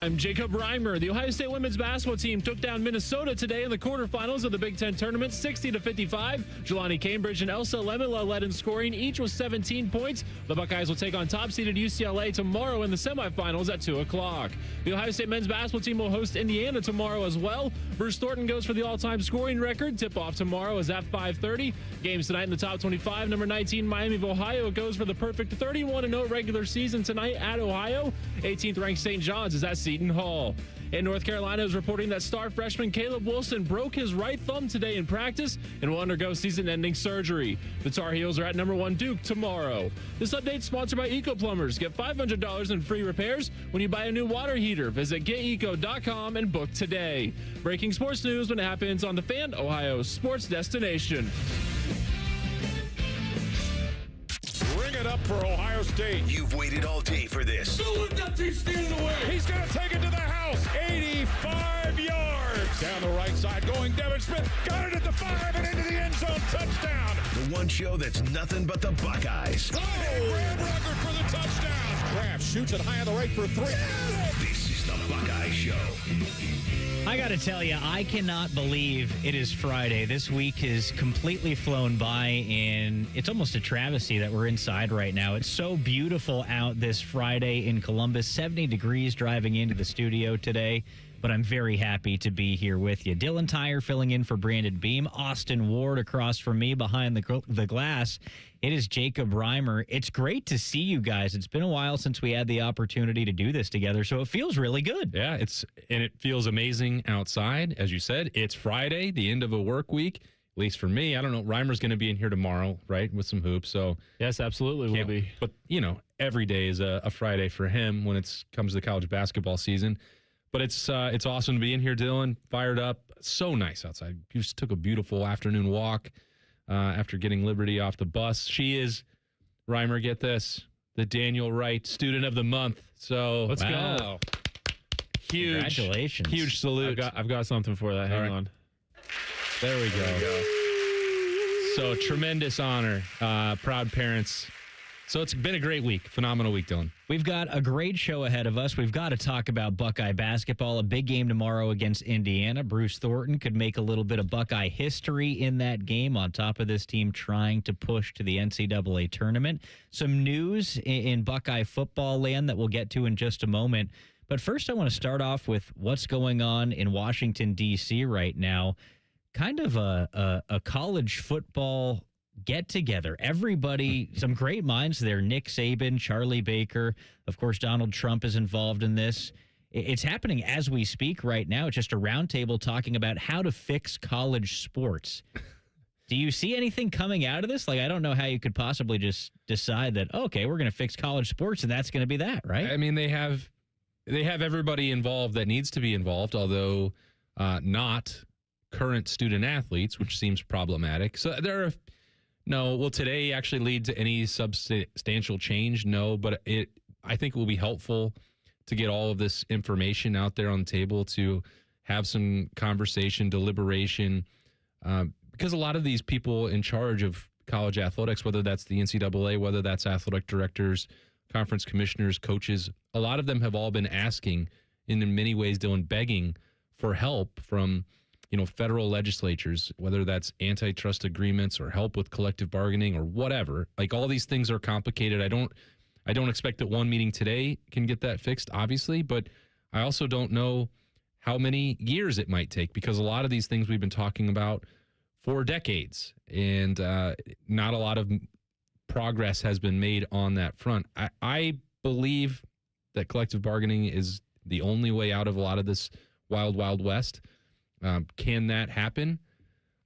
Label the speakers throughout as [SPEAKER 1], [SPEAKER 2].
[SPEAKER 1] I'm Jacob Reimer. The Ohio State women's basketball team took down Minnesota today in the quarterfinals of the Big Ten tournament, 60-55. Jelani Cambridge and Elsa Lemela led in scoring, each with 17 points. The Buckeyes will take on top-seeded UCLA tomorrow in the semifinals at 2 o'clock. The Ohio State men's basketball team will host Indiana tomorrow as well. Bruce Thornton goes for the all-time scoring record. Tip-off tomorrow is at 5:30. Games tonight in the top 25. Number 19, Miami of Ohio goes for the perfect 31-0 regular season tonight at Ohio. 18th-ranked St. John's is at Seton Hall. In North Carolina is reporting that star freshman Caleb Wilson broke his right thumb today in practice and will undergo season-ending surgery. The Tar Heels are at number 1 Duke tomorrow. This update is sponsored by Eco Plumbers. Get $500 in free repairs when you buy a new water heater. Visit geteco.com and book today. Breaking sports news when it happens on The Fan, Ohio's sports destination.
[SPEAKER 2] Bring it up for Ohio State.
[SPEAKER 3] You've waited all day for this.
[SPEAKER 2] He's going to take it to the house. 85 yards. Down the right side going Devin Smith. Got it at the 5 and into the end zone. Touchdown.
[SPEAKER 3] The one show that's nothing but the Buckeyes.
[SPEAKER 2] Oh, Graham Rucker for the touchdown. Graham shoots it high on the right for 3.
[SPEAKER 3] This is the Buckeye Show.
[SPEAKER 4] I got to tell you, I cannot believe it is Friday. This week has completely flown by, and it's almost a travesty that we're inside right now. It's so beautiful out this Friday in Columbus, 70 degrees driving into the studio today, but I'm very happy to be here with you. Dylan Tyrer filling in for Brandon Beam, Austin Ward across from me behind the glass. It is Jacob Reimer. It's great to see you guys. It's been a while since we had the opportunity to do this together, so it feels really good.
[SPEAKER 5] Yeah, it feels amazing outside. As you said, it's Friday, the end of a work week. At least for me, I don't know. Reimer's going to be in here tomorrow, right, with some hoops. So
[SPEAKER 1] Yes, absolutely will be.
[SPEAKER 5] But every day is a Friday for him when it comes to the college basketball season. But it's awesome to be in here, Dylan. Fired up, so nice outside. Just took a beautiful afternoon walk after getting Liberty off the bus. She is, Reimer, get this, the Daniel Wright Student of the Month. So
[SPEAKER 1] Let's go.
[SPEAKER 5] Huge,
[SPEAKER 4] Congratulations.
[SPEAKER 5] huge salute.
[SPEAKER 1] I've got something for that. Hang on.
[SPEAKER 5] There we go. So tremendous honor, proud parents. So it's been a great week, phenomenal week, Dylan.
[SPEAKER 4] We've got a great show ahead of us. We've got to talk about Buckeye basketball, a big game tomorrow against Indiana. Bruce Thornton could make a little bit of Buckeye history in that game on top of this team trying to push to the NCAA tournament. Some news in Buckeye football land that we'll get to in just a moment. But first, I want to start off with what's going on in Washington, D.C. right now. Kind of a college football get-together. Everybody, some great minds there. Nick Saban, Charlie Baker. Of course, Donald Trump is involved in this. It's happening as we speak right now. It's just a roundtable talking about how to fix college sports. Do you see anything coming out of this? Like, I don't know how you could possibly just decide that, okay, we're going to fix college sports, and that's going to be that, right?
[SPEAKER 5] I mean, they have everybody involved that needs to be involved, although not current student athletes, which seems problematic. So there are will today actually lead to any substantial change? No, but I think it will be helpful to get all of this information out there on the table, to have some conversation, deliberation, because a lot of these people in charge of college athletics, whether that's the NCAA, whether that's athletic directors, conference commissioners, coaches, a lot of them have all been asking, and in many ways, Dylan, begging for help from federal legislatures, whether that's antitrust agreements or help with collective bargaining or whatever. Like, all these things are complicated. I don't expect that one meeting today can get that fixed, obviously, but I also don't know how many years it might take, because a lot of these things we've been talking about for decades, and not a lot of progress has been made on that front. I believe that collective bargaining is the only way out of a lot of this wild, wild west. Can that happen?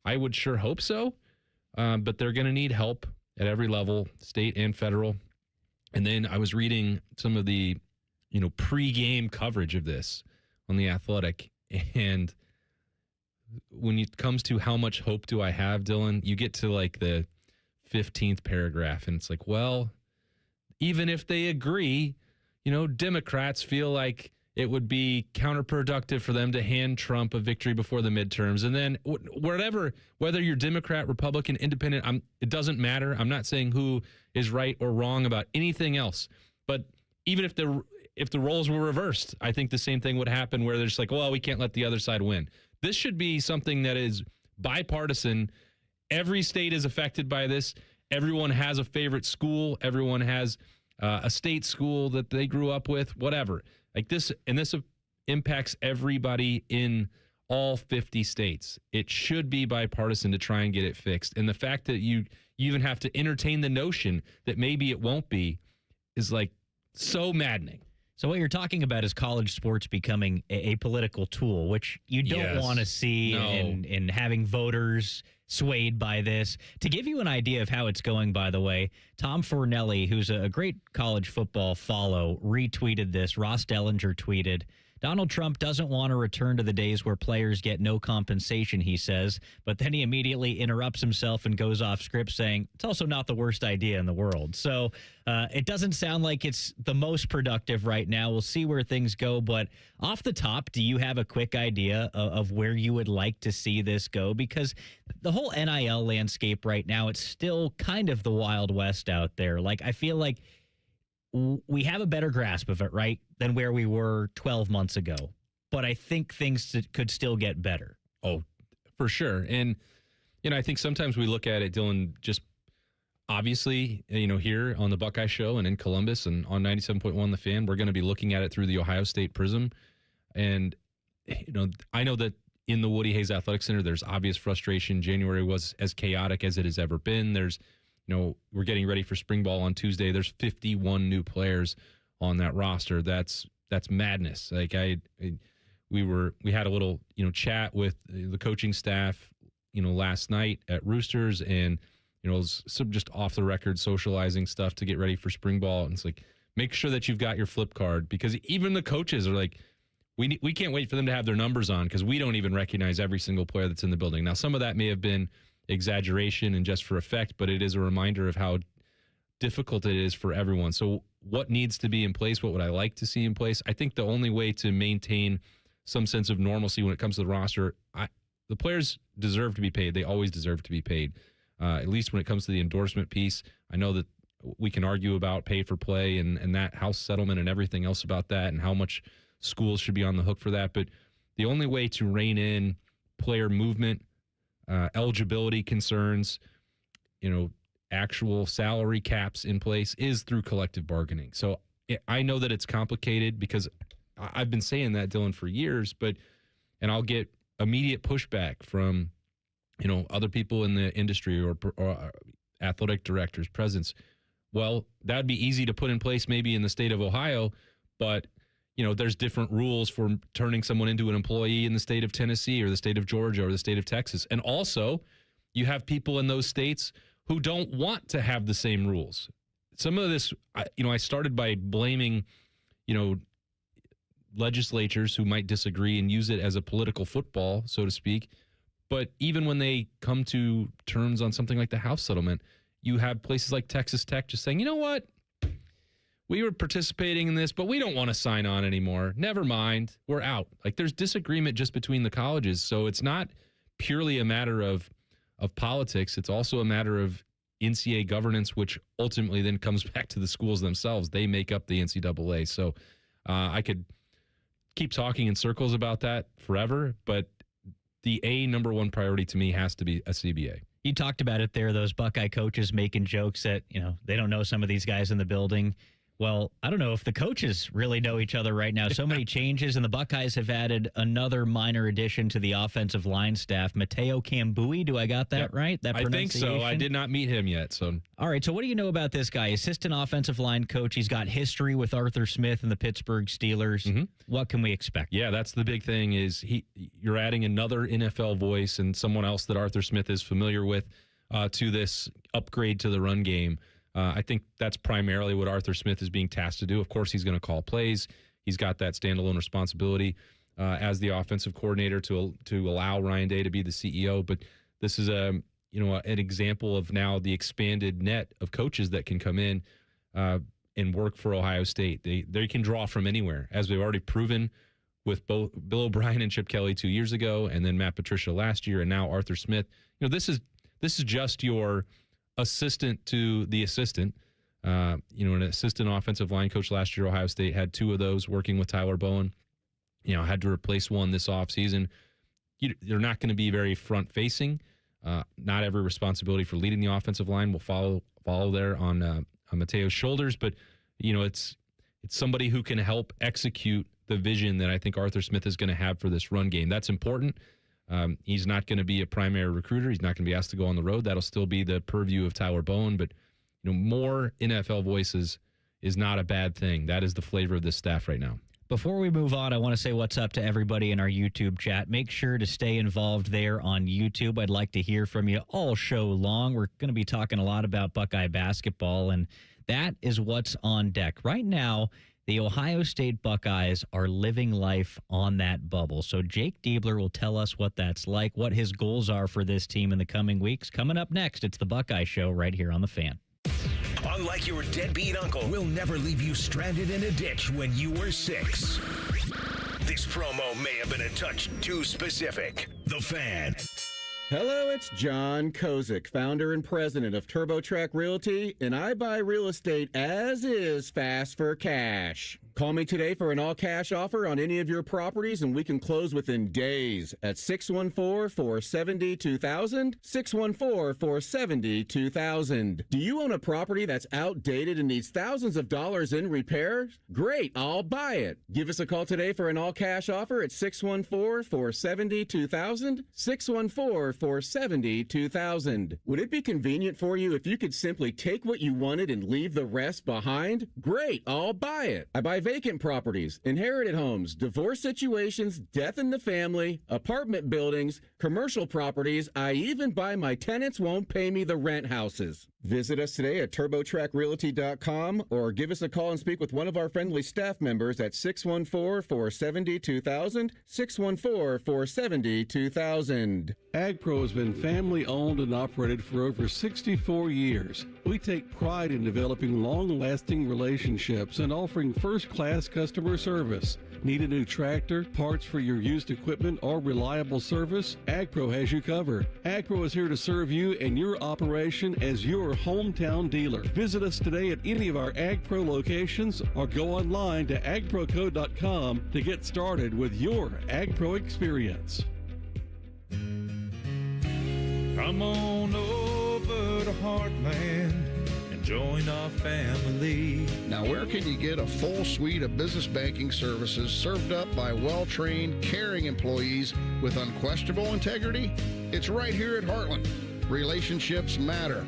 [SPEAKER 5] I would sure hope so, but they're going to need help at every level, state and federal. And then I was reading some of the, pre-game coverage of this on The Athletic, and when it comes to how much hope do I have, Dylan, you get to like the 15th paragraph, and it's like, well, even if they agree, Democrats feel like it would be counterproductive for them to hand Trump a victory before the midterms. And then whether you're Democrat, Republican, Independent, it doesn't matter. I'm not saying who is right or wrong about anything else. But even if if the roles were reversed, I think the same thing would happen where there's like, well, we can't let the other side win. This should be something that is bipartisan. Every state is affected by this. Everyone has a favorite school. Everyone has a state school that they grew up with, whatever. Like this, and this impacts everybody in all 50 states. It should be bipartisan to try and get it fixed. And the fact that you even have to entertain the notion that maybe it won't be is like so maddening.
[SPEAKER 4] So what you're talking about is college sports becoming a political tool, which you don't want to see in having voters swayed by this. To give you an idea of how it's going, by the way, Tom Fornelli, who's a great college football follow, retweeted this. Ross Dellinger tweeted, Donald Trump doesn't want to return to the days where players get no compensation, he says, but then he immediately interrupts himself and goes off script saying it's also not the worst idea in the world. So it doesn't sound like it's the most productive right now. We'll see where things go. But off the top, do you have a quick idea of where you would like to see this go? Because the whole NIL landscape right now, it's still kind of the Wild West out there. Like, I feel like we have a better grasp of it, right, than where we were 12 months ago. But I think things could still get better.
[SPEAKER 5] Oh, for sure. And, I think sometimes we look at it, Dylan, just obviously, here on the Buckeye Show and in Columbus and on 97.1 The Fan, we're going to be looking at it through the Ohio State prism. And, I know that in the Woody Hayes Athletic Center, there's obvious frustration. January was as chaotic as it has ever been. There's we're getting ready for spring ball on Tuesday. There's 51 new players on that roster. That's madness. Like we had a little, chat with the coaching staff, last night at Roosters, and, it was some just off the record socializing stuff to get ready for spring ball. And it's like, make sure that you've got your flip card, because even the coaches are like, we can't wait for them to have their numbers on, because we don't even recognize every single player that's in the building. Now, some of that may have been exaggeration and just for effect, but it is a reminder of how difficult it is for everyone. So what needs to be in place? What would I like to see in place? I think the only way to maintain some sense of normalcy when it comes to the roster, the players deserve to be paid. They always deserve to be paid, at least when it comes to the endorsement piece. I know that we can argue about pay for play and that house settlement and everything else about that and how much schools should be on the hook for that. But the only way to rein in player movement, eligibility concerns, actual salary caps in place is through collective bargaining. So I know that it's complicated because I've been saying that, Dylan, for years, and I'll get immediate pushback from, other people in the industry or athletic directors, presidents. Well, that'd be easy to put in place maybe in the state of Ohio, but there's different rules for turning someone into an employee in the state of Tennessee or the state of Georgia or the state of Texas. And also, you have people in those states who don't want to have the same rules. Some of this, I started by blaming, legislatures who might disagree and use it as a political football, so to speak. But even when they come to terms on something like the house settlement, you have places like Texas Tech just saying, you know what? We were participating in this, but we don't want to sign on anymore. Never mind. We're out. Like, there's disagreement just between the colleges. So it's not purely a matter of politics. It's also a matter of NCAA governance, which ultimately then comes back to the schools themselves. They make up the NCAA. So I could keep talking in circles about that forever, but the number one priority to me has to be a CBA.
[SPEAKER 4] You talked about it there, those Buckeye coaches making jokes that, they don't know some of these guys in the building. Well, I don't know if the coaches really know each other right now. So many changes, and the Buckeyes have added another minor addition to the offensive line staff. Mateo Cambui, do I got that right? That
[SPEAKER 5] I think so. I did not meet him yet. So,
[SPEAKER 4] all right. So what do you know about this guy? Assistant offensive line coach. He's got history with Arthur Smith and the Pittsburgh Steelers. Mm-hmm. What can we expect?
[SPEAKER 5] Yeah, that's the big thing is you're adding another NFL voice and someone else that Arthur Smith is familiar with to this upgrade to the run game. I think that's primarily what Arthur Smith is being tasked to do. Of course, he's going to call plays. He's got that standalone responsibility as the offensive coordinator to allow Ryan Day to be the CEO. But this is an example of now the expanded net of coaches that can come in and work for Ohio State. They can draw from anywhere, as we've already proven with both Bill O'Brien and Chip Kelly 2 years ago, and then Matt Patricia last year, and now Arthur Smith. This is just your assistant to the assistant. An assistant offensive line coach last year, Ohio State, had 2 of those working with Tyler Bowen. Had to replace one this offseason. You're not going to be very front-facing. Not every responsibility for leading the offensive line will follow there on Mateo's shoulders, but it's somebody who can help execute the vision that I think Arthur Smith is going to have for this run game. That's important. He's not going to be a primary recruiter. He's not going to be asked to go on the road. That'll still be the purview of Tyler Bowen, but more NFL voices is not a bad thing. That is the flavor of this staff right now.
[SPEAKER 4] Before we move on, I want to say what's up to everybody in our YouTube chat. Make sure to stay involved there on YouTube. I'd like to hear from you all show long. We're going to be talking a lot about Buckeye basketball, and that is what's on deck. Right now, the Ohio State Buckeyes are living life on that bubble. So Jake Diebler will tell us what that's like, what his goals are for this team in the coming weeks. Coming up next, it's the Buckeye Show right here on The Fan.
[SPEAKER 3] Unlike your deadbeat uncle, we'll never leave you stranded in a ditch when you were 6. This promo may have been a touch too specific. The Fan.
[SPEAKER 6] Hello, it's John Kozik, founder and president of TurboTrack Realty, and I buy real estate as is, fast for cash. Call me today for an all-cash offer on any of your properties, and we can close within days at 614-470-2000, 614-470-2000. Do you own a property that's outdated and needs thousands of dollars in repairs? Great, I'll buy it. Give us a call today for an all-cash offer at 614-470-2000, 614-470-2000. Would it be convenient for you if you could simply take what you wanted and leave the rest behind? Great, I'll buy it. I buy vacant properties, inherited homes, divorce situations, death in the family, apartment buildings, commercial properties. I even buy my tenants won't pay me the rent houses. Visit us today at TurboTrackRealty.com or give us a call and speak with one of our friendly staff members at 614-470-2000, 614-470-2000.
[SPEAKER 7] AgPro has been family owned and operated for over 64 years. We take pride in developing long-lasting relationships and offering first-class customer service. Need a new tractor, parts for your used equipment, or reliable service? AgPro has you covered. AgPro is here to serve you and your operation as your hometown dealer. Visit us today at any of our AgPro locations or go online to agproco.com to get started with your AgPro experience.
[SPEAKER 8] Come on over to Heartland and join our family.
[SPEAKER 9] Now, where can you get a full suite of business banking services served up by well-trained, caring employees with unquestionable integrity? It's right here at Heartland. Relationships matter.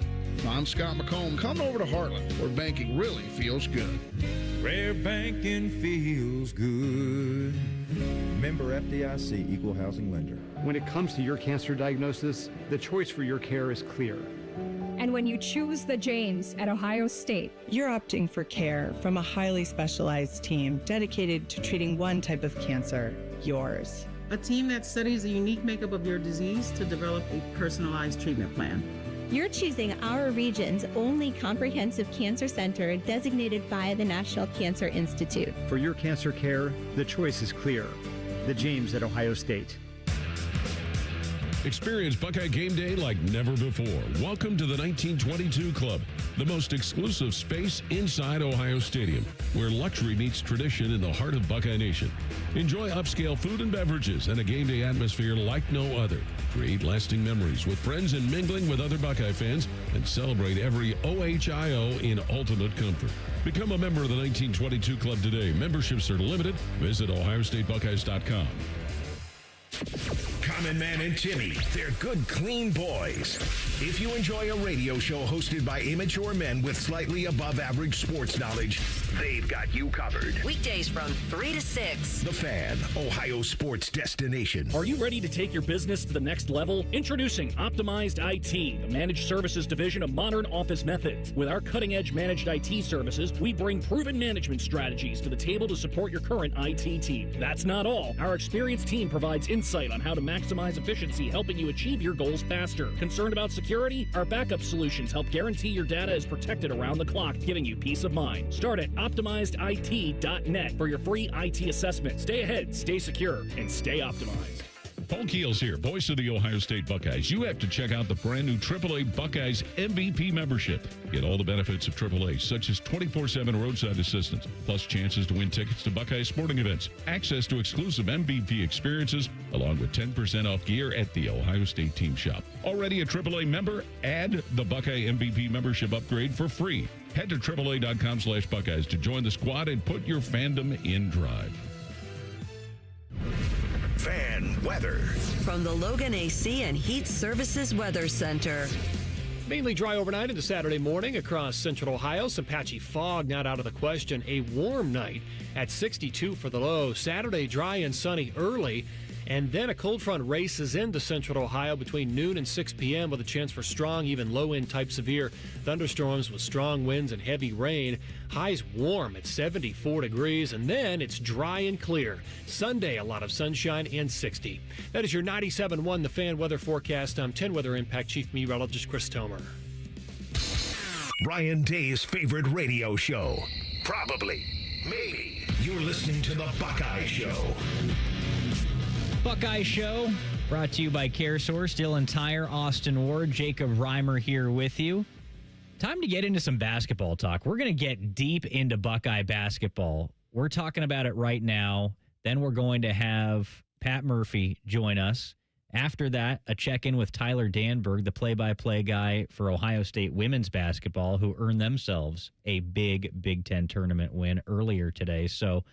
[SPEAKER 9] I'm Scott McComb. Come over to Heartland, where banking really feels good.
[SPEAKER 8] Where banking feels good.
[SPEAKER 10] Member FDIC, Equal Housing Lender.
[SPEAKER 11] When it comes to your cancer diagnosis, the choice for your care is clear.
[SPEAKER 12] And when you choose the James at Ohio State,
[SPEAKER 13] you're opting for care from a highly specialized team dedicated to treating one type of cancer, yours.
[SPEAKER 14] A team that studies the unique makeup of your disease to develop a personalized treatment plan.
[SPEAKER 15] You're choosing our region's only comprehensive cancer center designated by the National Cancer Institute.
[SPEAKER 11] For your cancer care, the choice is clear. The James at Ohio State.
[SPEAKER 2] Experience Buckeye game day like never before. Welcome to the 1922 Club, the most exclusive space inside Ohio Stadium, where luxury meets tradition in the heart of Buckeye Nation. Enjoy upscale food and beverages and a game day atmosphere like no other. Create lasting memories with friends and mingling with other Buckeye fans, and celebrate every OHIO in ultimate comfort. Become a member of the 1922 Club today. Memberships are limited. Visit OhioStateBuckeyes.com.
[SPEAKER 3] Common Man and Timmy, they're good, clean boys. If you enjoy a radio show hosted by immature men with slightly above average sports knowledge, they've got you covered.
[SPEAKER 16] Weekdays from 3 to 6.
[SPEAKER 3] The Fan, Ohio sports destination.
[SPEAKER 17] Are you ready to take your business to the next level? Introducing Optimized IT, the managed services division of Modern Office Methods. With our cutting-edge managed IT services, we bring proven management strategies to the table to support your current IT team. That's not all. Our experienced team provides insight on how to maximize efficiency, helping you achieve your goals faster. Concerned about security? Our backup solutions help guarantee your data is protected around the clock, giving you peace of mind. Start at OptimizedIT.net for your free IT assessment. Stay ahead, stay secure, and stay optimized.
[SPEAKER 2] Paul Keels here, voice of the Ohio State Buckeyes. You have to check out the brand new AAA Buckeyes MVP membership. Get all the benefits of AAA, such as 24/7 roadside assistance, plus chances to win tickets to Buckeye sporting events, access to exclusive MVP experiences, along with 10% off gear at the Ohio State team shop. Already a AAA member? Add the Buckeye MVP membership upgrade for free. Head to AAA.com/Buckeyes to join the squad and put your fandom in drive.
[SPEAKER 3] Fan weather.
[SPEAKER 16] From the Logan AC and Heat Services Weather Center.
[SPEAKER 18] Mainly dry overnight into Saturday morning across central Ohio. Some patchy fog not out of the question. A warm night at 62 for the low. Saturday dry and sunny early. And then a cold front races into central Ohio between noon and 6 p.m. with a chance for strong, even low-end type severe thunderstorms with strong winds and heavy rain. Highs warm at 74 degrees, and then it's dry and clear. Sunday, a lot of sunshine and 60. That is your 97.1 The Fan weather forecast. I'm 10 Weather Impact Chief Meteorologist Chris Tomer.
[SPEAKER 3] Ryan Day's favorite radio show. Probably. Maybe. You're listening to The Buckeye Show.
[SPEAKER 4] Buckeye Show, brought to you by CareSource. Dylan Tyrer, Austin Ward, Jacob Reimer here with you. Time to get into some basketball talk. We're going to get deep into Buckeye basketball. We're talking about it right now. Then we're going to have Pat Murphy join us. After that, a check-in with Tyler Danburg, the play-by-play guy for Ohio State women's basketball, who earned themselves a big Big Ten tournament win earlier today. So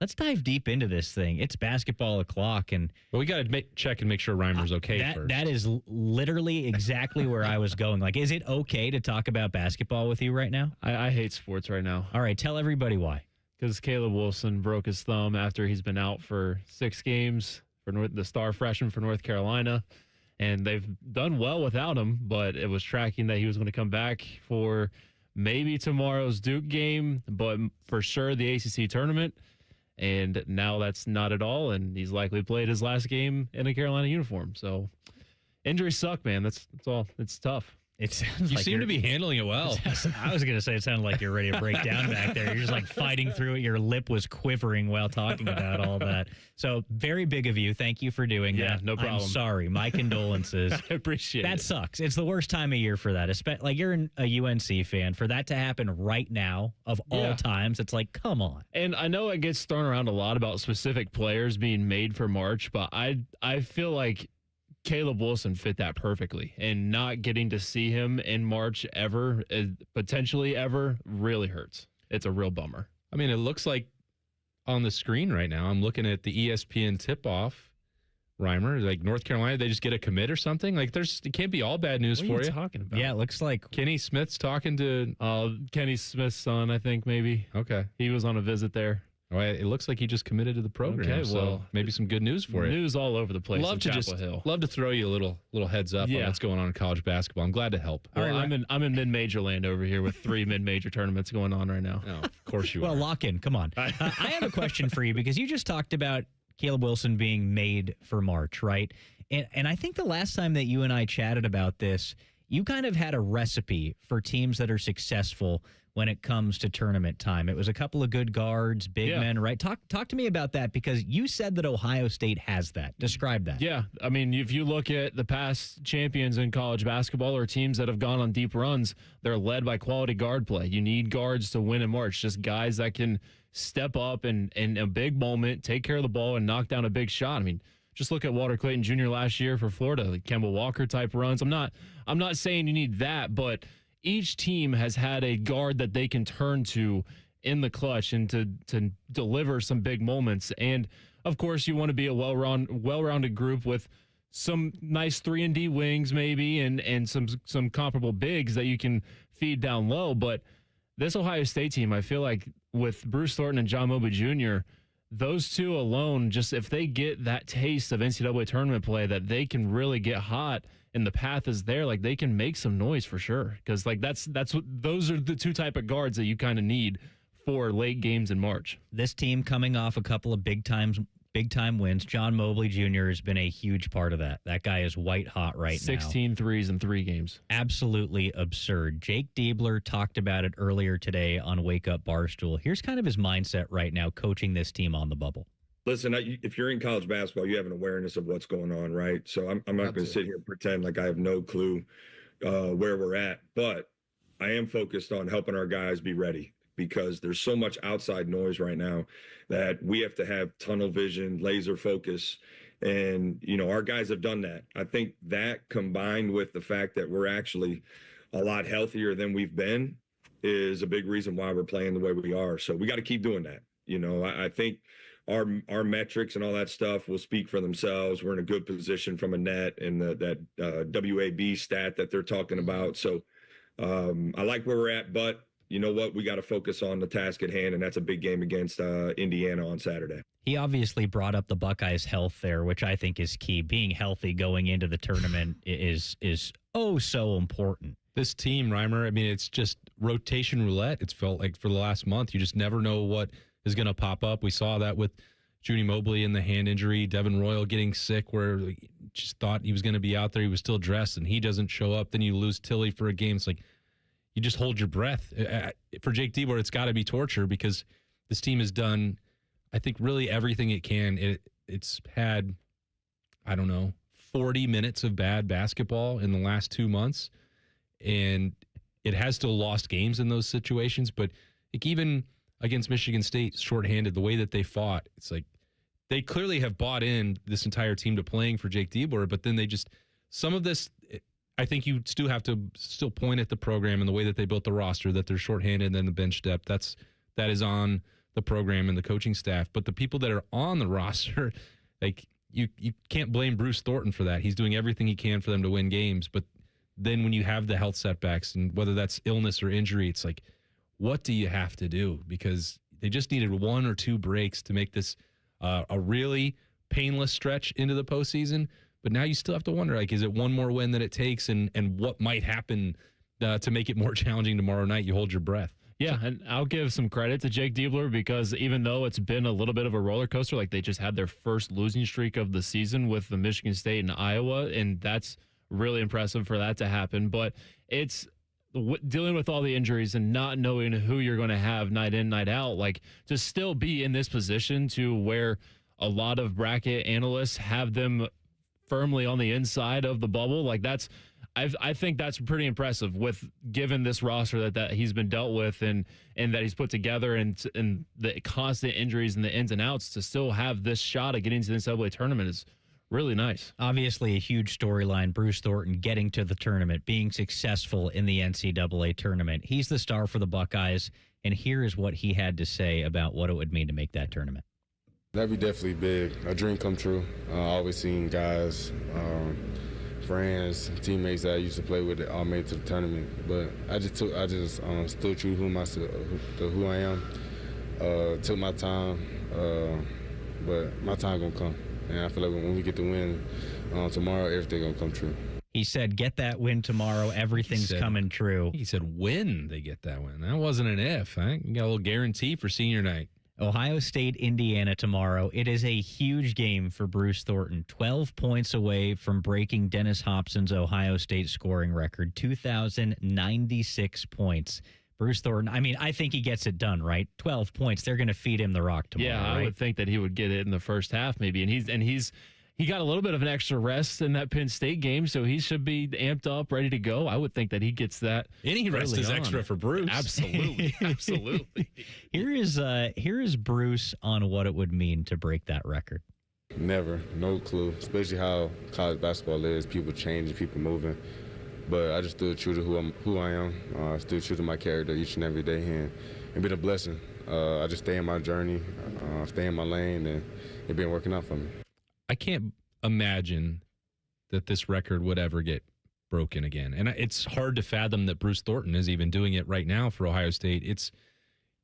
[SPEAKER 4] let's dive deep into this thing. It's basketball o'clock, and
[SPEAKER 5] we got to check and make sure Reimer's okay first.
[SPEAKER 4] That is literally exactly where I was going. Like, is it okay to talk about basketball with you right now?
[SPEAKER 1] I hate sports right now.
[SPEAKER 4] All right, tell everybody why.
[SPEAKER 1] Because Caleb Wilson broke his thumb after he's been out for 6 games for the star freshman for North Carolina, and they've done well without him, but it was tracking that he was going to come back for maybe tomorrow's Duke game, but for sure the ACC tournament. And now that's not at all, and he's likely played his last game in a Carolina uniform. So injuries suck, man. That's all. It's tough.
[SPEAKER 4] It sounds
[SPEAKER 5] you
[SPEAKER 4] like
[SPEAKER 5] seem to be handling it well.
[SPEAKER 4] I was going to say it sounded like you're ready to break down back there. You're just like fighting through it. Your lip was quivering while talking about all that. So very big of you. Thank you for doing that.
[SPEAKER 5] Yeah, no problem.
[SPEAKER 4] I'm sorry. My condolences.
[SPEAKER 5] I appreciate it.
[SPEAKER 4] That sucks. It's the worst time of year for that. Like, you're a UNC fan. For that to happen right now of all times, it's like, come on.
[SPEAKER 1] And I know it gets thrown around a lot about specific players being made for March, but I feel like Caleb Wilson fit that perfectly, and not getting to see him in March ever, potentially ever, really hurts. It's a real bummer.
[SPEAKER 5] I mean, it looks like on the screen right now, I'm looking at the ESPN tip-off, Reimer, like North Carolina, they just get a commit or something? Like, it can't be all bad news
[SPEAKER 1] what
[SPEAKER 5] for
[SPEAKER 1] are you
[SPEAKER 5] you.
[SPEAKER 1] talking about?
[SPEAKER 4] Yeah, it looks like
[SPEAKER 5] Kenny Smith's talking to
[SPEAKER 1] Kenny Smith's son, I think, maybe.
[SPEAKER 5] Okay.
[SPEAKER 1] He was on a visit there.
[SPEAKER 5] Well, it looks like he just committed to the program.
[SPEAKER 1] Okay,
[SPEAKER 5] so
[SPEAKER 1] well,
[SPEAKER 5] maybe some good news for you.
[SPEAKER 1] News all over the place.
[SPEAKER 5] Love to throw you a little heads up on what's going on in college basketball. I'm glad to help.
[SPEAKER 1] Well, I'm in mid-major land over here with 3 mid-major tournaments going on right now.
[SPEAKER 5] Oh, of course you
[SPEAKER 4] well,
[SPEAKER 5] are.
[SPEAKER 4] lock in. Come on. I have a question for you, because you just talked about Caleb Wilson being made for March, right? And I think the last time that you and I chatted about this, you kind of had a recipe for teams that are successful when it comes to tournament time. It was a couple of good guards, big men, right? Talk to me about that, because you said that Ohio State has that. Describe that.
[SPEAKER 1] Yeah, I mean, if you look at the past champions in college basketball or teams that have gone on deep runs, they're led by quality guard play. You need guards to win in March, just guys that can step up and in a big moment, take care of the ball, and knock down a big shot. I mean, just look at Walter Clayton Jr. last year for Florida, like Kemba Walker type runs. I'm not saying you need that, but each team has had a guard that they can turn to in the clutch and to deliver some big moments. And of course, you want to be a well-rounded group with some nice 3-and-D wings maybe, and some comparable bigs that you can feed down low. But this Ohio State team, I feel like with Bruce Thornton and John Mobley Jr., those two alone, just if they get that taste of NCAA tournament play, that they can really get hot and the path is there, like they can make some noise for sure. Because like that's what those are the two type of guards that you kind of need for late games in March.
[SPEAKER 4] This team coming off a couple of big time wins. John Mobley Jr. has been a huge part of that. That guy is white hot right
[SPEAKER 1] 16
[SPEAKER 4] now.
[SPEAKER 1] 16 threes in 3 games.
[SPEAKER 4] Absolutely absurd. Jake Diebler talked about it earlier today on Wake Up Barstool. Here's kind of his mindset right now, coaching this team on the bubble.
[SPEAKER 19] Listen, if you're in college basketball, you have an awareness of what's going on, right? So I'm not going to sit here and pretend like I have no clue where we're at, but I am focused on helping our guys be ready, because there's so much outside noise right now that we have to have tunnel vision, laser focus. And, our guys have done that. I think that, combined with the fact that we're actually a lot healthier than we've been, is a big reason why we're playing the way we are. So we got to keep doing that. I think our metrics and all that stuff will speak for themselves. We're in a good position from a net and that WAB stat that they're talking about. So I like where we're at, but you know what? We got to focus on the task at hand, and that's a big game against Indiana on Saturday.
[SPEAKER 4] He obviously brought up the Buckeyes' health there, which I think is key. Being healthy going into the tournament is so important.
[SPEAKER 5] This team, Reimer, I mean, it's just rotation roulette. It's felt like for the last month. You just never know what is going to pop up. We saw that with Junie Mobley in the hand injury, Devin Royal getting sick, where you just thought he was going to be out there. He was still dressed, and he doesn't show up. Then you lose Tilly for a game. It's like you just hold your breath. For Jake DeBoer, it's got to be torture, because this team has done, I think, really everything it can. It's had, 40 minutes of bad basketball in the last 2 months, and it has still lost games in those situations. But even against Michigan State, shorthanded, the way that they fought, it's like they clearly have bought in, this entire team, to playing for Jake DeBoer, but then some of this, I think you still have to point at the program and the way that they built the roster, that they're shorthanded, and then the bench depth. That is on the program and the coaching staff. But the people that are on the roster, like you can't blame Bruce Thornton for that. He's doing everything he can for them to win games. But then when you have the health setbacks, and whether that's illness or injury, it's like, what do you have to do? Because they just needed 1 or 2 breaks to make this a really painless stretch into the postseason. But now you still have to wonder, is it one more win that it takes, and what might happen to make it more challenging tomorrow night? You hold your breath.
[SPEAKER 1] Yeah, and I'll give some credit to Jake DeBoer, because even though it's been a little bit of a roller coaster, like they just had their first losing streak of the season with the Michigan State and Iowa, and that's really impressive for that to happen. But it's dealing with all the injuries and not knowing who you're going to have night in, night out, to still be in this position to where a lot of bracket analysts have them firmly on the inside of the bubble. I think that's pretty impressive, with given this roster that he's been dealt with and that he's put together, and the constant injuries and the ins and outs, to still have this shot at getting to the NCAA tournament is really nice.
[SPEAKER 4] Obviously, a huge storyline, Bruce Thornton getting to the tournament, being successful in the NCAA tournament. He's the star for the Buckeyes, and here is what he had to say about what it would mean to make that tournament.
[SPEAKER 20] That'd be definitely big. A dream come true. Always seen guys, friends, teammates that I used to play with that all made it to the tournament. But I just still true to who I am. Took my time, but my time gonna come. And I feel like when we get the win tomorrow, everything gonna come true.
[SPEAKER 4] He said, get that win tomorrow. Everything's coming true.
[SPEAKER 5] He said when they get that win. That wasn't an if. Right? You got a little guarantee for senior night.
[SPEAKER 4] Ohio State, Indiana tomorrow. It is a huge game for Bruce Thornton. 12 points away from breaking Dennis Hobson's Ohio State scoring record, 2,096 points. Bruce Thornton, I think he gets it done, right? 12 points. They're going to feed him the rock tomorrow.
[SPEAKER 1] Yeah,
[SPEAKER 4] right?
[SPEAKER 1] I would think that he would get it in the first half, maybe. And he got a little bit of an extra rest in that Penn State game, so he should be amped up, ready to go. I would think that he gets that.
[SPEAKER 5] Any rest is extra for Bruce.
[SPEAKER 1] Absolutely, absolutely.
[SPEAKER 4] Here is Bruce on what it would mean to break that record.
[SPEAKER 20] Never, no clue. Especially how college basketball is. People changing, people moving. But I just stood true to who I am. Stood true to my character each and every day, and it's been a blessing. I just stay in my journey, stay in my lane, and it's been working out for me.
[SPEAKER 5] I can't imagine that this record would ever get broken again. And it's hard to fathom that Bruce Thornton is even doing it right now for Ohio State. It's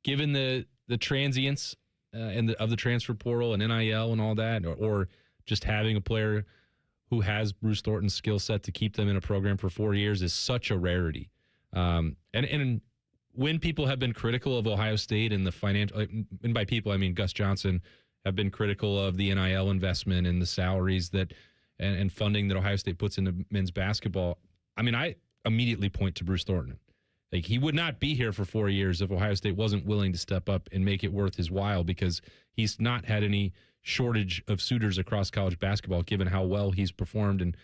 [SPEAKER 5] given the transience of the transfer portal and NIL and all that, or just having a player who has Bruce Thornton's skill set to keep them in a program for 4 years is such a rarity. And when people have been critical of Ohio State and the financial, and by people, I mean Gus Johnson, have been critical of the NIL investment and the salaries that and funding that Ohio State puts into men's basketball. I immediately point to Bruce Thornton. He would not be here for 4 years if Ohio State wasn't willing to step up and make it worth his while, because he's not had any shortage of suitors across college basketball, given how well he's performed and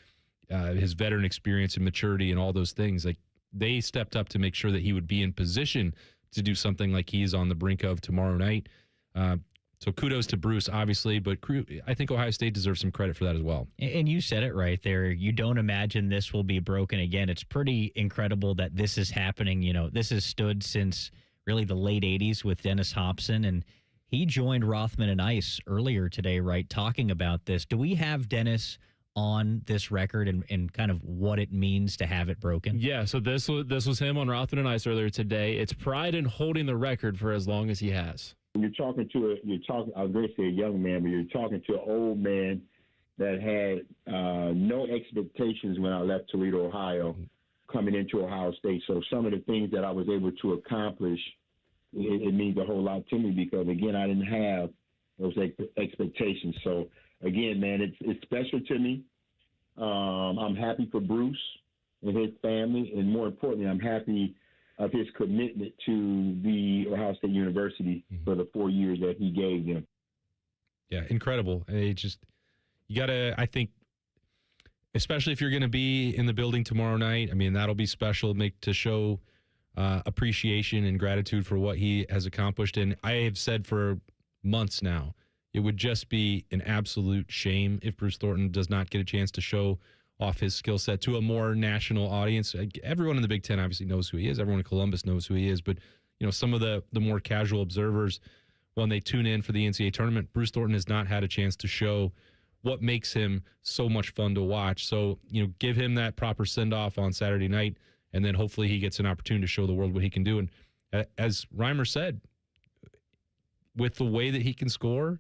[SPEAKER 5] his veteran experience and maturity and all those things. Like, they stepped up to make sure that he would be in position to do something like he's on the brink of tomorrow night. So kudos to Bruce, obviously, but I think Ohio State deserves some credit for that as well.
[SPEAKER 4] And you said it right there. You don't imagine this will be broken again. It's pretty incredible that this is happening. You know, this has stood since really the late 80s with Dennis Hobson, and he joined Rothman and Ice earlier today, right, talking about this. Do we have Dennis on this record and kind of what it means to have it broken?
[SPEAKER 1] Yeah, so this was him on Rothman and Ice earlier today. It's pride in holding the record for as long as he has.
[SPEAKER 21] You're talking, I was going to say a young man, but you're talking to an old man that had no expectations when I left Toledo, Ohio, coming into Ohio State. So some of the things that I was able to accomplish, it means a whole lot to me because, again, I didn't have those expectations. So, again, man, it's special to me. I'm happy for Bruce and his family, and more importantly, I'm happy of his commitment to the Ohio State University for the 4 years that he gave them.
[SPEAKER 5] Yeah, incredible. You got to, I think, especially if you're going to be in the building tomorrow night, I mean, that'll be special to show appreciation and gratitude for what he has accomplished. And I have said for months now, it would just be an absolute shame if Bruce Thornton does not get a chance to show off his skill set to a more national audience. Everyone in the Big Ten obviously knows who he is. Everyone in Columbus knows who he is. But, you know, some of the more casual observers, when they tune in for the NCAA tournament, Bruce Thornton has not had a chance to show what makes him so much fun to watch. So, you know, give him that proper send-off on Saturday night, and then hopefully he gets an opportunity to show the world what he can do. And as Reimer said, with the way that he can score,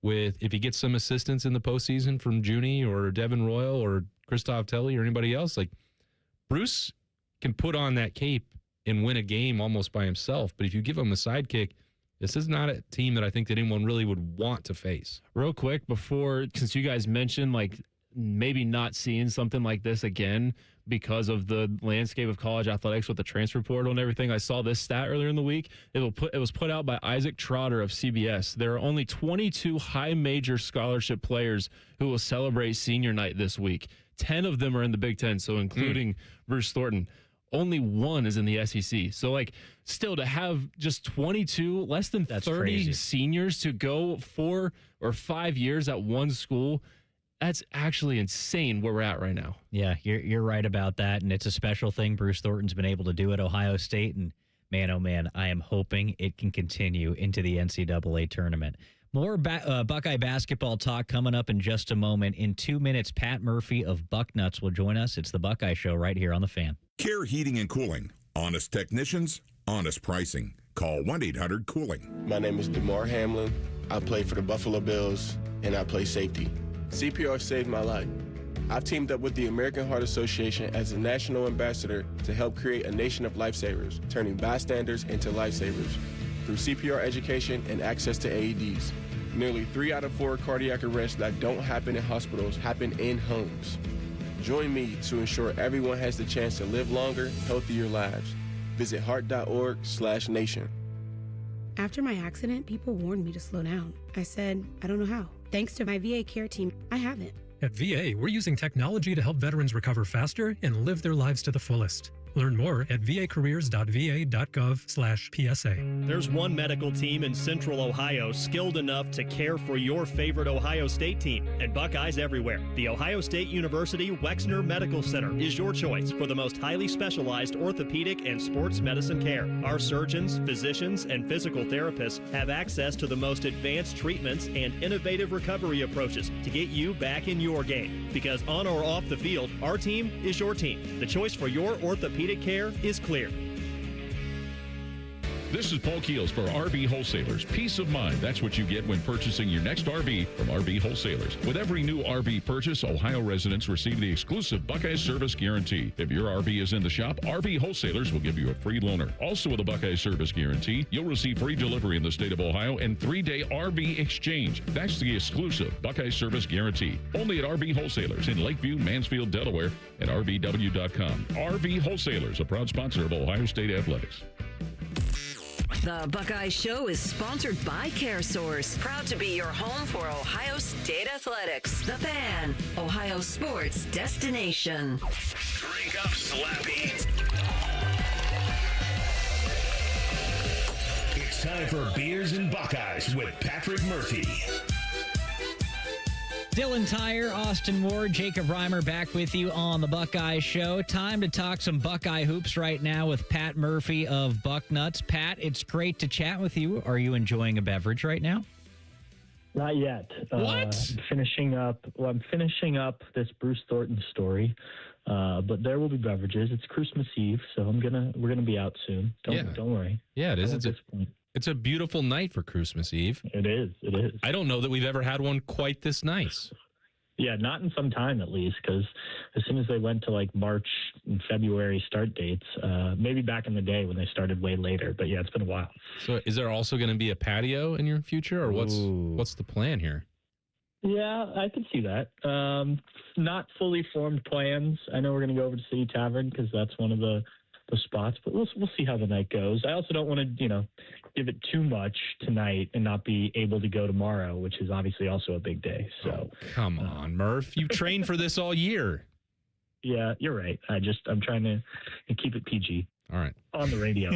[SPEAKER 5] if he gets some assistance in the postseason from Junie or Devin Royal or Christoph Telly or anybody else, like, Bruce can put on that cape and win a game almost by himself. But if you give him a sidekick, this is not a team that I think that anyone really would want to face.
[SPEAKER 1] Real quick, since you guys mentioned, like, maybe not seeing something like this again because of the landscape of college athletics with the transfer portal and everything, I saw this stat earlier in the week. It was put out by Isaac Trotter of CBS. There are only 22 high major scholarship players who will celebrate senior night this week. 10 of them are in the Big Ten, so including Bruce Thornton. Only one is in the SEC. So, like, still to have just 22, less than 30 seniors to go 4 or 5 years at one school, that's actually insane where we're at right now.
[SPEAKER 4] Yeah, you're right about that, and it's a special thing Bruce Thornton's been able to do at Ohio State, and man, oh man, I am hoping it can continue into the NCAA tournament. More Buckeye basketball talk coming up in just a moment. In 2 minutes, Pat Murphy of Bucknuts will join us. It's the Buckeye Show right here on The Fan.
[SPEAKER 22] Care Heating and Cooling. Honest technicians, honest pricing. Call 1-800-COOLING.
[SPEAKER 23] My name is DeMar Hamlin. I play for the Buffalo Bills, and I play safety. CPR saved my life. I've teamed up with the American Heart Association as a national ambassador to help create a nation of lifesavers, turning bystanders into lifesavers through CPR education and access to AEDs. Nearly 3 out of 4 cardiac arrests that don't happen in hospitals happen in homes. Join me to ensure everyone has the chance to live longer, healthier lives. Visit heart.org/nation.
[SPEAKER 24] After my accident, people warned me to slow down. I said, I don't know how. Thanks to my VA care team, I haven't.
[SPEAKER 25] At VA, we're using technology to help veterans recover faster and live their lives to the fullest. Learn more at vacareers.va.gov/PSA.
[SPEAKER 17] There's one medical team in Central Ohio skilled enough to care for your favorite Ohio State team, and Buckeyes everywhere. The Ohio State University Wexner Medical Center is your choice for the most highly specialized orthopedic and sports medicine care. Our surgeons, physicians, and physical therapists have access to the most advanced treatments and innovative recovery approaches to get you back in your game. Because on or off the field, our team is your team. The choice for your orthopedic care is clear.
[SPEAKER 2] This is Paul Keels for RV Wholesalers. Peace of mind, that's what you get when purchasing your next RV from RV Wholesalers. With every new RV purchase, Ohio residents receive the exclusive Buckeye Service Guarantee. If your RV is in the shop, RV Wholesalers will give you a free loaner. Also with a Buckeye Service Guarantee, you'll receive free delivery in the state of Ohio and 3-day RV exchange. That's the exclusive Buckeye Service Guarantee. Only at RV Wholesalers in Lakeview, Mansfield, Delaware, and RVW.com. RV Wholesalers, a proud sponsor of Ohio State Athletics.
[SPEAKER 16] The Buckeye Show is sponsored by CareSource, proud to be your home for Ohio State athletics. The Fan, Ohio sports destination.
[SPEAKER 3] Drink up, Slappy. It's time for Beers and Buckeyes with Patrick Murphy.
[SPEAKER 4] Dylan Tyrer, Austin Ward, Jacob Reimer back with you on the Buckeye Show. Time to talk some Buckeye hoops right now with Pat Murphy of Bucknuts. Pat, it's great to chat with you. Are you enjoying a beverage right now?
[SPEAKER 6] Not yet.
[SPEAKER 4] What?
[SPEAKER 6] I'm finishing up this Bruce Thornton story, but there will be beverages. It's Christmas Eve, so we're gonna be out soon. Don't worry.
[SPEAKER 5] Yeah, it is. It's a beautiful night for Christmas Eve.
[SPEAKER 6] It is.
[SPEAKER 5] I don't know that we've ever had one quite this nice.
[SPEAKER 6] Yeah, not in some time at least, because as soon as they went to like March and February start dates, maybe back in the day when they started way later. But yeah, it's been a while.
[SPEAKER 5] So is there also going to be a patio in your future, or what's the plan here?
[SPEAKER 6] Yeah, I could see that. Not fully formed plans. I know we're going to go over to City Tavern because that's one of the spots, but we'll see how the night goes. I also don't want to, give it too much tonight and not be able to go tomorrow, which is obviously also a big day. So
[SPEAKER 5] come on, Murph, you've trained for this all year.
[SPEAKER 6] Yeah, you're right. I'm trying to keep it PG.
[SPEAKER 5] All right.
[SPEAKER 6] On the radio.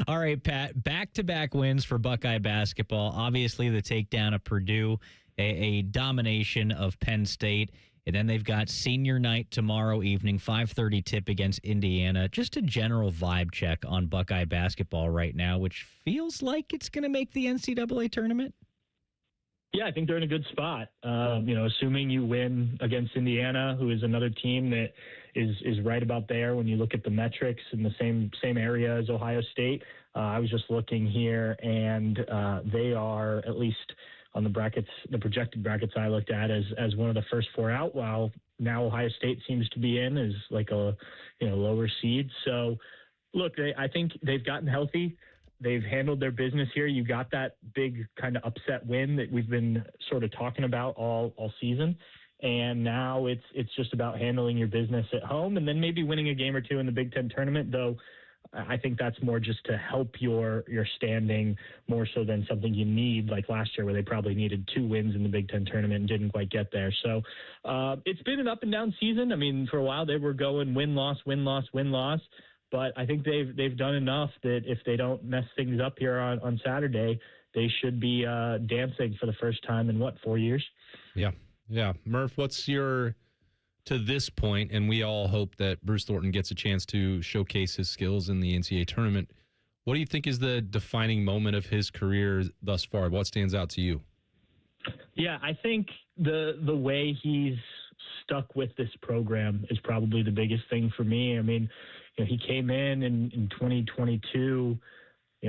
[SPEAKER 4] All right, Pat, back-to-back wins for Buckeye basketball. Obviously the takedown of Purdue, a domination of Penn State. And then they've got senior night tomorrow evening, 5:30 tip against Indiana. Just a general vibe check on Buckeye basketball right now, which feels like it's going to make the NCAA tournament.
[SPEAKER 6] Yeah, I think they're in a good spot. Assuming you win against Indiana, who is another team that is right about there when you look at the metrics in the same area as Ohio State. I was just looking here, and they are at least on the brackets, the projected brackets I looked at as one of the first four out, while now Ohio State seems to be in as like a lower seed. So look, I think they've gotten healthy. They've handled their business here. You got that big kind of upset win that we've been sort of talking about all season. And now it's just about handling your business at home and then maybe winning a game or two in the Big Ten tournament, though I think that's more just to help your standing more so than something you need like last year where they probably needed 2 wins in the Big Ten tournament and didn't quite get there. So it's been an up and down season. I mean, for a while they were going win-loss, win-loss, win-loss. But I think they've done enough that if they don't mess things up here on Saturday, they should be dancing for the first time in 4 years?
[SPEAKER 5] Yeah. Murph, what's your, to this point, and we all hope that Bruce Thornton gets a chance to showcase his skills in the NCAA tournament. What do you think is the defining moment of his career thus far? What stands out to you?
[SPEAKER 6] Yeah, I think the way he's stuck with this program is probably the biggest thing for me. I mean, he came in 2022,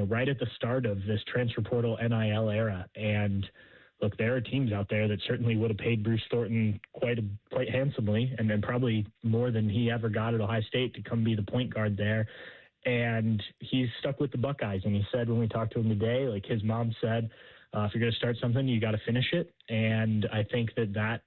[SPEAKER 6] right at the start of this transfer portal NIL era. And look, there are teams out there that certainly would have paid Bruce Thornton quite handsomely, and then probably more than he ever got at Ohio State to come be the point guard there. And he's stuck with the Buckeyes. And he said when we talked to him today, like his mom said, if you're going to start something, you got to finish it. And I think that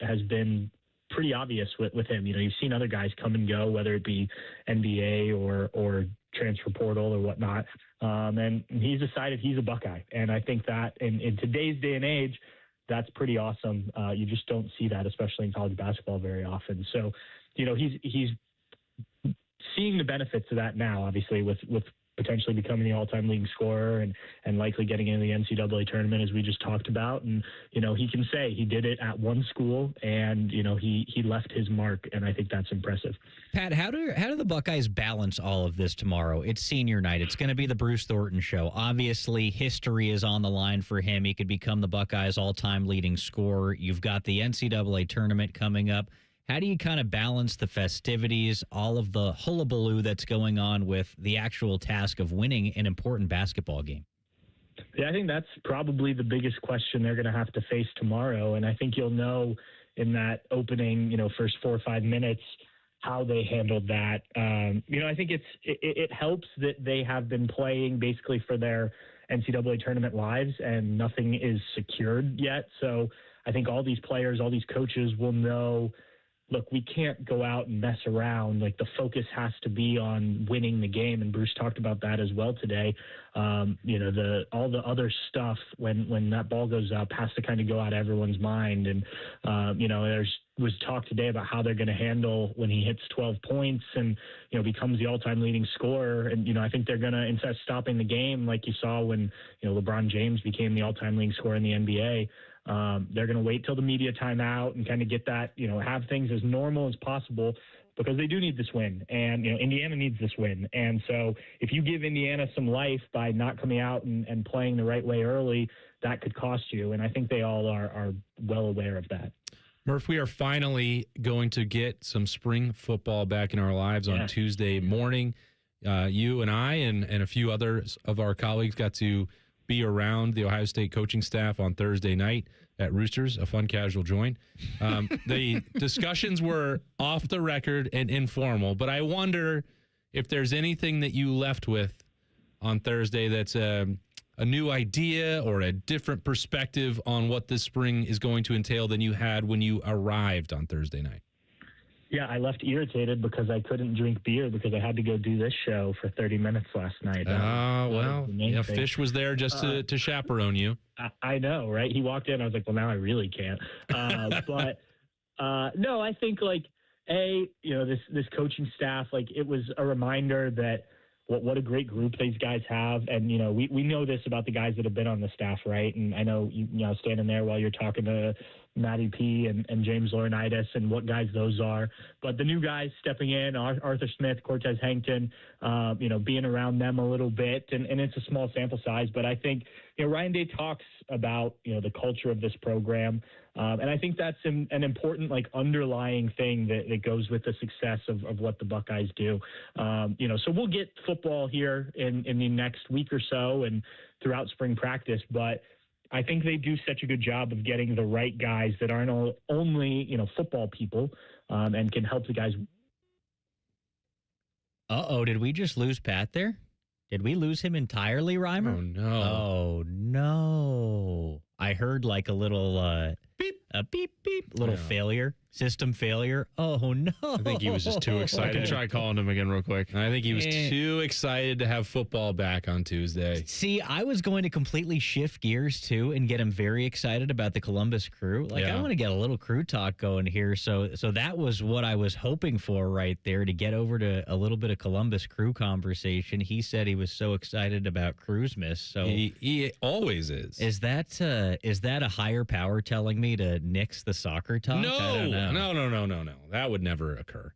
[SPEAKER 6] has been pretty obvious with him. You've seen other guys come and go, whether it be NBA or transfer portal or whatnot. And he's decided he's a Buckeye. And I think that in today's day and age, that's pretty awesome. You just don't see that, especially in college basketball, very often. So, he's seeing the benefits of that now, obviously, with potentially becoming the all-time leading scorer and likely getting into the NCAA tournament, as we just talked about. And, he can say he did it at one school and, he left his mark. And I think that's impressive.
[SPEAKER 4] Pat, how do the Buckeyes balance all of this tomorrow? It's senior night. It's going to be the Bruce Thornton show. Obviously, history is on the line for him. He could become the Buckeyes' all-time leading scorer. You've got the NCAA tournament coming up. How do you kind of balance the festivities, all of the hullabaloo that's going on with the actual task of winning an important basketball game?
[SPEAKER 6] Yeah, I think that's probably the biggest question they're going to have to face tomorrow. And I think you'll know in that opening, first 4 or 5 minutes how they handled that. I think it helps that they have been playing basically for their NCAA tournament lives and nothing is secured yet. So I think all these players, all these coaches will know look, we can't go out and mess around. Like, the focus has to be on winning the game. And Bruce talked about that as well today. All the other stuff when that ball goes up has to kind of go out of everyone's mind. And, was talk today about how they're going to handle when he hits 12 points and, becomes the all-time leading scorer. And, I think they're going to, instead of stopping the game like you saw when, LeBron James became the all-time leading scorer in the NBA, they're going to wait till the media timeout and kind of get that, have things as normal as possible, because they do need this win. And, Indiana needs this win. And so if you give Indiana some life by not coming out and playing the right way early, that could cost you. And I think they all are well aware of that.
[SPEAKER 5] Murph, we are finally going to get some spring football back in our lives on Tuesday morning. You and I and a few others of our colleagues got to be around the Ohio State coaching staff on Thursday night at Roosters, a fun casual joint. The discussions were off the record and informal, but I wonder if there's anything that you left with on Thursday that's a new idea or a different perspective on what this spring is going to entail than you had when you arrived on Thursday night.
[SPEAKER 6] Yeah, I left irritated because I couldn't drink beer because I had to go do this show for 30 minutes last night.
[SPEAKER 5] Fish was there just to chaperone you.
[SPEAKER 6] I know, right? He walked in. I was like, well, now I really can't. No, I think this coaching staff, it was a reminder that what a great group these guys have. And, we know this about the guys that have been on the staff, right? And I know, standing there while you're talking to Matty P and James Laurinaitis and what guys those are. But the new guys stepping in, Arthur Smith, Cortez Hankton, being around them a little bit. And it's a small sample size. But I think, Ryan Day talks about, the culture of this program. And I think that's an important, underlying thing that goes with the success of what the Buckeyes do. So we'll get football here in the next week or so and throughout spring practice. But I think they do such a good job of getting the right guys that aren't only, football people and can help the guys.
[SPEAKER 4] Uh-oh, did we just lose Pat there? Did we lose him entirely, Reimer?
[SPEAKER 5] Oh, no.
[SPEAKER 4] Oh, no. I heard a little beep, a beep, beep, little failure, system failure. Oh, no.
[SPEAKER 5] I think he was just too excited.
[SPEAKER 1] I can try calling him again real quick.
[SPEAKER 5] I think he was too excited to have football back on Tuesday.
[SPEAKER 4] See, I was going to completely shift gears, too, and get him very excited about the Columbus Crew. I want to get a little crew talk going here. So that was what I was hoping for right there, to get over to a little bit of Columbus Crew conversation. He said he was so excited about Christmas. So
[SPEAKER 5] he always is.
[SPEAKER 4] Is that a higher power telling me to nix the soccer talk?
[SPEAKER 5] No. That would never occur.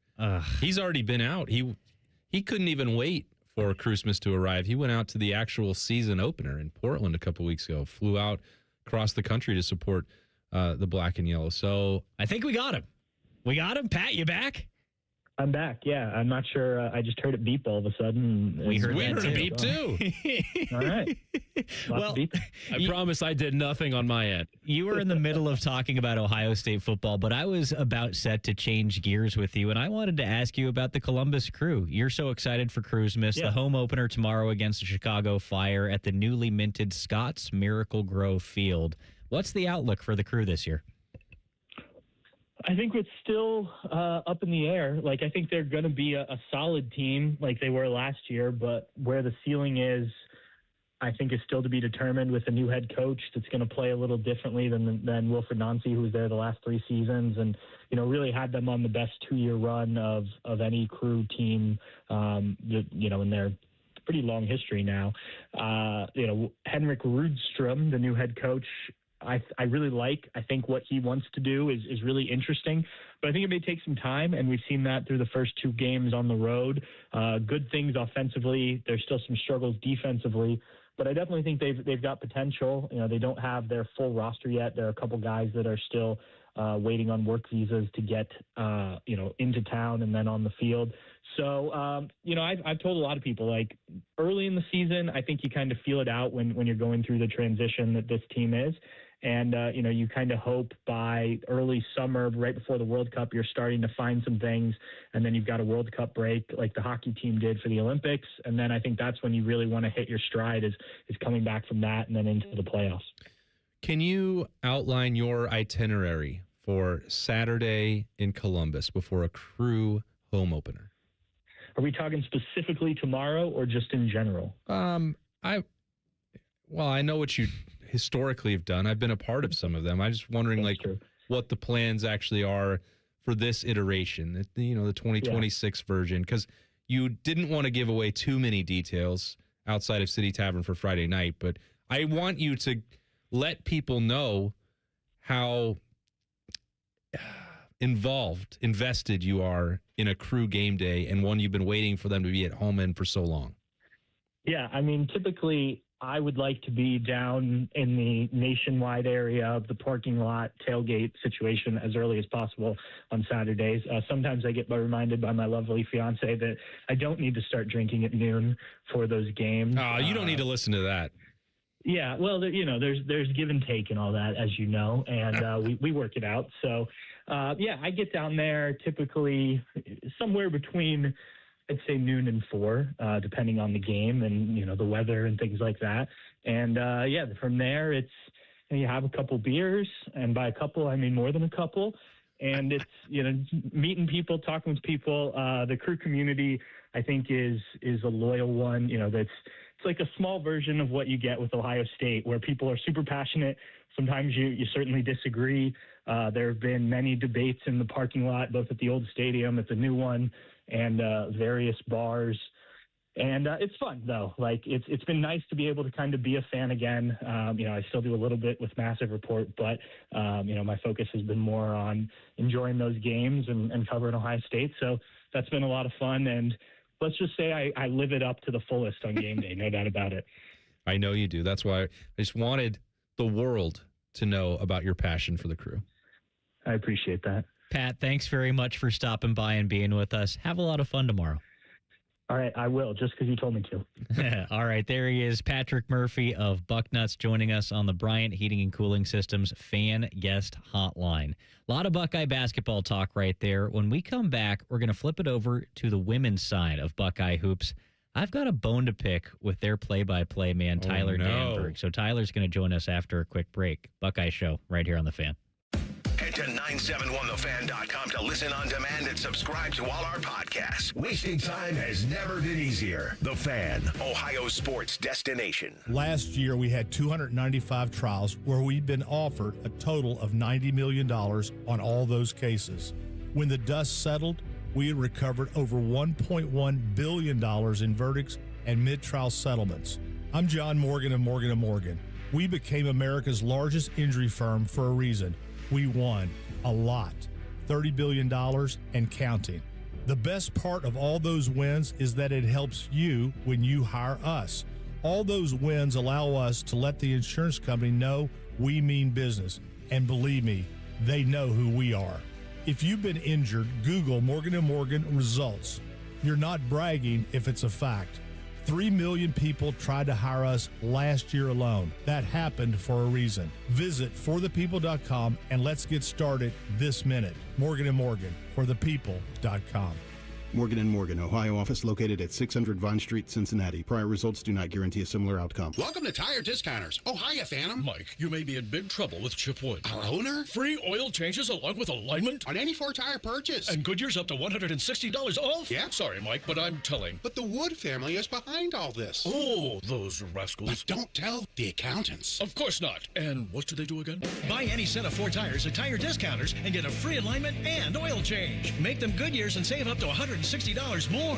[SPEAKER 5] He's already been out. He couldn't even wait for Christmas to arrive. He went out to the actual season opener in Portland a couple weeks ago, flew out across the country to support the black and yellow. So
[SPEAKER 4] I think we got him. Pat, you back?
[SPEAKER 6] I'm back. Yeah, I'm not sure. I just heard it beep all of a sudden.
[SPEAKER 4] We heard
[SPEAKER 5] a beep too.
[SPEAKER 6] All right.
[SPEAKER 4] Well,
[SPEAKER 1] I promise I did nothing on my end.
[SPEAKER 4] You were in the middle of talking about Ohio State football, but I was about set to change gears with you, and I wanted to ask you about the Columbus Crew. You're so excited for Christmas. The home opener tomorrow against the Chicago Fire at the newly minted Scott's Miracle Grow Field. What's the outlook for the Crew this year?
[SPEAKER 6] I think it's still up in the air. I think they're going to be a solid team like they were last year, but where the ceiling is, I think is still to be determined with a new head coach that's going to play a little differently than Wilfred Nancy, who was there the last 3 seasons and, really had them on the best 2-year run of any Crew team, in their pretty long history now. Henrik Rudstrom, the new head coach, I really like. I think what he wants to do is really interesting, but I think it may take some time, and we've seen that through the first 2 games on the road. Good things offensively. There's still some struggles defensively, but I definitely think they've got potential. They don't have their full roster yet. There are a couple guys that are still waiting on work visas to get into town and then on the field. So, I've told a lot of people, early in the season, I think you kind of feel it out when you're going through the transition that this team is. And, you kind of hope by early summer, right before the World Cup, you're starting to find some things. And then you've got a World Cup break like the hockey team did for the Olympics. And then I think that's when you really want to hit your stride is coming back from that and then into the playoffs.
[SPEAKER 5] Can you outline your itinerary for Saturday in Columbus before a Crew home opener?
[SPEAKER 6] Are we talking specifically tomorrow or just in general?
[SPEAKER 5] I know what you historically have done. I've been a part of some of them. I'm just wondering what the plans actually are for this iteration, the 2026 version, because you didn't want to give away too many details outside of City Tavern for Friday night, but I want you to let people know how invested you are in a Crew game day and one you've been waiting for them to be at home in for so long.
[SPEAKER 6] Yeah, I mean, typically I would like to be down in the nationwide area of the parking lot tailgate situation as early as possible on Saturdays. Sometimes I get reminded by my lovely fiance that I don't need to start drinking at noon for those games.
[SPEAKER 5] You don't need to listen to that.
[SPEAKER 6] Yeah, well, there's give and take and all that, as you know, and we work it out. So, I get down there typically somewhere between, I'd say, noon and 4, depending on the game and, the weather and things like that. And, from there, it's you have a couple beers, and by a couple, I mean more than a couple. And it's, meeting people, talking with people. The Crew community, I think, is a loyal one, it's like a small version of what you get with Ohio State, where people are super passionate. Sometimes you certainly disagree. There have been many debates in the parking lot, both at the old stadium, at the new one, and various bars. And it's fun, though. It's been nice to be able to kind of be a fan again. I still do a little bit with Massive Report, but, my focus has been more on enjoying those games and covering Ohio State. So that's been a lot of fun. And let's just say I live it up to the fullest on game day, no doubt about it.
[SPEAKER 5] I know you do. That's why I just wanted the world to know about your passion for the Crew.
[SPEAKER 6] I appreciate that.
[SPEAKER 4] Pat, thanks very much for stopping by and being with us. Have a lot of fun tomorrow.
[SPEAKER 6] All right, I will, just because you told me to.
[SPEAKER 4] All right, there he is, Patrick Murphy of Bucknuts, joining us on the Bryant Heating and Cooling Systems Fan Guest Hotline. A lot of Buckeye basketball talk right there. When we come back, we're going to flip it over to the women's side of Buckeye hoops. I've got a bone to pick with their play-by-play man, Tyler Danburg. So Tyler's going to join us after a quick break. Buckeye Show right here on The Fan.
[SPEAKER 3] Head to 971thefan.com to listen on demand and subscribe to all our podcasts. Wasting time has never been easier. The Fan, Ohio sports destination.
[SPEAKER 7] Last year, we had 295 trials where we'd been offered a total of $90 million on all those cases. When the dust settled, we had recovered over $1.1 billion in verdicts and mid-trial settlements. I'm John Morgan of Morgan & Morgan. We became America's largest injury firm for a reason. We won a lot, $30 billion and counting. The best part of all those wins is that it helps you when you hire us. All those wins allow us to let the insurance company know we mean business. And believe me, they know who we are. If you've been injured, Google Morgan & Morgan results. You're not bragging if it's a fact. 3 million people tried to hire us last year alone. That happened for a reason. Visit forthepeople.com and let's get started this minute. Morgan & Morgan, forthepeople.com.
[SPEAKER 8] Morgan & Morgan, Ohio office located at 600 Vine Street, Cincinnati. Prior results do not guarantee a similar outcome.
[SPEAKER 9] Welcome to Tire Discounters. Oh, hiya, Phantom.
[SPEAKER 10] Mike, you may be in big trouble with Chip Wood.
[SPEAKER 9] Our owner?
[SPEAKER 10] Free oil changes along with alignment
[SPEAKER 9] on any 4-tire purchase.
[SPEAKER 10] And Goodyear's up to $160 off?
[SPEAKER 9] Yeah.
[SPEAKER 10] Sorry, Mike, but I'm telling.
[SPEAKER 9] But the Wood family is behind all this.
[SPEAKER 10] Oh, those rascals.
[SPEAKER 9] But don't tell the accountants.
[SPEAKER 10] Of course not. And what do they do again? Buy any set of 4 tires at Tire Discounters and get a free alignment and oil change. Make them Goodyear's and save up to $160 more.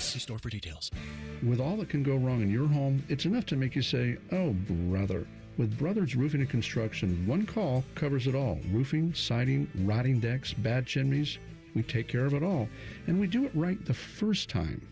[SPEAKER 10] See store for details.
[SPEAKER 12] With all that can go wrong in your home, it's enough to make you say, oh, brother. With Brothers Roofing and Construction, one call covers it all. Roofing, siding, rotting decks, bad chimneys. We take care of it all. And we do it right the first time.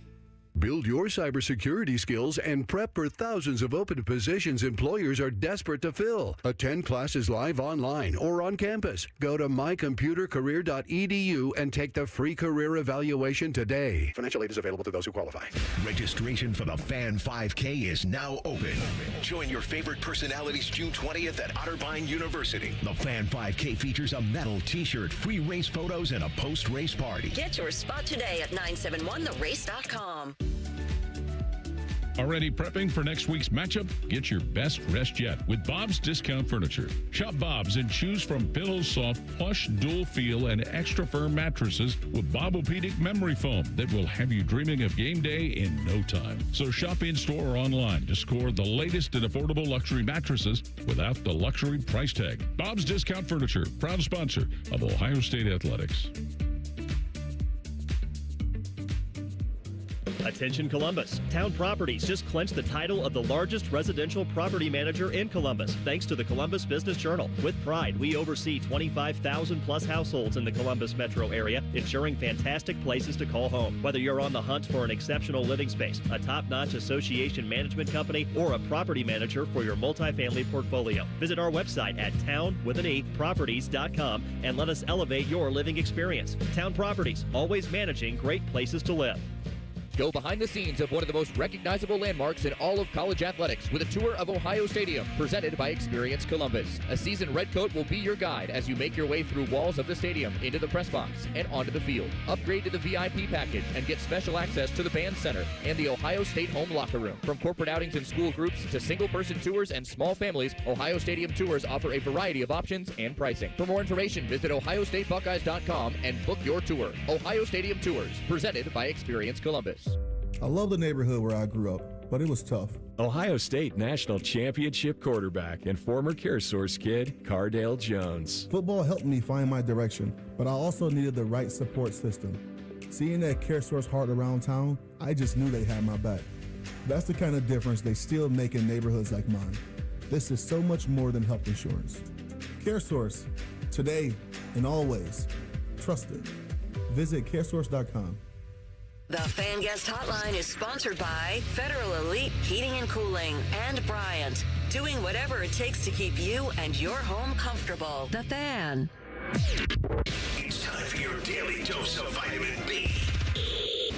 [SPEAKER 26] Build your cybersecurity skills and prep for thousands of open positions employers are desperate to fill. Attend classes live online or on campus. Go to mycomputercareer.edu and take the free career evaluation today.
[SPEAKER 8] Financial aid is available to those who qualify.
[SPEAKER 3] Registration for the Fan 5K is now open. Join your favorite personalities June 20th at Otterbein University. The Fan 5K features a medal, t-shirt, free race photos, and a post-race party.
[SPEAKER 16] Get your spot today at 971therace.com.
[SPEAKER 2] Already prepping for next week's matchup? Get your best rest yet with Bob's Discount Furniture. Shop Bob's and choose from pillows, soft, plush, dual feel, and extra firm mattresses with Bobopedic memory foam that will have you dreaming of game day in no time. So shop in store or online to score the latest and affordable luxury mattresses without the luxury price tag. Bob's Discount Furniture, proud sponsor of Ohio State Athletics.
[SPEAKER 11] Attention Columbus. Town Properties just clinched the title of the largest residential property manager in Columbus, thanks to the Columbus Business Journal. With pride, we oversee 25,000 plus households in the Columbus metro area, ensuring fantastic places to call home. Whether you're on the hunt for an exceptional living space, a top-notch association management company, or a property manager for your multifamily portfolio, visit our website at town.properties.com and let us elevate your living experience. Town Properties, always managing great places to live.
[SPEAKER 13] Go behind the scenes of one of the most recognizable landmarks in all of college athletics with a tour of Ohio Stadium presented by Experience Columbus. A seasoned redcoat will be your guide as you make your way through walls of the stadium, into the press box, and onto the field. Upgrade to the VIP package and get special access to the band center and the Ohio State home locker room. From corporate outings and school groups to single-person tours and small families, Ohio Stadium tours offer a variety of options and pricing. For more information, visit ohiostatebuckeyes.com and book your tour. Ohio Stadium Tours, presented by Experience Columbus.
[SPEAKER 14] I love the neighborhood where I grew up, but it was tough.
[SPEAKER 15] Ohio State National Championship quarterback and former CareSource kid, Cardale Jones.
[SPEAKER 14] Football helped me find my direction, but I also needed the right support system. Seeing that CareSource heart around town, I just knew they had my back. That's the kind of difference they still make in neighborhoods like mine. This is so much more than health insurance. CareSource, today and always. Trusted. Visit caresource.com.
[SPEAKER 16] The Fan Guest Hotline is sponsored by Federal Elite Heating and Cooling and Bryant, doing whatever it takes to keep you and your home comfortable. The Fan.
[SPEAKER 3] It's time for your daily dose of vitamin B.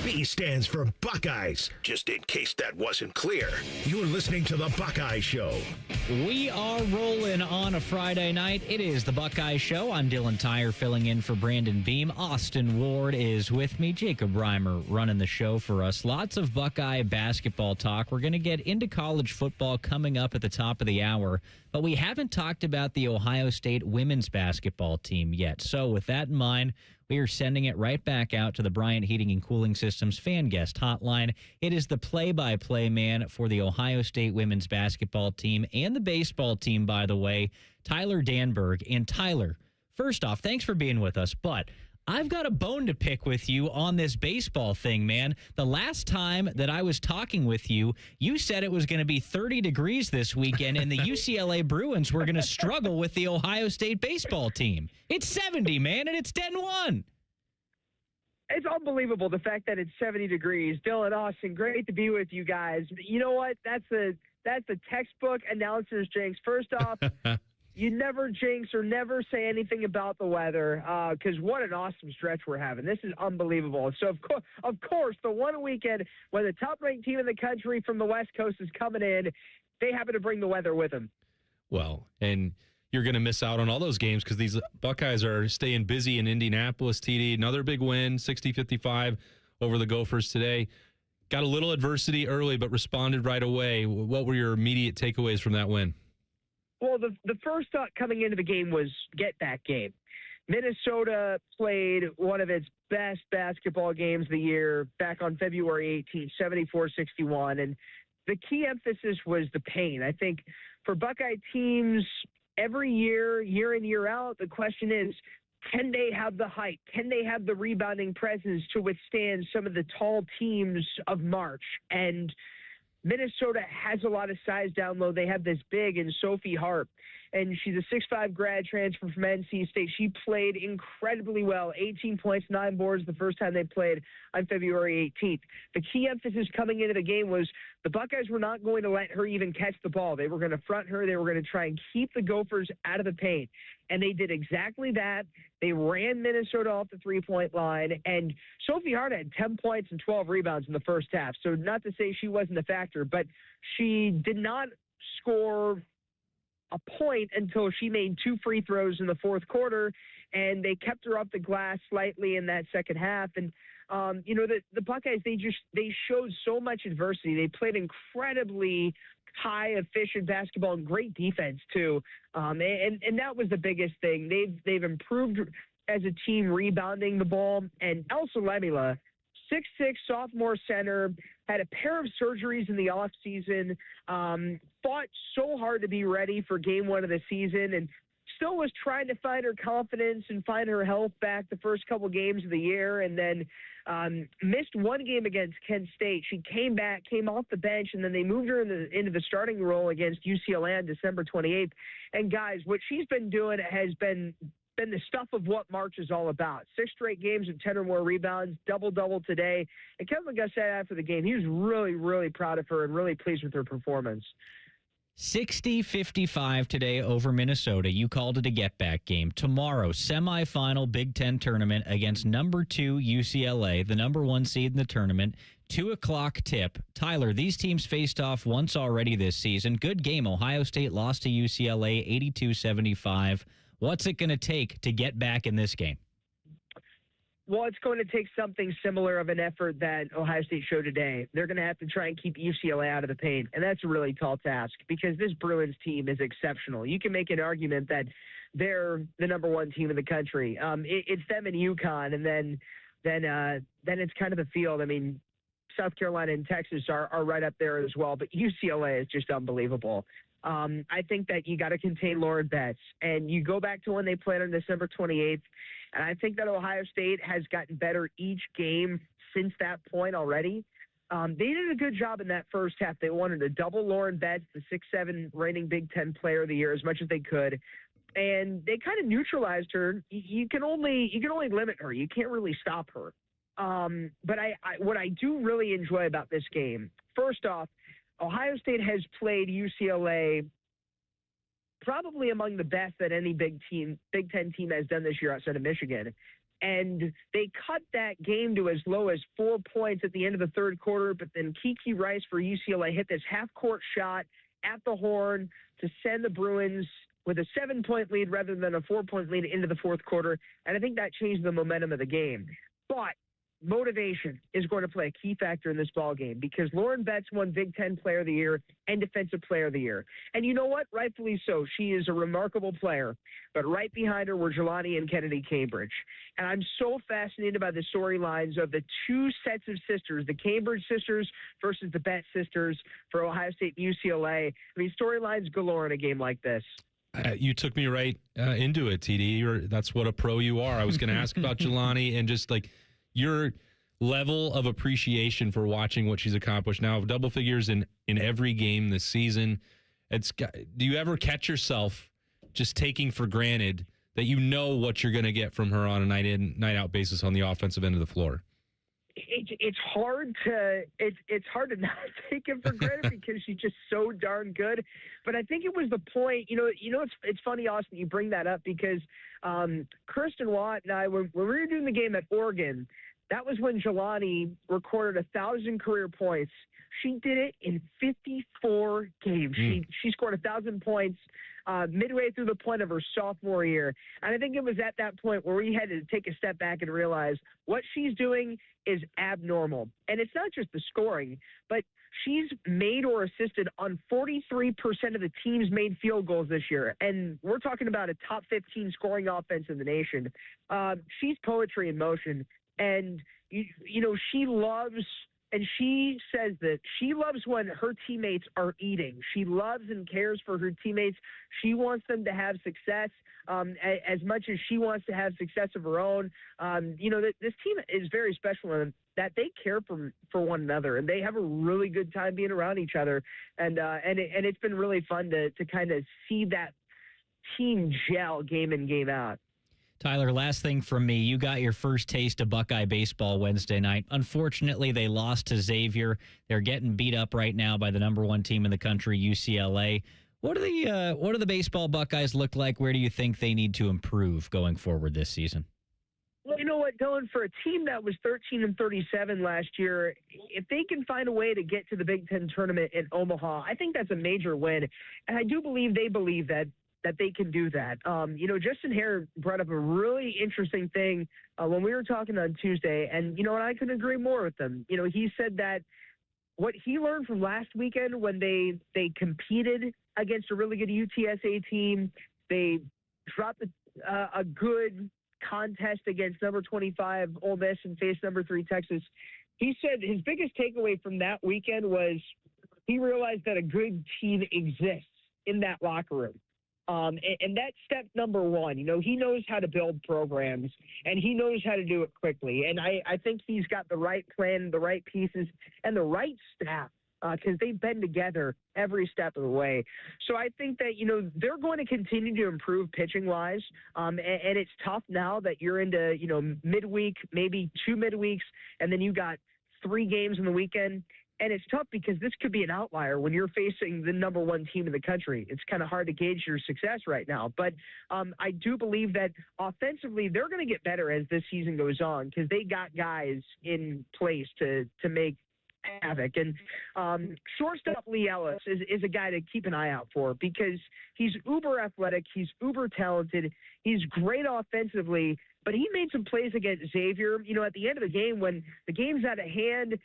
[SPEAKER 3] B stands for Buckeyes, just in case that wasn't clear. You're listening to The Buckeye Show.
[SPEAKER 4] We are rolling on a Friday night. It is The Buckeye Show. I'm Dylan Tyrer filling in for Brandon Beam. Austin Ward is with me. Jacob Reimer running the show for us. Lots of Buckeye basketball talk. We're going to get into college football coming up at the top of the hour, but we haven't talked about the Ohio State women's basketball team yet. So with that in mind, we are sending it right back out to the Bryant Heating and Cooling Systems Fan Guest Hotline. It is the play-by-play man for the Ohio State women's basketball team and the baseball team, by the way, Tyler Danburg. And Tyler, first off, thanks for being with us, but I've got a bone to pick with you on this baseball thing, man. The last time that I was talking with you, you said it was going to be 30 degrees this weekend, and the UCLA Bruins were going to struggle with the Ohio State baseball team. It's 70, man, and it's 10-1.
[SPEAKER 18] It's unbelievable, the fact that it's 70 degrees. Dylan, Austin, great to be with you guys. You know what? That's the textbook announcer's jinx. First off, you never jinx or never say anything about the weather, because what an awesome stretch we're having. This is unbelievable. So, of course, the one weekend when the top-ranked team in the country from the West Coast is coming in, they happen to bring the weather with them.
[SPEAKER 5] Well, and you're going to miss out on all those games because these Buckeyes are staying busy in Indianapolis, TD. Another big win, 60-55 over the Gophers today. Got a little adversity early, but responded right away. What were your immediate takeaways from that win?
[SPEAKER 18] Well, the first thought coming into the game was get-back game. Minnesota played one of its best basketball games of the year back on February 18th, 74-61, and the key emphasis was the paint. I think for Buckeye teams every year, year in, year out, the question is, can they have the height? Can they have the rebounding presence to withstand some of the tall teams of March? And Minnesota has a lot of size down low. They have this big in Sophie Harp, and she's a 6'5" grad transfer from NC State. She played incredibly well, 18 points, 9 boards the first time they played on February 18th. The key emphasis coming into the game was the Buckeyes were not going to let her even catch the ball. They were going to front her. They were going to try and keep the Gophers out of the paint, and they did exactly that. They ran Minnesota off the three-point line, and Sophie Hart had 10 points and 12 rebounds in the first half. So not to say she wasn't a factor, but she did not score a point until she made 2 free throws in the fourth quarter, and they kept her up the glass slightly in that second half. And The Buckeyes, they showed so much adversity. They played incredibly high, efficient basketball and great defense too. And that was the biggest thing. They've improved as a team rebounding the ball. And Elsa Lemila, 6'6", sophomore center, had a pair of surgeries in the offseason, fought so hard to be ready for game one of the season, and still was trying to find her confidence and find her health back the first couple games of the year, and then missed one game against Kent State. She came back, came off the bench, and then they moved her into the starting role against UCLA on December 28th. And guys, what she's been doing has been the stuff of what March is all about. 6 straight games with 10 or more rebounds, double-double today. And Kevin McGuff said after the game, he was really, really proud of her and really pleased with her performance.
[SPEAKER 4] 60-55 today over Minnesota. You called it a get-back game. Tomorrow, semifinal Big Ten tournament against number 2 UCLA, the number 1 seed in the tournament. 2 o'clock tip. Tyler, these teams faced off once already this season. Good game. Ohio State lost to UCLA 82-75. What's it going to take to get back in this game?
[SPEAKER 18] Well, it's going to take something similar of an effort that Ohio State showed today. They're going to have to try and keep UCLA out of the paint, and that's a really tall task because this Bruins team is exceptional. You can make an argument that they're the number 1 team in the country. It's them and UConn, and then it's kind of the field. I mean, South Carolina and Texas are right up there as well, but UCLA is just unbelievable. I think that you got to contain Lauren Betts, and you go back to when they played on December 28th, and I think that Ohio State has gotten better each game since that point already. They did a good job in that first half. They wanted to double Lauren Betts, the 6'7" reigning Big Ten Player of the Year, as much as they could, and they kind of neutralized her. You can only limit her. You can't really stop her. But what I do really enjoy about this game, first off, Ohio State has played UCLA probably among the best that any Big Ten team has done this year outside of Michigan. And they cut that game to as low as 4 points at the end of the third quarter, but then Kiki Rice for UCLA hit this half-court shot at the horn to send the Bruins with a 7-point lead rather than a 4-point lead into the fourth quarter. And I think that changed the momentum of the game. But motivation is going to play a key factor in this ballgame because Lauren Betts won Big Ten Player of the Year and Defensive Player of the Year. And you know what? Rightfully so. She is a remarkable player. But right behind her were Jelani and Kennedy Cambridge. And I'm so fascinated by the storylines of the 2 sets of sisters, the Cambridge sisters versus the Betts sisters for Ohio State and UCLA. I mean, storylines galore in a game like this.
[SPEAKER 5] You took me right into it, TD. That's what a pro you are. I was going to ask about Jelani and just like your level of appreciation for watching what she's accomplished now. Double figures in every game this season. Do you ever catch yourself just taking for granted that you know what you're going to get from her on a night in, night out basis on the offensive end of the floor?
[SPEAKER 18] It's hard to not take it for granted because she's just so darn good. But I think it was the point. It's funny, Austin, you bring that up because Kirsten Watt and I, when we were doing the game at Oregon, that was when Jelani recorded 1,000 career points. She did it in 54 games. She scored 1,000 points midway through the point of her sophomore year. And I think it was at that point where we had to take a step back and realize what she's doing is abnormal. And it's not just the scoring, but she's made or assisted on 43% of the team's made field goals this year. And we're talking about a top 15 scoring offense in the nation. She's poetry in motion. And, she loves, and she says that she loves when her teammates are eating. She loves and cares for her teammates. She wants them to have success as much as she wants to have success of her own. This team is very special in that they care for one another, and they have a really good time being around each other. And it's been really fun to kind of see that team gel game in, game out.
[SPEAKER 4] Tyler, last thing from me. You got your first taste of Buckeye baseball Wednesday night. Unfortunately, they lost to Xavier. They're getting beat up right now by the number 1 team in the country, UCLA. What do the baseball Buckeyes look like? Where do you think they need to improve going forward this season?
[SPEAKER 18] Well, you know what, Dylan, for a team that was 13-37 last year, if they can find a way to get to the Big Ten tournament in Omaha, I think that's a major win. And I do believe they believe that that they can do that. Justin Hare brought up a really interesting thing when we were talking on Tuesday, and, I couldn't agree more with him. He said that what he learned from last weekend when they competed against a really good UTSA team, they dropped a good contest against number 25 Ole Miss and faced number 3 Texas. He said his biggest takeaway from that weekend was he realized that a good team exists in that locker room. And that's step number one. He knows how to build programs, and he knows how to do it quickly. And I think he's got the right plan, the right pieces, and the right staff, because they've been together every step of the way. So I think that, they're going to continue to improve pitching-wise, and it's tough now that you're into, midweek, maybe 2 midweeks, and then you got 3 games in the weekend. And it's tough because this could be an outlier when you're facing the number 1 team in the country. It's kind of hard to gauge your success right now. But I do believe that offensively they're going to get better as this season goes on because they got guys in place to make havoc. And shortstop Lee Ellis is a guy to keep an eye out for because he's uber athletic. He's uber talented. He's great offensively. But he made some plays against Xavier. At the end of the game, when the game's out of hand,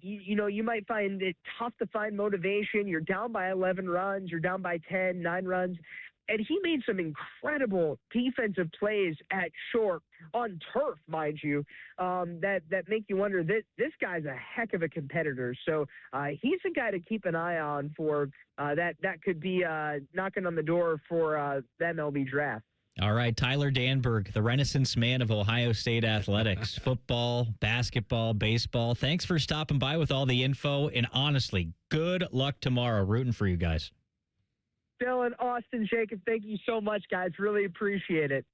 [SPEAKER 18] you might find it tough to find motivation. You're down by 11 runs. You're down by 10, 9 runs. And he made some incredible defensive plays at short on turf, mind you, that make you wonder, this guy's a heck of a competitor. So he's a guy to keep an eye on for that could be knocking on the door for the MLB draft.
[SPEAKER 4] All right, Tyler Danburg, the Renaissance man of Ohio State athletics, football, basketball, baseball. Thanks for stopping by with all the info. And honestly, good luck tomorrow. Rooting for you guys.
[SPEAKER 18] Dylan, Austin, Jacob, thank you so much, guys. Really appreciate it.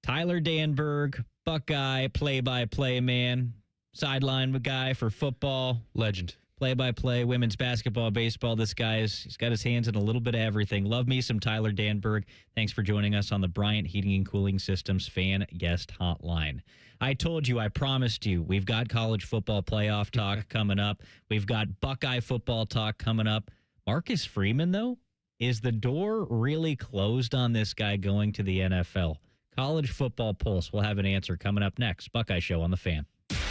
[SPEAKER 4] Tyler Danburg, Buckeye play-by-play man, sideline guy for football.
[SPEAKER 5] Legend.
[SPEAKER 4] Play-by-play, women's basketball, baseball. This guy he's got his hands in a little bit of everything. Love me some Tyler Danburg. Thanks for joining us on the Bryant Heating and Cooling Systems Fan Guest Hotline. I told you, I promised you, we've got college football playoff talk coming up. We've got Buckeye football talk coming up. Marcus Freeman, though, is the door really closed on this guy going to the NFL? College Football Pulse. We'll have an answer coming up next. Buckeye Show on the Fan.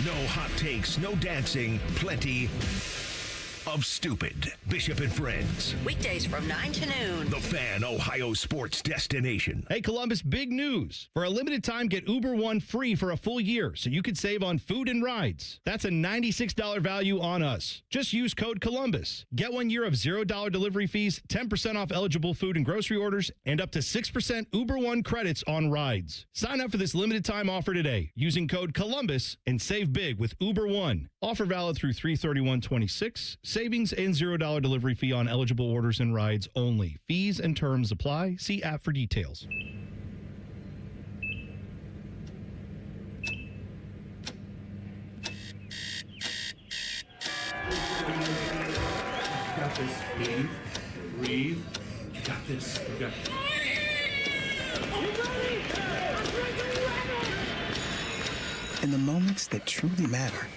[SPEAKER 3] No hot takes, no dancing, plenty of stupid. Bishop and Friends.
[SPEAKER 16] Weekdays from 9 to noon.
[SPEAKER 3] The Fan, Ohio sports destination.
[SPEAKER 19] Hey, Columbus, big news. For a limited time, get Uber One free for a full year so you could save on food and rides. That's a $96 value on us. Just use code Columbus. Get 1 year of $0 delivery fees, 10% off eligible food and grocery orders, and up to 6% Uber One credits on rides. Sign up for this limited time offer today using code Columbus and save big with Uber One. Offer valid through 3/31/26. Savings and $0 delivery fee on eligible orders and rides only. Fees and terms apply. See app for details.
[SPEAKER 20] Got this. Breathe. You got this. You got this.
[SPEAKER 21] In the moments that truly matter,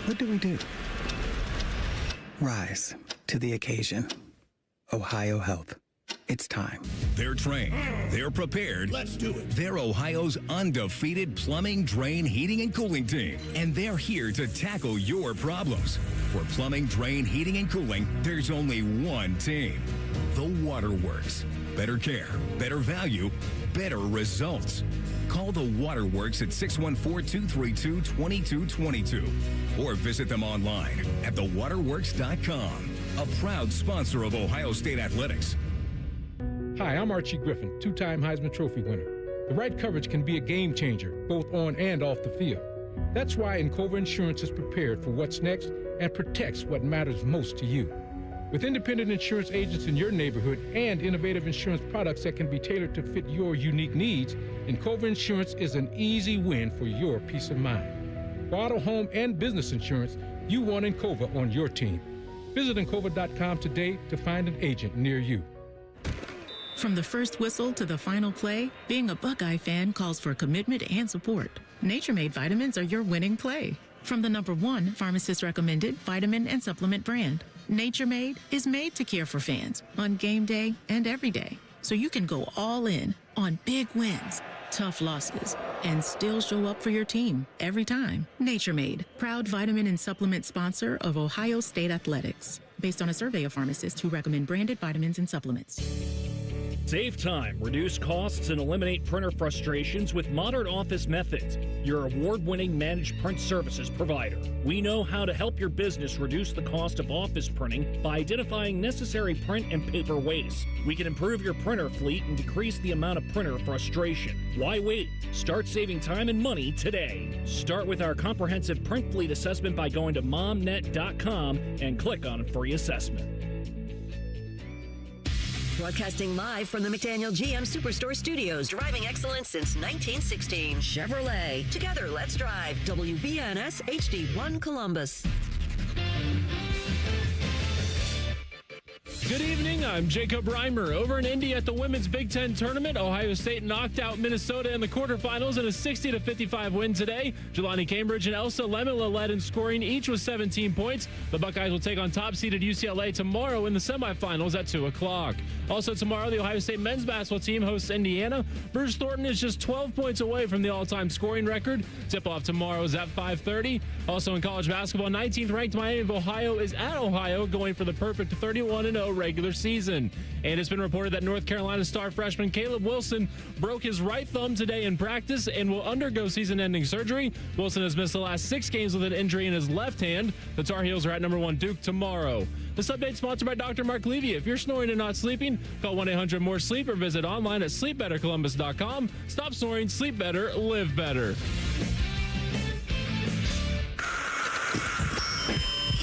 [SPEAKER 21] what do? Rise to the occasion. Ohio Health. It's time.
[SPEAKER 22] They're trained. They're prepared.
[SPEAKER 9] Let's do it.
[SPEAKER 22] They're Ohio's undefeated plumbing, drain, heating, and cooling team. And they're here to tackle your problems. For plumbing, drain, heating, and cooling, there's only one team. The Waterworks. Better care, better value, better results. Call the Waterworks at 614-232-2222 or visit them online at thewaterworks.com. A proud sponsor of Ohio State Athletics.
[SPEAKER 23] Hi, I'm Archie Griffin, 2-time Heisman Trophy winner. The right coverage can be a game changer, both on and off the field. That's why Encova Insurance is prepared for what's next and protects what matters most to you. With independent insurance agents in your neighborhood and innovative insurance products that can be tailored to fit your unique needs, Encova Insurance is an easy win for your peace of mind. For auto, home, and business insurance, you want Encova on your team. Visit Encova.com today to find an agent near you.
[SPEAKER 24] From the first whistle to the final play, being a Buckeye fan calls for commitment and support. Nature Made vitamins are your winning play. From the #1 pharmacist-recommended vitamin and supplement brand, Nature Made is made to care for fans on game day and every day. so you can go all in on big wins, tough losses, and still show up for your team every time. Nature Made, proud vitamin and supplement sponsor of Ohio State Athletics, based on a survey of pharmacists who recommend branded vitamins and supplements.
[SPEAKER 1] Save time, reduce costs, and eliminate printer frustrations with Modern Office Methods, your award-winning managed print services provider. We know how to help your business reduce the cost of office printing by identifying necessary print and paper waste. We can improve your printer fleet and decrease the amount of printer frustration. Why wait? Start saving time and money today. Start with our comprehensive print fleet assessment by going to momnet.com and click on Free Assessment.
[SPEAKER 16] Broadcasting live from the McDaniel GM Superstore Studios, driving excellence since 1916. Chevrolet. Together, let's drive. WBNS HD1 Columbus.
[SPEAKER 5] Good evening, I'm Jacob Reimer. Over in Indy at the Women's Big Ten Tournament, Ohio State knocked out Minnesota in the quarterfinals in a 60-55 win today. Jelani Cambridge and Elsa Lemela led in scoring, each with 17 points. The Buckeyes will take on top-seeded UCLA tomorrow in the semifinals at 2 o'clock. Also tomorrow, the Ohio State men's basketball team hosts Indiana. Bruce Thornton is just 12 points away from the all-time scoring record. Tip-off tomorrow is at 5:30. Also in college basketball, 19th-ranked Miami of Ohio is at Ohio, going for the perfect 31-0 regular season. And it's been reported that North Carolina star freshman Caleb Wilson broke his right thumb today in practice and will undergo season-ending surgery. Wilson has missed the last 6 games with an injury in his left hand. The Tar Heels are at number 1 Duke tomorrow. This update sponsored by Dr. Mark Levy. If you're snoring and not sleeping, call 1-800-MORE-SLEEP or visit online at sleepbettercolumbus.com. Stop snoring, sleep better, live better.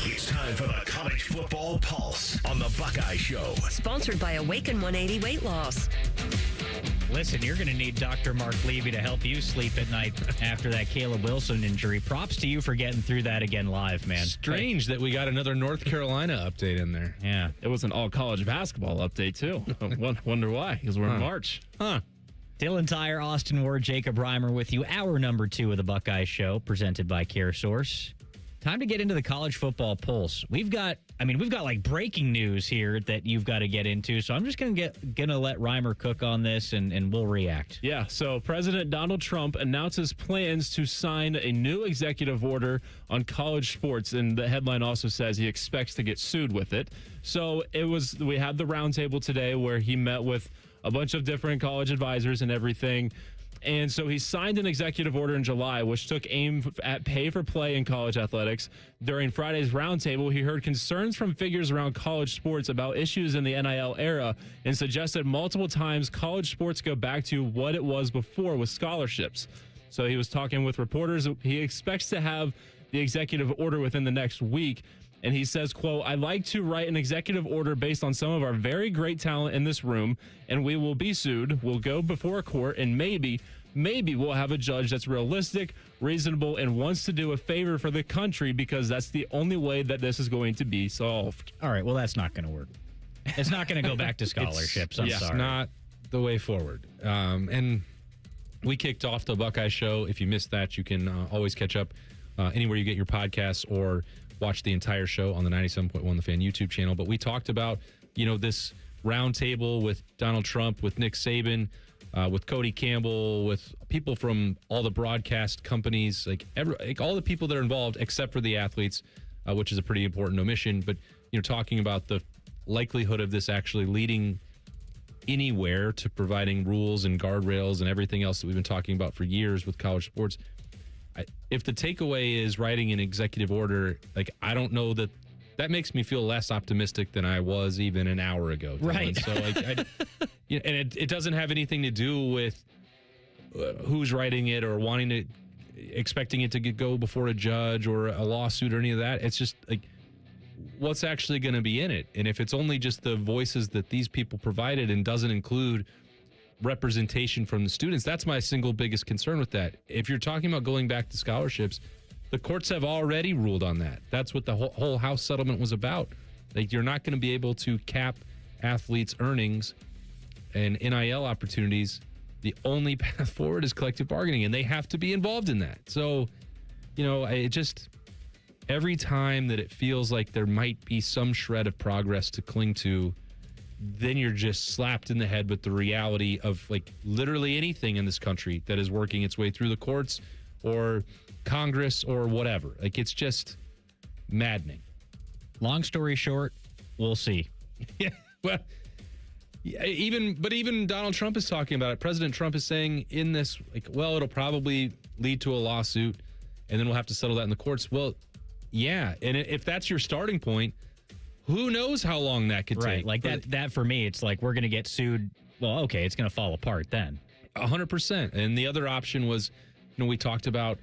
[SPEAKER 3] It's time for the College Football Pulse on the Buckeye Show.
[SPEAKER 16] Sponsored by Awaken 180 Weight Loss.
[SPEAKER 4] Listen, you're going to need Dr. Mark Levy to help you sleep at night after that Caleb Wilson injury. Props to you for getting through that again live, man.
[SPEAKER 5] Strange that we got another North Carolina update in there.
[SPEAKER 4] Yeah.
[SPEAKER 6] It was an all-college basketball update, too. Wonder why, because we're in March.
[SPEAKER 4] Dylan Tyrer, Austin Ward, Jacob Reimer with you. Hour number 2 of the Buckeye Show, presented by CareSource. Time to get into the college football pulse. We've got like breaking news here that you've got to get into. So I'm just gonna let Reimer cook on this and we'll react.
[SPEAKER 6] Yeah. So President Donald Trump announces plans to sign a new executive order on college sports, and the headline also says he expects to get sued with it. So we had the roundtable today where he met with a bunch of different college advisors and everything. And so he signed an executive order in July, which took aim at pay for play in college athletics. During Friday's roundtable, he heard concerns from figures around college sports about issues in the NIL era and suggested multiple times college sports go back to what it was before with scholarships. So he was talking with reporters. He expects to have the executive order within the next week. And he says, quote, "I'd like to write an executive order based on some of our very great talent in this room, and we will be sued. We'll go before a court, and maybe we'll have a judge that's realistic, reasonable, and wants to do a favor for the country, because that's the only way that this is going to be solved."
[SPEAKER 4] All right, well, that's not going to work. It's not going to go back to scholarships. I'm sorry.
[SPEAKER 5] It's not the way forward. And we kicked off the Buckeye Show. If you missed that, you can always catch up anywhere you get your podcasts or watch the entire show on the 97.1 The Fan YouTube channel. But we talked about, this roundtable with Donald Trump, with Nick Saban, with Cody Campbell, with people from all the broadcast companies, like all the people that are involved except for the athletes, which is a pretty important omission. But, talking about the likelihood of this actually leading anywhere to providing rules and guardrails and everything else that we've been talking about for years with college sports. If the takeaway is writing an executive order, I don't know that makes me feel less optimistic than I was even an hour ago.
[SPEAKER 4] Right.
[SPEAKER 5] So, and it doesn't have anything to do with who's writing it or expecting it to go before a judge or a lawsuit or any of that. It's just what's actually going to be in it. And if it's only just the voices that these people provided and doesn't include representation from the students, that's my single biggest concern with that. If you're talking about going back to scholarships, the courts have already ruled on that. That's what the whole House settlement was about. You're not going to be able to cap athletes' earnings and NIL opportunities. The only path forward is collective bargaining, and they have to be involved in that. So, it just, every time that it feels like there might be some shred of progress to cling to, then you're just slapped in the head with the reality of like literally anything in this country that is working its way through the courts or Congress or whatever. Like, it's just maddening.
[SPEAKER 4] Long story short, we'll see.
[SPEAKER 5] Yeah, well, even Donald Trump is talking about it. President Trump is saying in this, like, well, it'll probably lead to a lawsuit, and then we'll have to settle that in the courts. Well, yeah, and if that's your starting point, who knows how long that could take?
[SPEAKER 4] Like that for me, it's like we're going to get sued. Well, okay, it's going to fall apart then.
[SPEAKER 5] 100%. And the other option was, we talked about,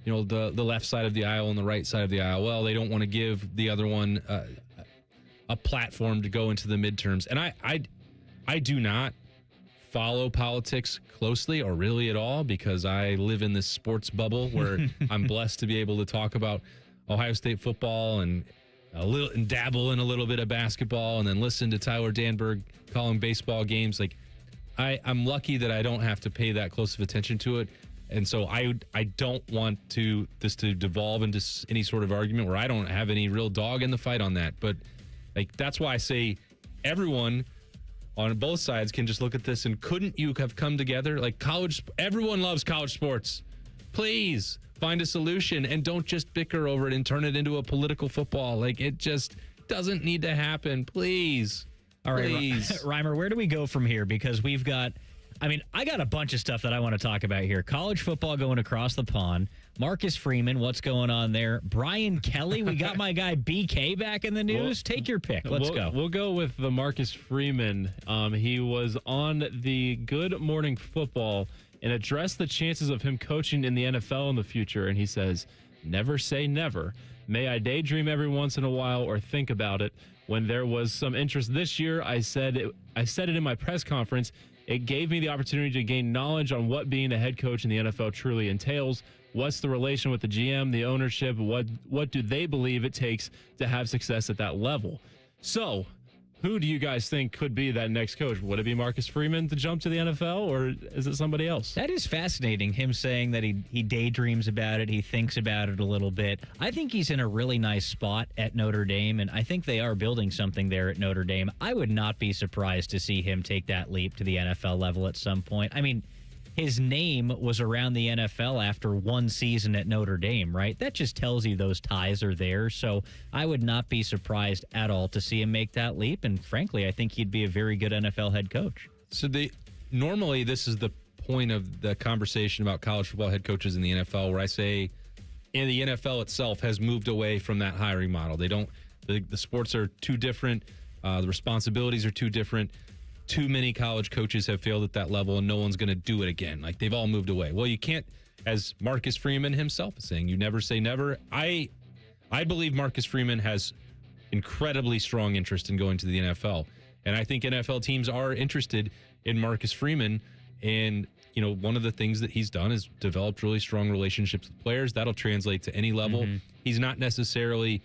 [SPEAKER 5] the left side of the aisle and the right side of the aisle. Well, they don't want to give the other one a platform to go into the midterms. And I do not follow politics closely or really at all, because I live in this sports bubble where I'm blessed to be able to talk about Ohio State football and dabble in a little bit of basketball, and then listen to Tyler Danburg calling baseball games. Like, I'm lucky that I don't have to pay that close of attention to it. And so I don't want this to devolve into any sort of argument where I don't have any real dog in the fight on that. But like, that's why I say everyone on both sides can just look at this, and couldn't you have come together? Like, everyone loves college sports. Please find a solution and don't just bicker over it and turn it into a political football. Like, it just doesn't need to happen. Please.
[SPEAKER 4] All right,
[SPEAKER 5] please.
[SPEAKER 4] Reimer, where do we go from here? Because I got a bunch of stuff that I want to talk about here. College football going across the pond. Marcus Freeman, what's going on there? Brian Kelly, we got my guy BK back in the news. Take your pick. Let's go.
[SPEAKER 6] We'll go with the Marcus Freeman. He was on the Good Morning Football and addressed the chances of him coaching in the NFL in the future. And he says, "Never say never. May I daydream every once in a while or think about it. When there was some interest this year, I said it in my press conference. It gave me the opportunity to gain knowledge on what being a head coach in the NFL truly entails. What's the relation with the GM, the ownership? What do they believe it takes to have success at that level?" So, who do you guys think could be that next coach? Would it be Marcus Freeman to jump to the NFL, or is it somebody else?
[SPEAKER 4] That is fascinating, him saying that he daydreams about it, he thinks about it a little bit. I think he's in a really nice spot at Notre Dame, and I think they are building something there at Notre Dame. I would not be surprised to see him take that leap to the NFL level at some point. I mean, his name was around the NFL after one season at Notre Dame, right? That just tells you those ties are there. So I would not be surprised at all to see him make that leap. And frankly, I think he'd be a very good NFL head coach.
[SPEAKER 5] So normally this is the point of the conversation about college football head coaches in the NFL, where I say the NFL itself has moved away from that hiring model. The sports are too different. The responsibilities are too different. Too many college coaches have failed at that level, and no one's going to do it again. Like, they've all moved away. Well, you can't, as Marcus Freeman himself is saying, you never say never. I believe Marcus Freeman has incredibly strong interest in going to the NFL. And I think NFL teams are interested in Marcus Freeman. And, one of the things that he's done is developed really strong relationships with players. That'll translate to any level. Mm-hmm. He's not necessarily,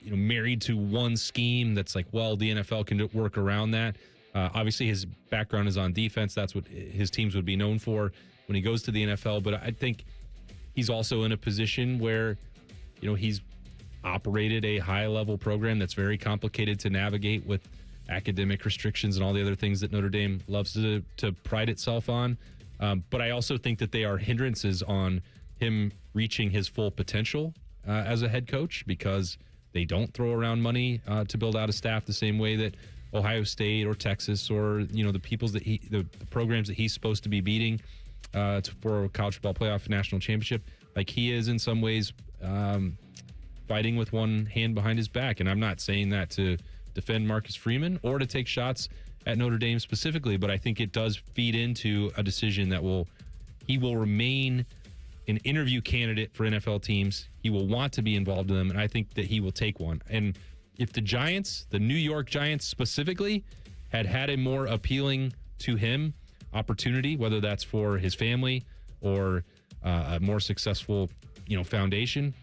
[SPEAKER 5] married to one scheme that's like, well, the NFL can work around that. Obviously, his background is on defense. That's what his teams would be known for when he goes to the NFL. But I think he's also in a position where, he's operated a high-level program that's very complicated to navigate with academic restrictions and all the other things that Notre Dame loves to pride itself on. But I also think that they are hindrances on him reaching his full potential as a head coach, because they don't throw around money to build out a staff the same way that Ohio State or Texas or the programs that he's supposed to be beating for a college football playoff national championship. Like, he is in some ways fighting with one hand behind his back. And I'm not saying that to defend Marcus Freeman or to take shots at Notre Dame specifically, but I think it does feed into a decision that he will remain an interview candidate for NFL teams. He will want to be involved in them, and I think that he will take one. And if the Giants, the New York Giants specifically, had a more appealing to him opportunity, whether that's for his family or a more successful, foundation.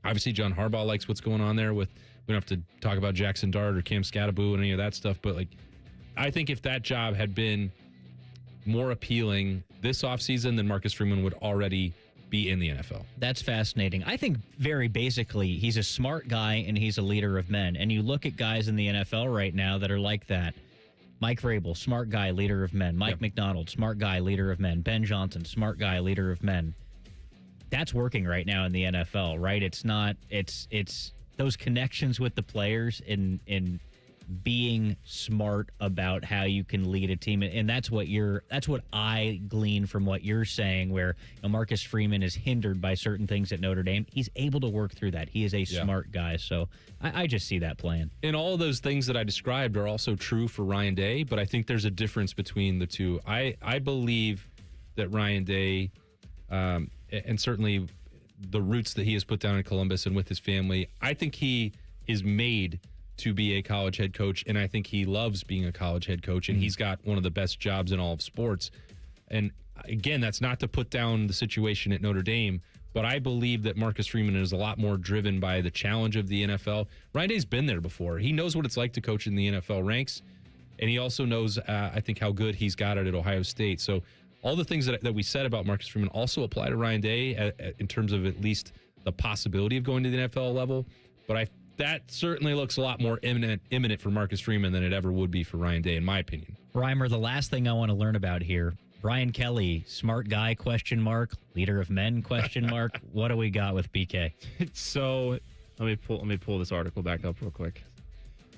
[SPEAKER 5] Obviously, John Harbaugh likes what's going on there. We don't have to talk about Jackson Dart or Cam Scatteraboo and any of that stuff, but I think if that job had been more appealing this offseason, then Marcus Freeman would already be in the NFL.
[SPEAKER 4] That's fascinating. I think very basically he's a smart guy and he's a leader of men. And you look at guys in the NFL right now that are like that. Mike Vrabel, smart guy, leader of men. Mike McDonald, smart guy, leader of men. Ben Johnson, smart guy, leader of men. That's working right now in the NFL, right? It's not. It's those connections with the players in being smart about how you can lead a team, and that's what I glean from what you're saying, where Marcus Freeman is hindered by certain things at Notre Dame. He's able to work through that. He is a smart guy, so I just see that playing. And
[SPEAKER 5] all of those things that I described are also true for Ryan Day, but I think there's a difference between the two. I believe that Ryan Day, and certainly the roots that he has put down in Columbus and with his family, I think he is made to be a college head coach, and I think he loves being a college head coach, and he's got one of the best jobs in all of sports. And again, that's not to put down the situation at Notre Dame, but I believe that Marcus Freeman is a lot more driven by the challenge of the NFL. Ryan Day's been there before. He knows what it's like to coach in the NFL ranks, and he also knows, I think, how good he's got it at Ohio State. So all the things that we said about Marcus Freeman also apply to Ryan Day in terms of at least the possibility of going to the NFL level, but that certainly looks a lot more imminent for Marcus Freeman than it ever would be for Ryan Day, in my opinion.
[SPEAKER 4] Reimer, the last thing I want to learn about here, Brian Kelly, smart guy, ? Leader of men, ? What do we got with BK?
[SPEAKER 6] So let me pull this article back up real quick.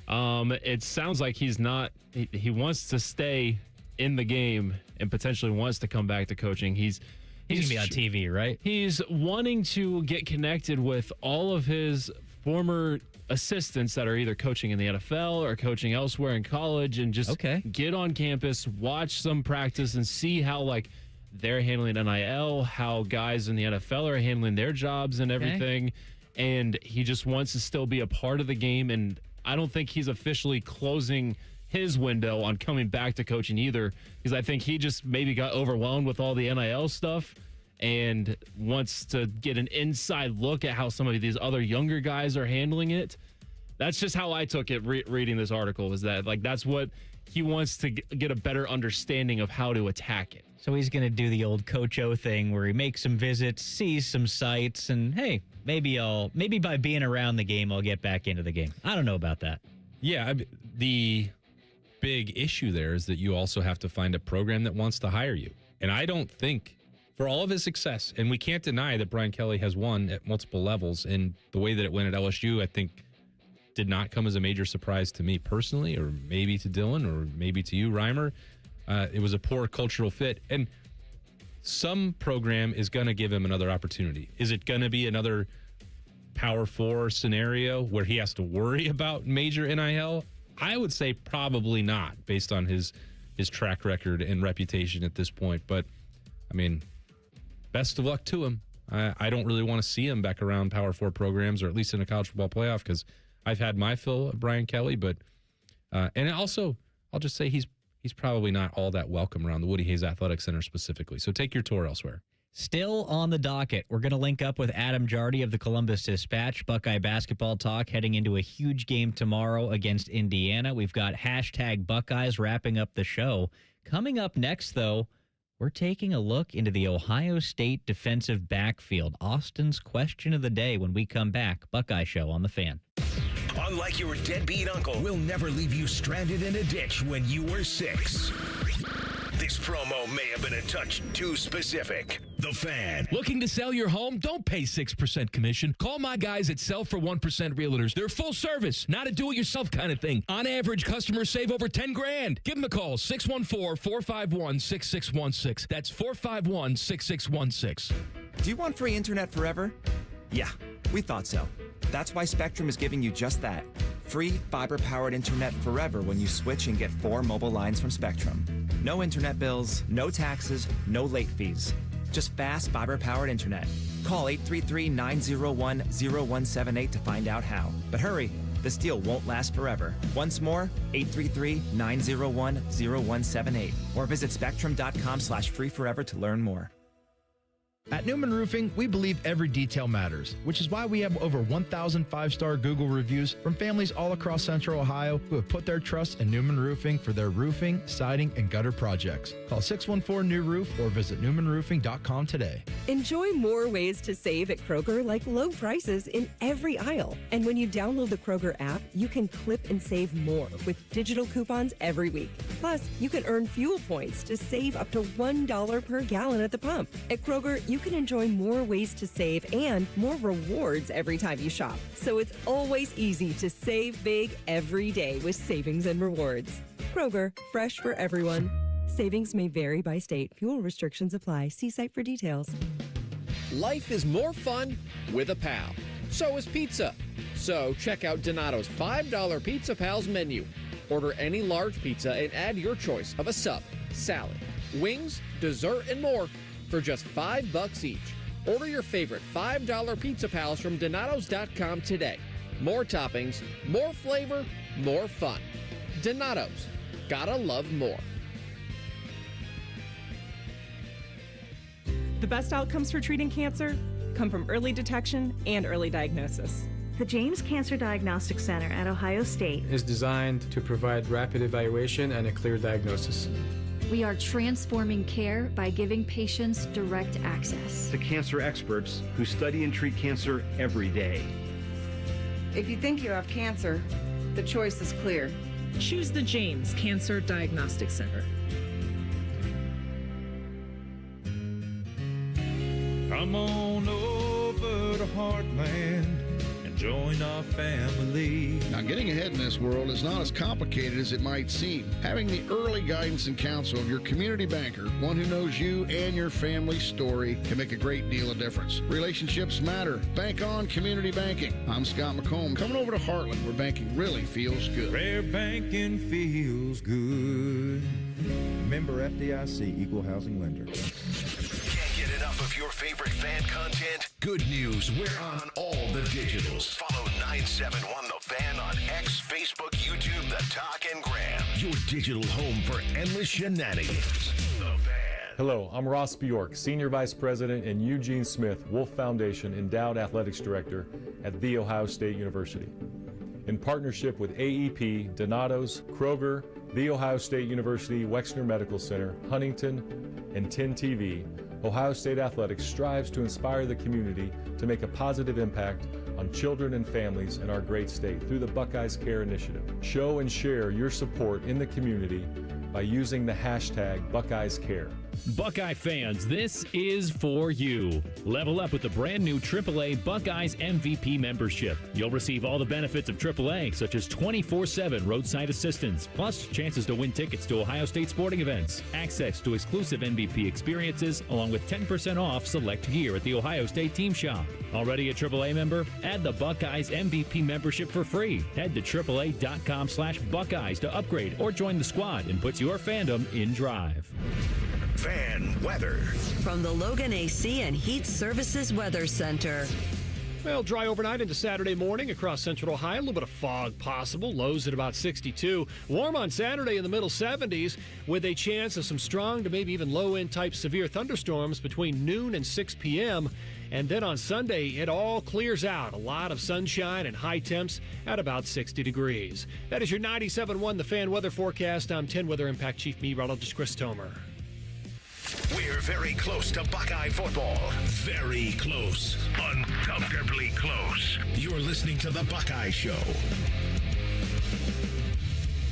[SPEAKER 6] It sounds like he wants to stay in the game and potentially wants to come back to coaching. He's
[SPEAKER 4] going to be on TV, right?
[SPEAKER 6] He's wanting to get connected with all of his former assistants that are either coaching in the NFL or coaching elsewhere in college, and just get on campus, watch some practice, and see how they're handling NIL, how guys in the NFL are handling their jobs and everything. And he just wants to still be a part of the game. And I don't think he's officially closing his window on coming back to coaching either, because I think he just maybe got overwhelmed with all the NIL stuff and wants to get an inside look at how some of these other younger guys are handling it. That's just how I took it reading this article, is that that's what he wants to get a better understanding of how to attack it.
[SPEAKER 4] So he's going to do the old Coach O thing where he makes some visits, sees some sights, and hey, maybe by being around the game, I'll get back into the game. I don't know about that.
[SPEAKER 5] Yeah, the big issue there is that you also have to find a program that wants to hire you. And I don't think, for all of his success, and we can't deny that Brian Kelly has won at multiple levels, and the way that it went at LSU, I think, did not come as a major surprise to me personally, or maybe to Dylan, or maybe to you, Reimer. It was a poor cultural fit, and some program is going to give him another opportunity. Is it going to be another Power 4 scenario where he has to worry about major NIL? I would say probably not, based on his track record and reputation at this point. But, I mean, best of luck to him. I don't really want to see him back around Power 4 programs, or at least in a college football playoff, because I've had my fill of Brian Kelly. But and also, I'll just say he's probably not all that welcome around the Woody Hayes Athletic Center specifically. So take your tour elsewhere.
[SPEAKER 4] Still on the docket, we're going to link up with Adam Jardy of the Columbus Dispatch. Buckeye basketball talk heading into a huge game tomorrow against Indiana. We've got #Buckeyes wrapping up the show. Coming up next, though, we're taking a look into the Ohio State defensive backfield. Austin's question of the day when we come back. Buckeye Show on the Fan.
[SPEAKER 3] Unlike your deadbeat uncle, we'll never leave you stranded in a ditch when you were 6. This promo may have been a touch too specific. The Fan.
[SPEAKER 7] Looking to sell your home? Don't pay 6% commission. Call my guys at Sell for 1% Realtors. They're full service, not a do-it-yourself kind of thing. On average, customers save over $10,000. Give them a call, 614-451-6616. That's 451-6616.
[SPEAKER 10] Do you want free internet forever? Yeah, we thought so. That's why Spectrum is giving you just that. Free fiber-powered internet forever when you switch and get 4 mobile lines from Spectrum. No internet bills, no taxes, no late fees. Just fast fiber-powered internet. Call 833-901-0178 to find out how. But hurry, this deal won't last forever. Once more, 833-901-0178. Or visit spectrum.com/free-forever to learn more.
[SPEAKER 19] At Newman Roofing, we believe every detail matters, which is why we have over 1,000 5-star Google reviews from families all across Central Ohio who have put their trust in Newman Roofing for their roofing, siding, and gutter projects. Call 614-NEW-ROOF or visit newmanroofing.com today.
[SPEAKER 2] Enjoy more ways to save at Kroger, like low prices in every aisle. And when you download the Kroger app, you can clip and save more with digital coupons every week. Plus, you can earn fuel points to save up to $1 per gallon at the pump. At Kroger, you can enjoy more ways to save and more rewards every time you shop. So it's always easy to save big every day with savings and rewards. Kroger, fresh for everyone. Savings may vary by state. Fuel restrictions apply. See site for details.
[SPEAKER 13] Life is more fun with a pal. So is pizza. So check out Donato's $5 Pizza Pals menu. Order any large pizza and add your choice of a sub, salad, wings, dessert, and more for just $5 each. Order your favorite $5 Pizza Pals from Donatos.com today. More toppings, more flavor, more fun. Donatos. Gotta love more.
[SPEAKER 8] The best outcomes for treating cancer come from early detection and early diagnosis.
[SPEAKER 12] The James Cancer Diagnostic Center at Ohio State
[SPEAKER 17] is designed to provide rapid evaluation and a clear diagnosis.
[SPEAKER 12] We are transforming care by giving patients direct access
[SPEAKER 25] to cancer experts who study and treat cancer every day.
[SPEAKER 26] If you think you have cancer, the choice is clear.
[SPEAKER 24] Choose the James Cancer Diagnostic Center.
[SPEAKER 27] Come on over to Heartland and join our family.
[SPEAKER 28] Now, getting ahead in this world is not as complicated as it might seem. Having the early guidance and counsel of your community banker, one who knows you and your family's story, can make a great deal of difference. Relationships matter. Bank on community banking. I'm Scott McComb, coming over to Heartland, where banking really feels good.
[SPEAKER 27] Where banking feels good.
[SPEAKER 29] Member FDIC, Equal Housing Lender.
[SPEAKER 3] Get enough of your favorite fan content? Good news, we're on all the digitals. Follow 971 The Fan on X, Facebook, YouTube, The Talk, and Gram. Your digital home for endless shenanigans. The Fan.
[SPEAKER 30] Hello, I'm Ross Bjork, Senior Vice President and Eugene Smith, Wolf Foundation Endowed Athletics Director at The Ohio State University. In partnership with AEP, Donatos, Kroger, The Ohio State University Wexner Medical Center, Huntington, and 10 TV, Ohio State Athletics strives to inspire the community to make a positive impact on children and families in our great state through the Buckeyes Care Initiative. Show and share your support in the community by using the hashtag BuckeyesCare.
[SPEAKER 1] Buckeye fans, this is for you. Level up with the brand new AAA Buckeyes MVP membership. You'll receive all the benefits of AAA, such as 24/7 roadside assistance, plus chances to win tickets to Ohio State sporting events, access to exclusive MVP experiences, along with 10% off select gear at the Ohio State team shop. Already a AAA member? Add the Buckeyes MVP membership for free. Head to AAA.com/Buckeyes to upgrade or join the squad and put your fandom in drive.
[SPEAKER 3] Fan weather
[SPEAKER 16] from the Logan AC and Heat Services Weather Center.
[SPEAKER 31] Well, dry overnight into Saturday morning across central Ohio. A little bit of fog possible. Lows at about 62. Warm on Saturday in the middle 70s with a chance of some strong to maybe even low-end type severe thunderstorms between noon and 6 p.m. And then on Sunday, it all clears out. A lot of sunshine and high temps at about 60 degrees. That is your 97.1 The Fan weather forecast. I'm 10 Weather Impact Chief Meteorologist Chris Tomer.
[SPEAKER 3] We're very close to Buckeye football. Very close. Uncomfortably close. You're listening to The Buckeye Show.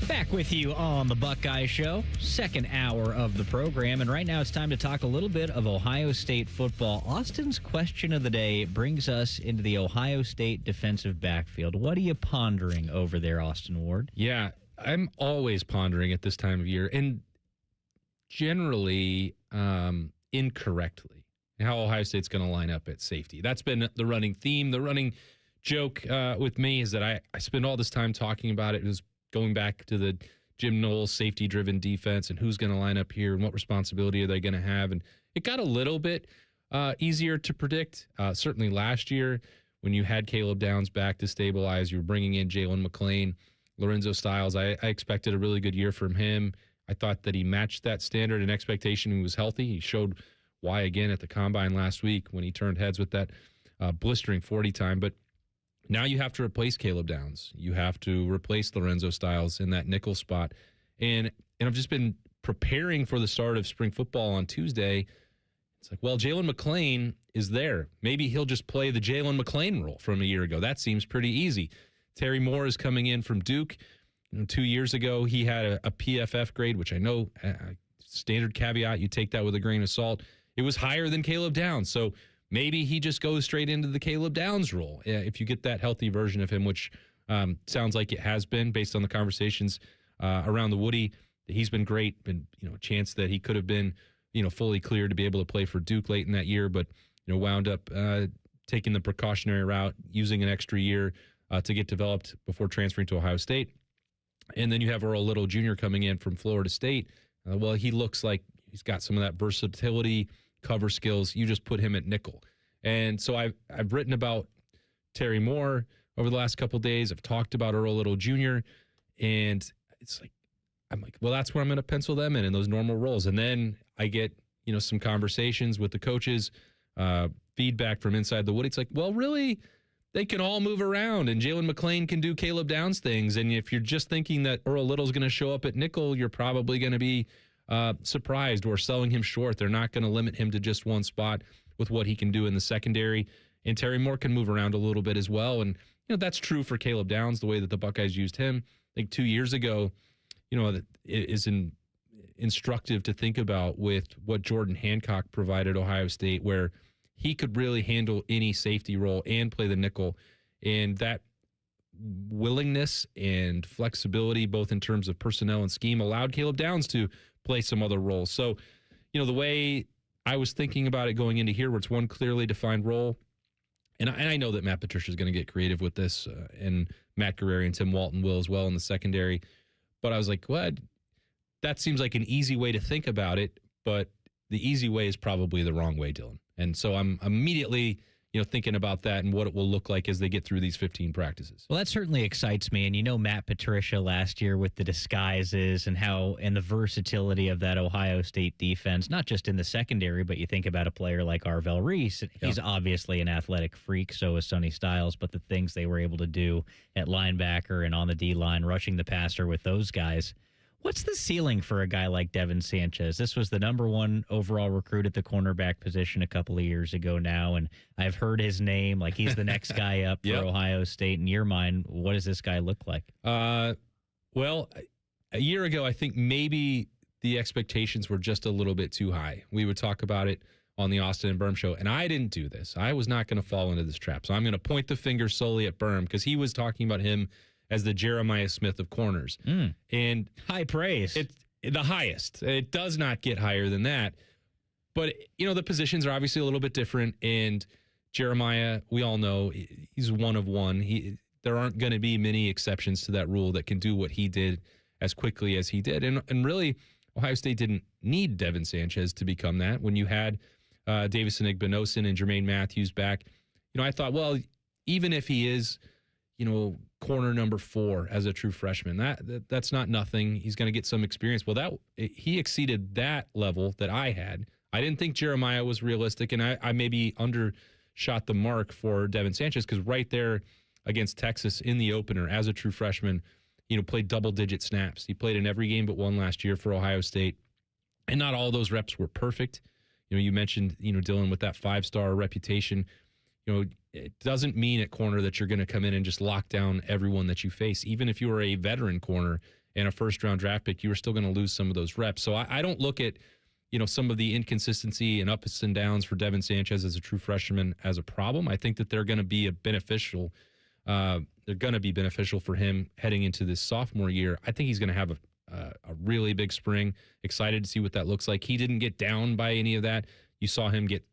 [SPEAKER 4] Back with you on The Buckeye Show, second hour of the program. And right now it's time to talk a little bit of Ohio State football. Austin's question of the day brings us into the Ohio State defensive backfield. What are you pondering over there, Austin Ward?
[SPEAKER 5] Yeah, I'm always pondering at this time of year. And generally incorrectly how Ohio State's going to line up at safety. That's been the running theme. The running joke with me is that I spend all this time talking about it. It was going back to the Jim Knowles safety-driven defense and who's going to line up here and what responsibility are they going to have. And it got a little bit easier to predict. Certainly last year when you had Caleb Downs back to stabilize, you were bringing in Jalen McClain, Lorenzo Styles. I expected a really good year from him. I thought that he matched that standard and expectation. He was healthy. He showed why again at the Combine last week when he turned heads with that blistering 40 time. But now you have to replace Caleb Downs. You have to replace Lorenzo Styles in that nickel spot. And I've just been preparing for the start of spring football on Tuesday, it's like, well, Jalen McClain is there. Maybe he'll just play the Jalen McClain role from a year ago. That seems pretty easy. Terry Moore is coming in from Duke. 2 years ago, he had a PFF grade, which I know, standard caveat, you take that with a grain of salt. It was higher than Caleb Downs. So maybe he just goes straight into the Caleb Downs role if you get that healthy version of him, which sounds like it has been based on the conversations around the Woody. He's been great. Been a chance that he could have been fully cleared to be able to play for Duke late in that year, but wound up taking the precautionary route, using an extra year to get developed before transferring to Ohio State. And then you have Earl Little Jr. coming in from Florida State. Well, he looks like he's got some of that versatility, cover skills. You just put him at nickel. And so I've written about Terry Moore over the last couple of days. I've talked about Earl Little Jr. And it's like, I'm like, well, that's where I'm going to pencil them in those normal roles. And then I get, some conversations with the coaches, feedback from inside the Woody. It's like, well, really, they can all move around, and Jalen McClain can do Caleb Downs things. And if you're just thinking that Earl Little's going to show up at nickel, you're probably going to be surprised or selling him short. They're not going to limit him to just one spot with what he can do in the secondary. And Terry Moore can move around a little bit as well. And, that's true for Caleb Downs, the way that the Buckeyes used him. I think 2 years ago, that is instructive to think about with what Jordan Hancock provided Ohio State, where he could really handle any safety role and play the nickel. And that willingness and flexibility, both in terms of personnel and scheme, allowed Caleb Downs to play some other roles. So, the way I was thinking about it going into here, where it's one clearly defined role, and I know that Matt Patricia is going to get creative with this, and Matt Guerreri and Tim Walton will as well in the secondary. But I was like, what? That seems like an easy way to think about it, but the easy way is probably the wrong way, Dylan. And so I'm immediately, thinking about that and what it will look like as they get through these 15 practices.
[SPEAKER 4] Well, that certainly excites me. And Matt Patricia last year with the disguises and the versatility of that Ohio State defense, not just in the secondary, but you think about a player like Arvell Reese. He's obviously an athletic freak, so is Sonny Styles, but the things they were able to do at linebacker and on the D-line, rushing the passer with those guys. What's the ceiling for a guy like Devin Sanchez? This was the number 1 overall recruit at the cornerback position a couple of years ago now, and I've heard his name like he's the next guy up for Ohio State. In your mind, what does this guy look like?
[SPEAKER 5] Well, a year ago, I think maybe the expectations were just a little bit too high. We would talk about it on the Austin and Berm show, and I didn't do this. I was not going to fall into this trap, so I'm going to point the finger solely at Berm because he was talking about him as the Jeremiah Smith of corners. And
[SPEAKER 4] high praise.
[SPEAKER 5] It's the highest. It does not get higher than that. But, the positions are obviously a little bit different. And Jeremiah, we all know, he's one of one. There aren't going to be many exceptions to that rule that can do what he did as quickly as he did. And really, Ohio State didn't need Devin Sanchez to become that. When you had Davison Igbinosun and Jermaine Matthews back, I thought, well, even if he is, corner number 4 as a true freshman, that's not nothing. He's going to get some experience. Well, he exceeded that level that I had. I didn't think Jeremiah was realistic, and I maybe undershot the mark for Devin Sanchez because right there against Texas in the opener as a true freshman, played double-digit snaps. He played in every game but one last year for Ohio State, and not all those reps were perfect. You mentioned, Dylan, with that 5-star reputation, it doesn't mean at corner that you're going to come in and just lock down everyone that you face. Even if you were a veteran corner and a first-round draft pick, you were still going to lose some of those reps. So I don't look at, some of the inconsistency and ups and downs for Devin Sanchez as a true freshman as a problem. I think that they're going to be beneficial. They're going to be beneficial for him heading into this sophomore year. I think he's going to have a really big spring. Excited to see what that looks like. He didn't get down by any of that. You saw him get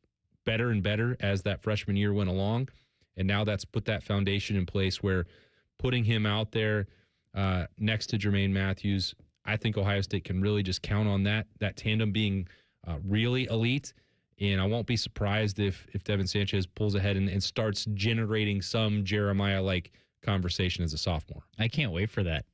[SPEAKER 5] better and better as that freshman year went along. And now that's put that foundation in place where putting him out there next to Jermaine Matthews, I think Ohio State can really just count on that tandem being really elite. And I won't be surprised if Devin Sanchez pulls ahead and starts generating some Jeremiah-like conversation as a sophomore.
[SPEAKER 4] I can't wait for that.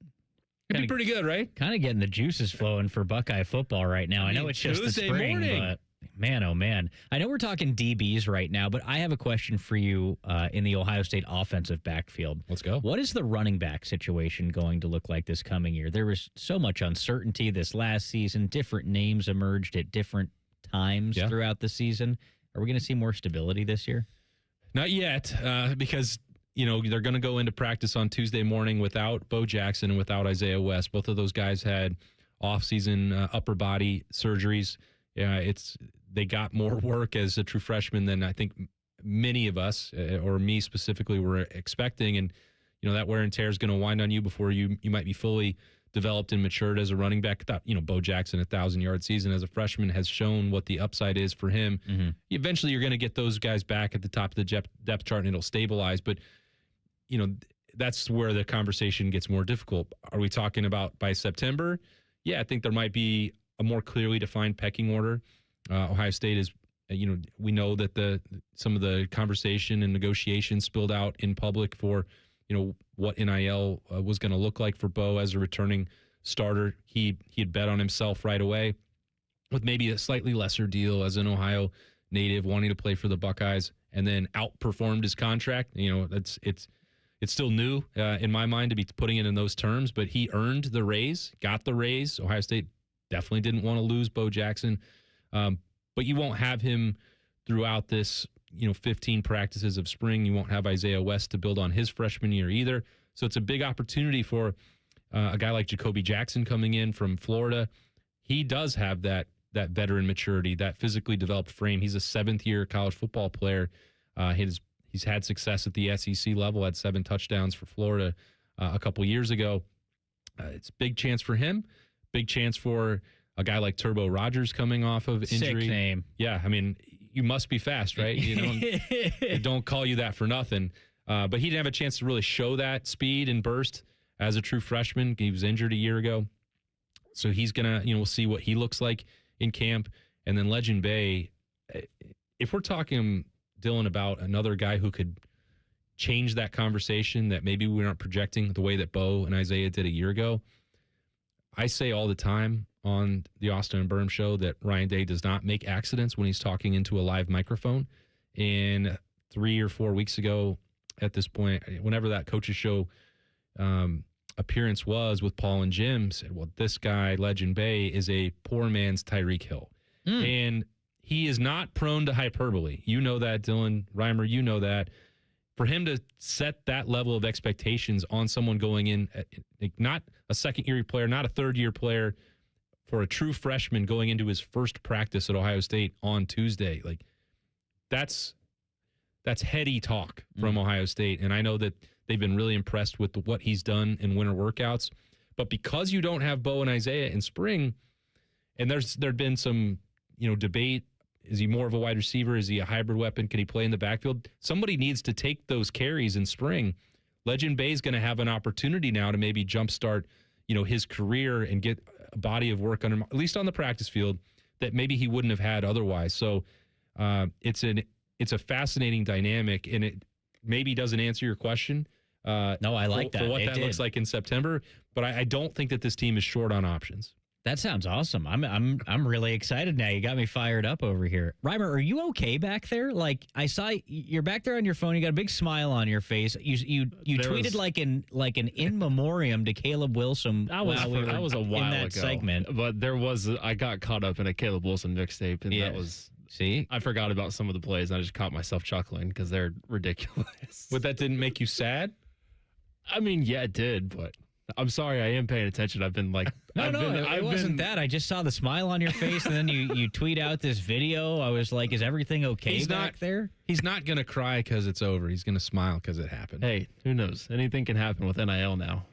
[SPEAKER 5] It'd be pretty good, right?
[SPEAKER 4] Kind of getting the juices flowing for Buckeye football right now. I know it's just
[SPEAKER 5] Tuesday
[SPEAKER 4] the spring,
[SPEAKER 5] morning.
[SPEAKER 4] but Man, oh man. I know we're talking DBs right now, but I have a question for you in the Ohio State offensive backfield.
[SPEAKER 5] Let's go.
[SPEAKER 4] What is the running back situation going to look like this coming year? There was so much uncertainty this last season. Different names emerged at different times throughout the season. Are we going to see more stability this year?
[SPEAKER 5] Not yet, because they're going to go into practice on Tuesday morning without Bo Jackson and without Isaiah West. Both of those guys had off-season upper body surgeries. They got more work as a true freshman than I think many of us, or me specifically, were expecting. And that wear and tear is going to wind on you before you might be fully developed and matured as a running back. Bo Jackson, 1,000-yard season as a freshman, has shown what the upside is for him. Mm-hmm. Eventually, you're going to get those guys back at the top of the depth chart, and it'll stabilize. But that's where the conversation gets more difficult. Are we talking about by September? Yeah, I think there might be a more clearly defined pecking order. Ohio State is, we know that some of the conversation and negotiations spilled out in public for, what NIL was going to look like for Bo as a returning starter. He had bet on himself right away with maybe a slightly lesser deal as an Ohio native wanting to play for the Buckeyes, and then outperformed his contract. It's still new in my mind to be putting it in those terms, but he earned the raise, got the raise. Ohio State definitely didn't want to lose Bo Jackson, but you won't have him throughout this 15 practices of spring. You won't have Isaiah West to build on his freshman year either. So it's a big opportunity for a guy like Jacoby Jackson coming in from Florida. He does have that veteran maturity, that physically developed frame. He's a 7th-year college football player. He's had success at the SEC level, had 7 touchdowns for Florida a couple years ago. It's a big chance for him. Big chance for a guy like Turbo Rogers coming off of injury.
[SPEAKER 4] Sick name.
[SPEAKER 5] Yeah, I mean, you must be fast, right? They don't call you that for nothing. But he didn't have a chance to really show that speed and burst as a true freshman. He was injured a year ago. So he's going to, we'll see what he looks like in camp. And then Legend Bay, if we're talking, Dylan, about another guy who could change that conversation that maybe we aren't projecting the way that Bo and Isaiah did a year ago, I say all the time on the Austin and Berm show that Ryan Day does not make accidents when he's talking into a live microphone. And 3 or 4 weeks ago at this point, whenever that coach's show appearance was with Paul and Jim, said, well, this guy, Legend Bay, is a poor man's Tyreek Hill. And he is not prone to hyperbole. You know that, Dylan. Reimer, you know that. For him to set that level of expectations on someone going in, not a second-year player, not a third-year player, for a true freshman going into his first practice at Ohio State on Tuesday, that's heady talk from Ohio State. And I know that they've been really impressed with what he's done in winter workouts. But because you don't have Bo and Isaiah in spring, and there'd been some debate. Is he more of a wide receiver? Is he a hybrid weapon? Can he play in the backfield? Somebody needs to take those carries in spring. Legend Bay is going to have an opportunity now to maybe jumpstart, his career and get a body of work under him, at least on the practice field, that maybe he wouldn't have had otherwise. So it's a fascinating dynamic, and it maybe doesn't answer your question.
[SPEAKER 4] No, I like that.
[SPEAKER 5] For what that looks like in September, but I don't think that this team is short on options.
[SPEAKER 4] That sounds awesome. I'm really excited now. You got me fired up over here. Reimer, are you okay back there? I saw you're back there on your phone. You got a big smile on your face. You tweeted like an in memoriam to Caleb Wilson.
[SPEAKER 6] That was a while
[SPEAKER 4] in that
[SPEAKER 6] ago.
[SPEAKER 4] Segment.
[SPEAKER 6] But I got caught up in a Caleb Wilson mixtape, and that was.
[SPEAKER 4] See,
[SPEAKER 6] I forgot about some of the plays, and I just caught myself chuckling because they're ridiculous.
[SPEAKER 5] But that didn't make you sad?
[SPEAKER 6] I mean, yeah, it did, but I'm sorry, I am paying attention. I've been like,
[SPEAKER 4] it wasn't that. I just saw the smile on your face, and then you tweet out this video. I was like, is everything okay back there?
[SPEAKER 5] He's not going to cry because it's over. He's going to smile because it happened.
[SPEAKER 6] Hey, who knows? Anything can happen with NIL now.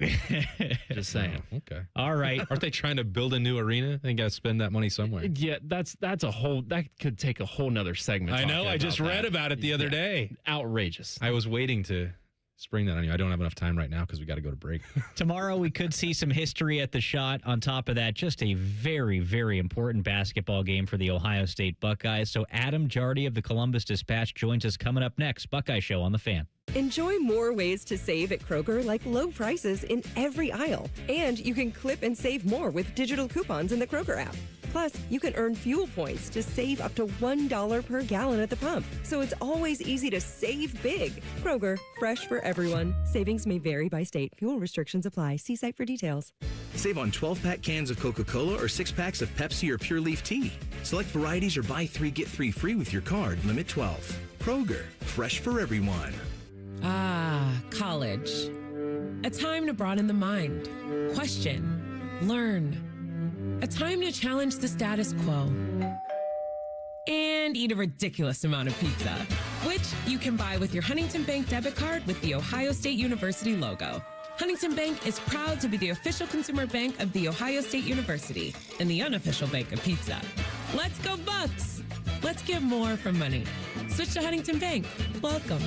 [SPEAKER 6] Just saying.
[SPEAKER 5] Oh, okay.
[SPEAKER 4] All right.
[SPEAKER 5] Aren't they trying to build a new arena? They got to spend that money somewhere.
[SPEAKER 6] Yeah, that could take a whole nother segment.
[SPEAKER 5] I know. I just read about it the other day.
[SPEAKER 6] Outrageous.
[SPEAKER 5] I was waiting to spring that on you. I don't have enough time right now because we got to go to break.
[SPEAKER 4] Tomorrow we could see some history at the Shot. On top of that, just a very, very important basketball game for the Ohio State Buckeyes. So Adam Jardy of the Columbus Dispatch joins us coming up next. Buckeye Show on the Fan.
[SPEAKER 2] Enjoy more ways to save at Kroger, like low prices in every aisle. And you can clip and save more with digital coupons in the Kroger app. Plus, you can earn fuel points to save up to $1 per gallon at the pump. So it's always easy to save big. Kroger, fresh for everyone. Savings may vary by state. Fuel restrictions apply. See site for details.
[SPEAKER 7] Save on 12-pack cans of Coca-Cola or 6-packs of Pepsi or Pure Leaf Tea. Select varieties or buy 3, get 3 free with your card. Limit 12. Kroger, fresh for everyone.
[SPEAKER 9] Ah, college. A time to broaden the mind, question, learn. A time to challenge the status quo. And eat a ridiculous amount of pizza, which you can buy with your Huntington Bank debit card with the Ohio State University logo. Huntington Bank is proud to be the official consumer bank of The Ohio State University and the unofficial bank of pizza. Let's go Bucks! Let's get more from money. Switch to Huntington Bank. Welcome.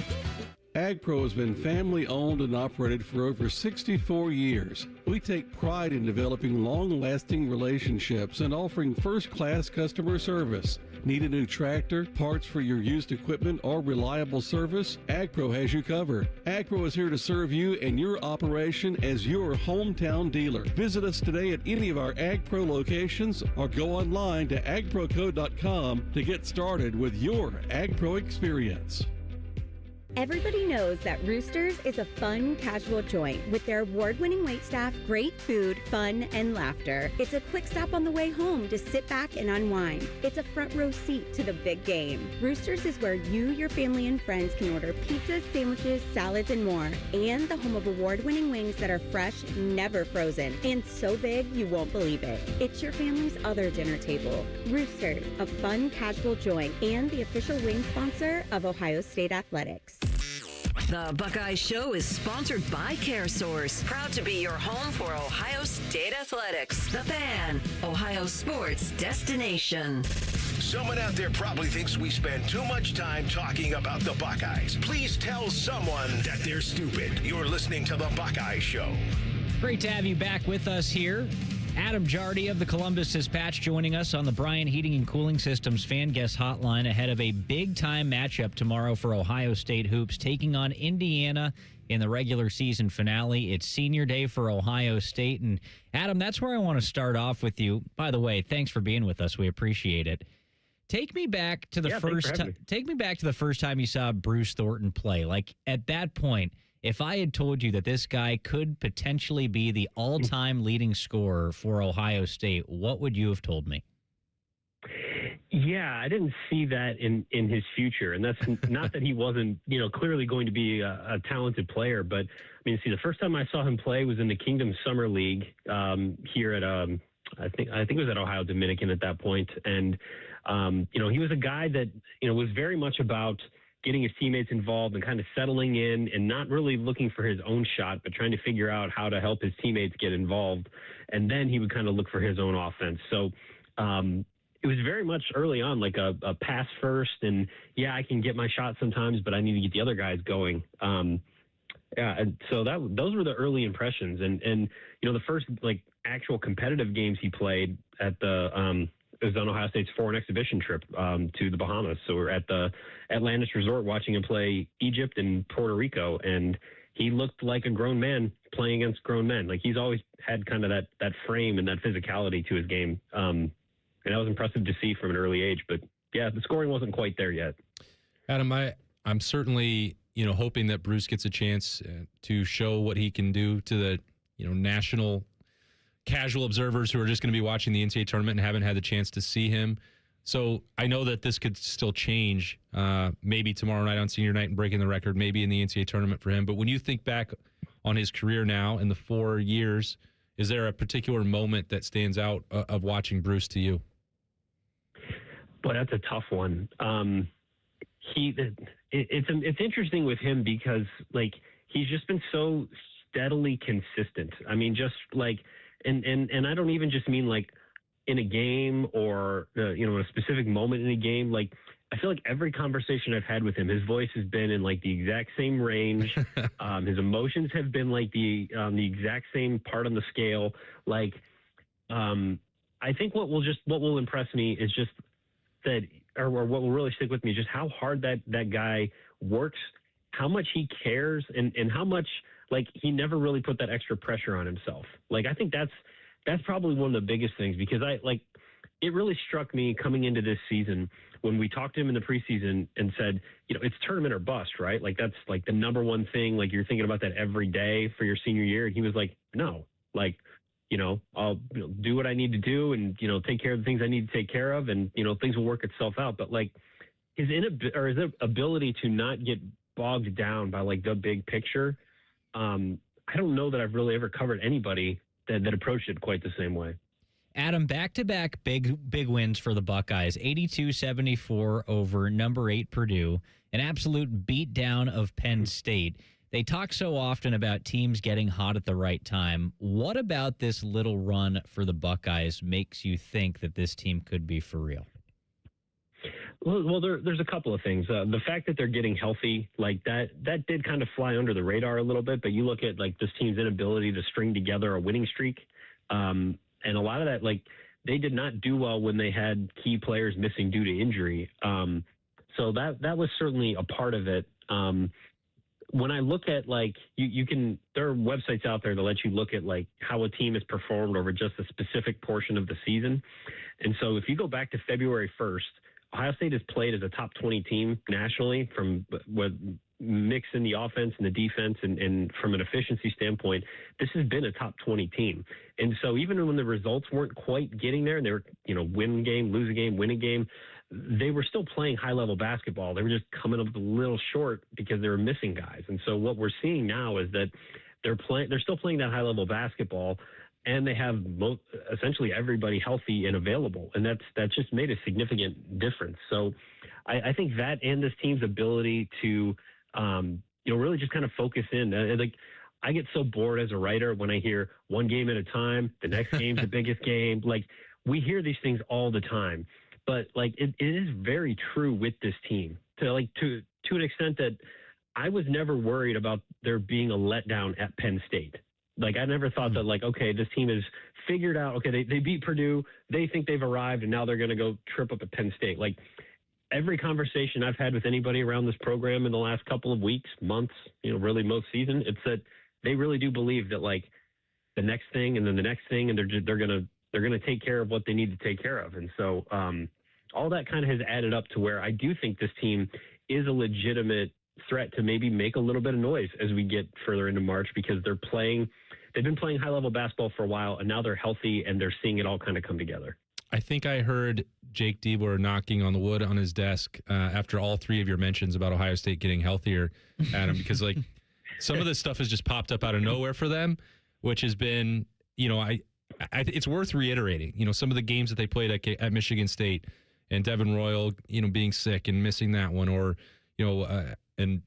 [SPEAKER 10] AgPro has been family owned and operated for over 64 years. We take pride in developing long-lasting relationships and offering first-class customer service. Need a new tractor, parts for your used equipment, or reliable service? AgPro has you covered. AgPro is here to serve you and your operation as your hometown dealer. Visit us today at any of our AgPro locations or go online to agproco.com to get started with your AgPro experience.
[SPEAKER 11] Everybody knows that Roosters is a fun, casual joint with their award-winning waitstaff, great food, fun, and laughter. It's a quick stop on the way home to sit back and unwind. It's a front row seat to the big game. Roosters is where you, your family, and friends can order pizzas, sandwiches, salads, and more. And the home of award-winning wings that are fresh, never frozen, and so big you won't believe it. It's your family's other dinner table. Roosters, a fun, casual joint, and the official wing sponsor of Ohio State Athletics.
[SPEAKER 16] The Buckeye Show is sponsored by CareSource, proud to be your home for Ohio State Athletics. The Fan, Ohio sports destination.
[SPEAKER 3] Someone out there probably thinks we spend too much time talking about the Buckeyes. Please tell someone that they're stupid. You're listening to the Buckeye Show.
[SPEAKER 4] Great to have you back with us here. Adam Jardy of the Columbus Dispatch joining us on the Bryant Heating and Cooling Systems fan guest hotline ahead of a big-time matchup tomorrow for Ohio State Hoops, taking on Indiana in the regular season finale. It's senior day for Ohio State. And, Adam, that's where I want to start off with you. By the way, thanks for being with us. We appreciate it. Take me back to the first time you saw Bruce Thornton play. Like, at that point, if I had told you that this guy could potentially be the all-time leading scorer for Ohio State, what would you have told me?
[SPEAKER 6] Yeah, I didn't see that in his future. And that's not that he wasn't, clearly going to be a talented player. But, I mean, the first time I saw him play was in the Kingdom Summer League here at, I think it was at Ohio Dominican at that point. And, he was a guy that, was very much about getting his teammates involved and kind of settling in and not really looking for his own shot, but trying to figure out how to help his teammates get involved. And then he would kind of look for his own offense. So it was very much early on, like a pass first. And yeah, I can get my shot sometimes, but I need to get the other guys going. And so those were the early impressions. And the first actual competitive games he played at the, it was on Ohio State's foreign exhibition trip to the Bahamas. So we're at the Atlantis Resort watching him play Egypt and Puerto Rico, and he looked like a grown man playing against grown men. Like, he's always had kind of that frame and that physicality to his game. And that was impressive to see from an early age. But, yeah, the scoring wasn't quite there yet.
[SPEAKER 5] Adam, I'm certainly, hoping that Bruce gets a chance to show what he can do to the, national casual observers who are just going to be watching the NCAA tournament and haven't had the chance to see him. So I know that this could still change, maybe tomorrow night on senior night and breaking the record, maybe in the NCAA tournament for him. But when you think back on his career now in the 4 years, is there a particular moment that stands out of watching Bruce to you?
[SPEAKER 6] Boy, that's a tough one. It's interesting with him because he's just been so steadily consistent. I mean, just and I don't even just mean in a game or in a specific moment in a game. I feel like every conversation I've had with him, his voice has been in the exact same range. His emotions have been the exact same part on the scale. I think what will impress me is just that, or what will really stick with me is just how hard that guy works, how much he cares, and how much he never really put that extra pressure on himself. I think that's probably one of the biggest things, because it really struck me coming into this season when we talked to him in the preseason and said, it's tournament or bust, right? Like that's like the number one thing. Like you're thinking about that every day for your senior year. And he was like, no, like, I'll do what I need to do and, take care of the things I need to take care of. And, things will work itself out. But like his ability to not get bogged down by like the big picture. I don't know that I've really ever covered anybody that approached it quite the same way.
[SPEAKER 4] Adam, back-to-back big wins for the Buckeyes, 82-74 over number 8 Purdue, an absolute beatdown of Penn State. They talk so often about teams getting hot at the right time. What about this little run for the Buckeyes makes you think that this team could be for real?
[SPEAKER 6] Well, there's a couple of things. The fact that they're getting healthy, like that did kind of fly under the radar a little bit, but you look at like this team's inability to string together a winning streak. And a lot of that, like, they did not do well when they had key players missing due to injury. So that was certainly a part of it. When I look at, like, there are websites out there that let you look at, like, how a team has performed over just a specific portion of the season. And so if you go back to February 1st, Ohio State has played as a top 20 team nationally from what mix in the offense and the defense and from an efficiency standpoint, this has been a top 20 team. And so even when the results weren't quite getting there and they were, win a game, lose a game, win a game, they were still playing high level basketball. They were just coming up a little short because they were missing guys. And so what we're seeing now is that they're still playing that high level basketball, and they have essentially everybody healthy and available. And that's just made a significant difference. So I think that and this team's ability to, really just kind of focus in. Like, I get so bored as a writer when I hear one game at a time, the next game's the biggest game. Like, we hear these things all the time, but like, it is very true with this team to an extent that I was never worried about there being a letdown at Penn State. Like, I never thought that, like, okay, this team is figured out. Okay, they beat Purdue. They think they've arrived, and now they're going to go trip up at Penn State. Like, every conversation I've had with anybody around this program in the last couple of weeks, months, really most season, it's that they really do believe that, like, the next thing and then the next thing, and they're gonna take care of what they need to take care of. And so all that kind of has added up to where I do think this team is a legitimate threat to maybe make a little bit of noise as we get further into March, because they've been playing high level basketball for a while, and now they're healthy and they're seeing it all kind of come together.
[SPEAKER 5] I think I heard Jake Diebler knocking on the wood on his desk after all three of your mentions about Ohio State getting healthier, Adam, because like some of this stuff has just popped up out of nowhere for them, which has been, it's worth reiterating. Some of the games that they played at Michigan State and Devin Royal, being sick and missing that one, or, and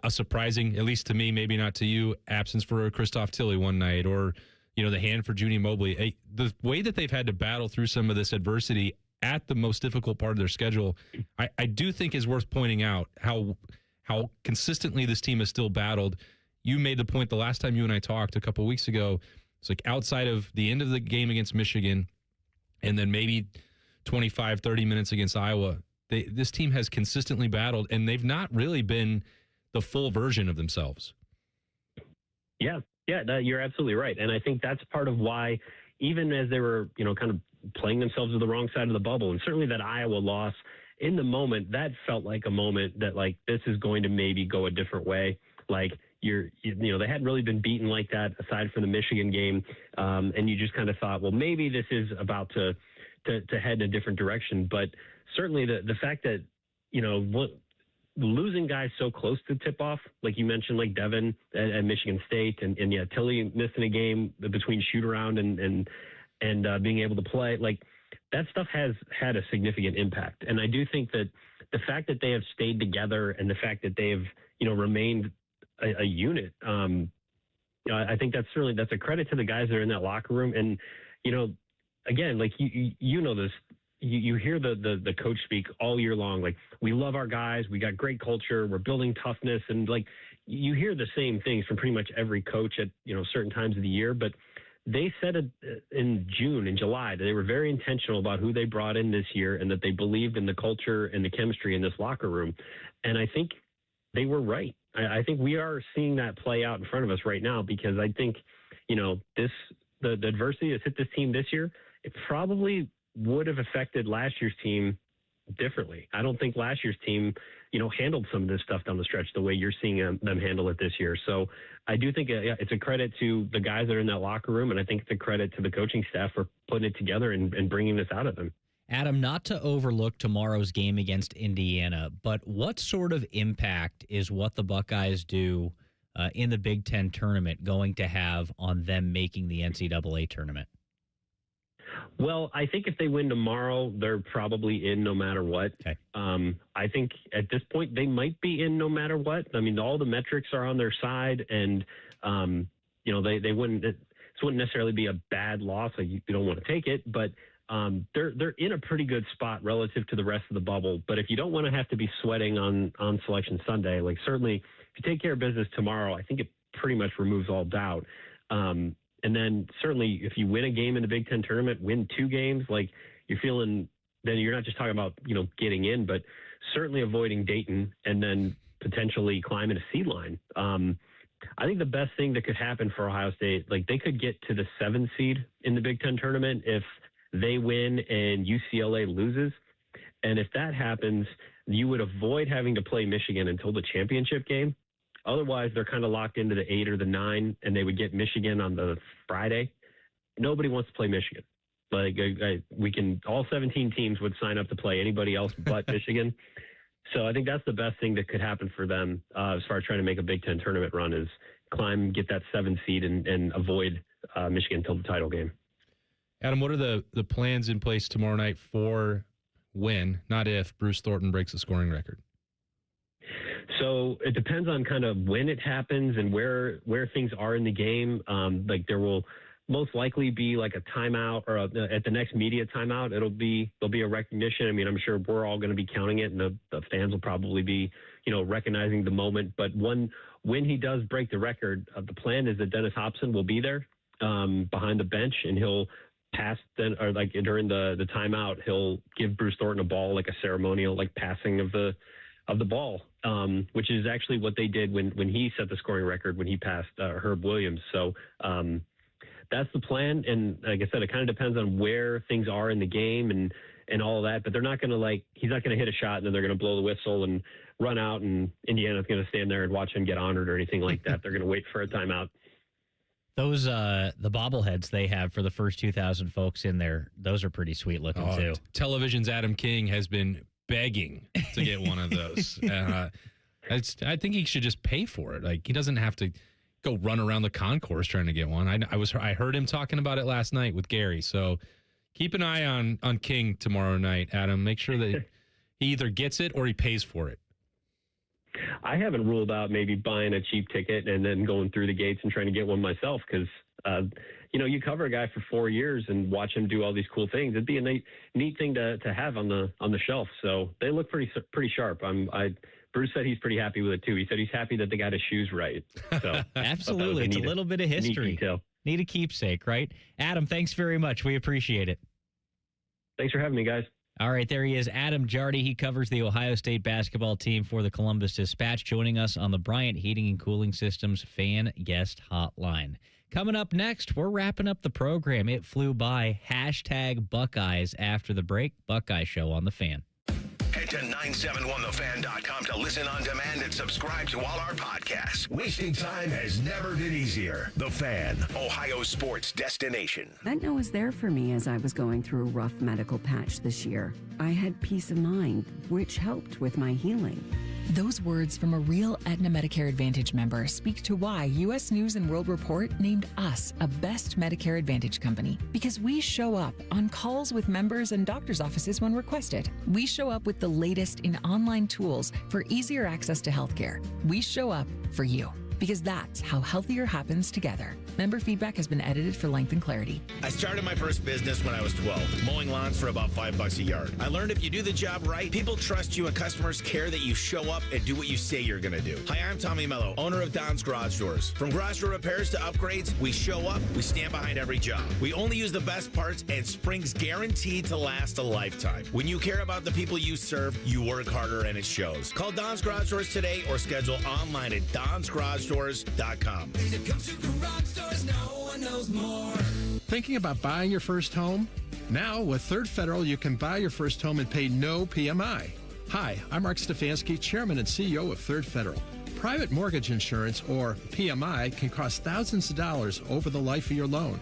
[SPEAKER 5] a surprising, at least to me, maybe not to you, absence for Christoph Tilley one night, or, the hand for Junie Mobley. The way that they've had to battle through some of this adversity at the most difficult part of their schedule, I do think is worth pointing out how consistently this team has still battled. You made the point the last time you and I talked a couple of weeks ago. It's like outside of the end of the game against Michigan and then maybe 25, 30 minutes against Iowa, this team has consistently battled, and they've not really been the full version of themselves.
[SPEAKER 6] Yeah, you're absolutely right. And I think that's part of why, even as they were, kind of playing themselves to the wrong side of the bubble, and certainly that Iowa loss, in the moment, that felt like a moment that, like, this is going to maybe go a different way. Like, they hadn't really been beaten like that aside from the Michigan game. And you just kind of thought, well, maybe this is about to head in a different direction. But certainly the fact that, losing guys so close to tip-off, like you mentioned, like Devin at Michigan State, and Tilley missing a game between shoot-around and being able to play, like, that stuff has had a significant impact. And I do think that the fact that they have stayed together and the fact that they have, remained a unit, I think that's a credit to the guys that are in that locker room. And, again, like you know this, you hear the coach speak all year long. Like, we love our guys. We got great culture. We're building toughness. And, like, you hear the same things from pretty much every coach at, certain times of the year. But they said it in June and July that they were very intentional about who they brought in this year and that they believed in the culture and the chemistry in this locker room. And I think they were right. I think we are seeing that play out in front of us right now, because I think, the adversity that's hit this team this year, it probably would have affected last year's team differently. I don't think last year's team, handled some of this stuff down the stretch the way you're seeing them handle it this year. So I do think it's a credit to the guys that are in that locker room, and I think it's a credit to the coaching staff for putting it together and bringing this out of them.
[SPEAKER 4] Adam, not to overlook tomorrow's game against Indiana, but what sort of impact is what the Buckeyes do in the Big Ten tournament going to have on them making the NCAA tournament?
[SPEAKER 6] Well, I think if they win tomorrow, they're probably in no matter what.
[SPEAKER 4] Okay.
[SPEAKER 6] I think at this point they might be in no matter what. I mean, all the metrics are on their side, and they wouldn't. This wouldn't necessarily be a bad loss. Like you don't want to take it, but they're in a pretty good spot relative to the rest of the bubble. But if you don't want to have to be sweating on Selection Sunday, like certainly if you take care of business tomorrow, I think it pretty much removes all doubt. And then certainly if you win a game in the Big Ten tournament, win 2 games, like you're feeling, then you're not just talking about, getting in, but certainly avoiding Dayton and then potentially climbing a seed line. I think the best thing that could happen for Ohio State, like they could get to the 7th seed in the Big Ten tournament if they win and UCLA loses. And if that happens, you would avoid having to play Michigan until the championship game. Otherwise, they're kind of locked into the 8 or the 9, and they would get Michigan on the Friday. Nobody wants to play Michigan. Like all 17 teams would sign up to play anybody else but Michigan. So I think that's the best thing that could happen for them as far as trying to make a Big Ten tournament run is climb, get that 7th seed, and avoid Michigan until the title game.
[SPEAKER 5] Adam, what are the plans in place tomorrow night for when, not if, Bruce Thornton breaks the scoring record?
[SPEAKER 6] So it depends on kind of when it happens and where things are in the game. Like there will most likely be like a timeout or at the next media timeout, there'll be a recognition. I mean, I'm sure we're all going to be counting it, and the fans will probably be, recognizing the moment. But when he does break the record, the plan is that Dennis Hobson will be there behind the bench, and he'll pass during the timeout, he'll give Bruce Thornton a ball, like a ceremonial, like passing of the ball, which is actually what they did when he set the scoring record when he passed Herb Williams. So that's the plan. And like I said, it kind of depends on where things are in the game and all of that. But they're not going to he's not going to hit a shot and then they're going to blow the whistle and run out and Indiana's going to stand there and watch him get honored or anything like that. They're going to wait for a timeout.
[SPEAKER 4] Those the bobbleheads they have for the first 2,000 folks in there, those are pretty sweet looking too.
[SPEAKER 5] Television's Adam King has been begging to get one of those. I think he should just pay for it. Like he doesn't have to go run around the concourse trying to get one. I heard him talking about it last night with Gary. So keep an eye on King tomorrow night, Adam. Make sure that he either gets it or he pays for it.
[SPEAKER 6] I haven't ruled out maybe buying a cheap ticket and then going through the gates and trying to get one myself because, you cover a guy for 4 years and watch him do all these cool things. It'd be a neat thing to have on the shelf. So they look pretty sharp. Bruce said he's pretty happy with it too. He said he's happy that they got his shoes right. So
[SPEAKER 4] absolutely, it's a little bit of history. Need a keepsake, right? Adam, thanks very much. We appreciate it.
[SPEAKER 6] Thanks for having me, guys.
[SPEAKER 4] All right, there he is, Adam Jardy. He covers the Ohio State basketball team for the Columbus Dispatch, joining us on the Bryant Heating and Cooling Systems Fan Guest Hotline. Coming up next, we're wrapping up the program. It flew by. # Buckeyes after the break. Buckeye Show on the Fan.
[SPEAKER 3] Head to 971thefan.com to listen on demand and subscribe to all our podcasts. Wasting time has never been easier. The Fan, Ohio sports destination.
[SPEAKER 8] Aetna was there for me as I was going through a rough medical patch this year. I had peace of mind, which helped with my healing.
[SPEAKER 13] Those words from a real Aetna Medicare Advantage member speak to why U.S. News & World Report named us a best Medicare Advantage company. Because we show up on calls with members and doctors' offices when requested. We show up with the latest in online tools for easier access to healthcare. We show up for you. Because that's how healthier happens together. Member feedback has been edited for length and clarity.
[SPEAKER 14] I started my first business when I was 12, mowing lawns for about $5 a yard. I learned if you do the job right, people trust you and customers care that you show up and do what you say you're going to do. Hi, I'm Tommy Mello, owner of Don's Garage Doors. From garage door repairs to upgrades, we show up, we stand behind every job. We only use the best parts and springs guaranteed to last a lifetime. When you care about the people you serve, you work harder and it shows. Call Don's Garage Doors today or schedule online at donsgaragedoors.com.
[SPEAKER 27] When it comes to garage doors, no one knows more.
[SPEAKER 12] Thinking about buying your first home? Now, with Third Federal, you can buy your first home and pay no PMI. Hi, I'm Mark Stefanski, Chairman and CEO of Third Federal. Private mortgage insurance, or PMI, can cost thousands of dollars over the life of your loan.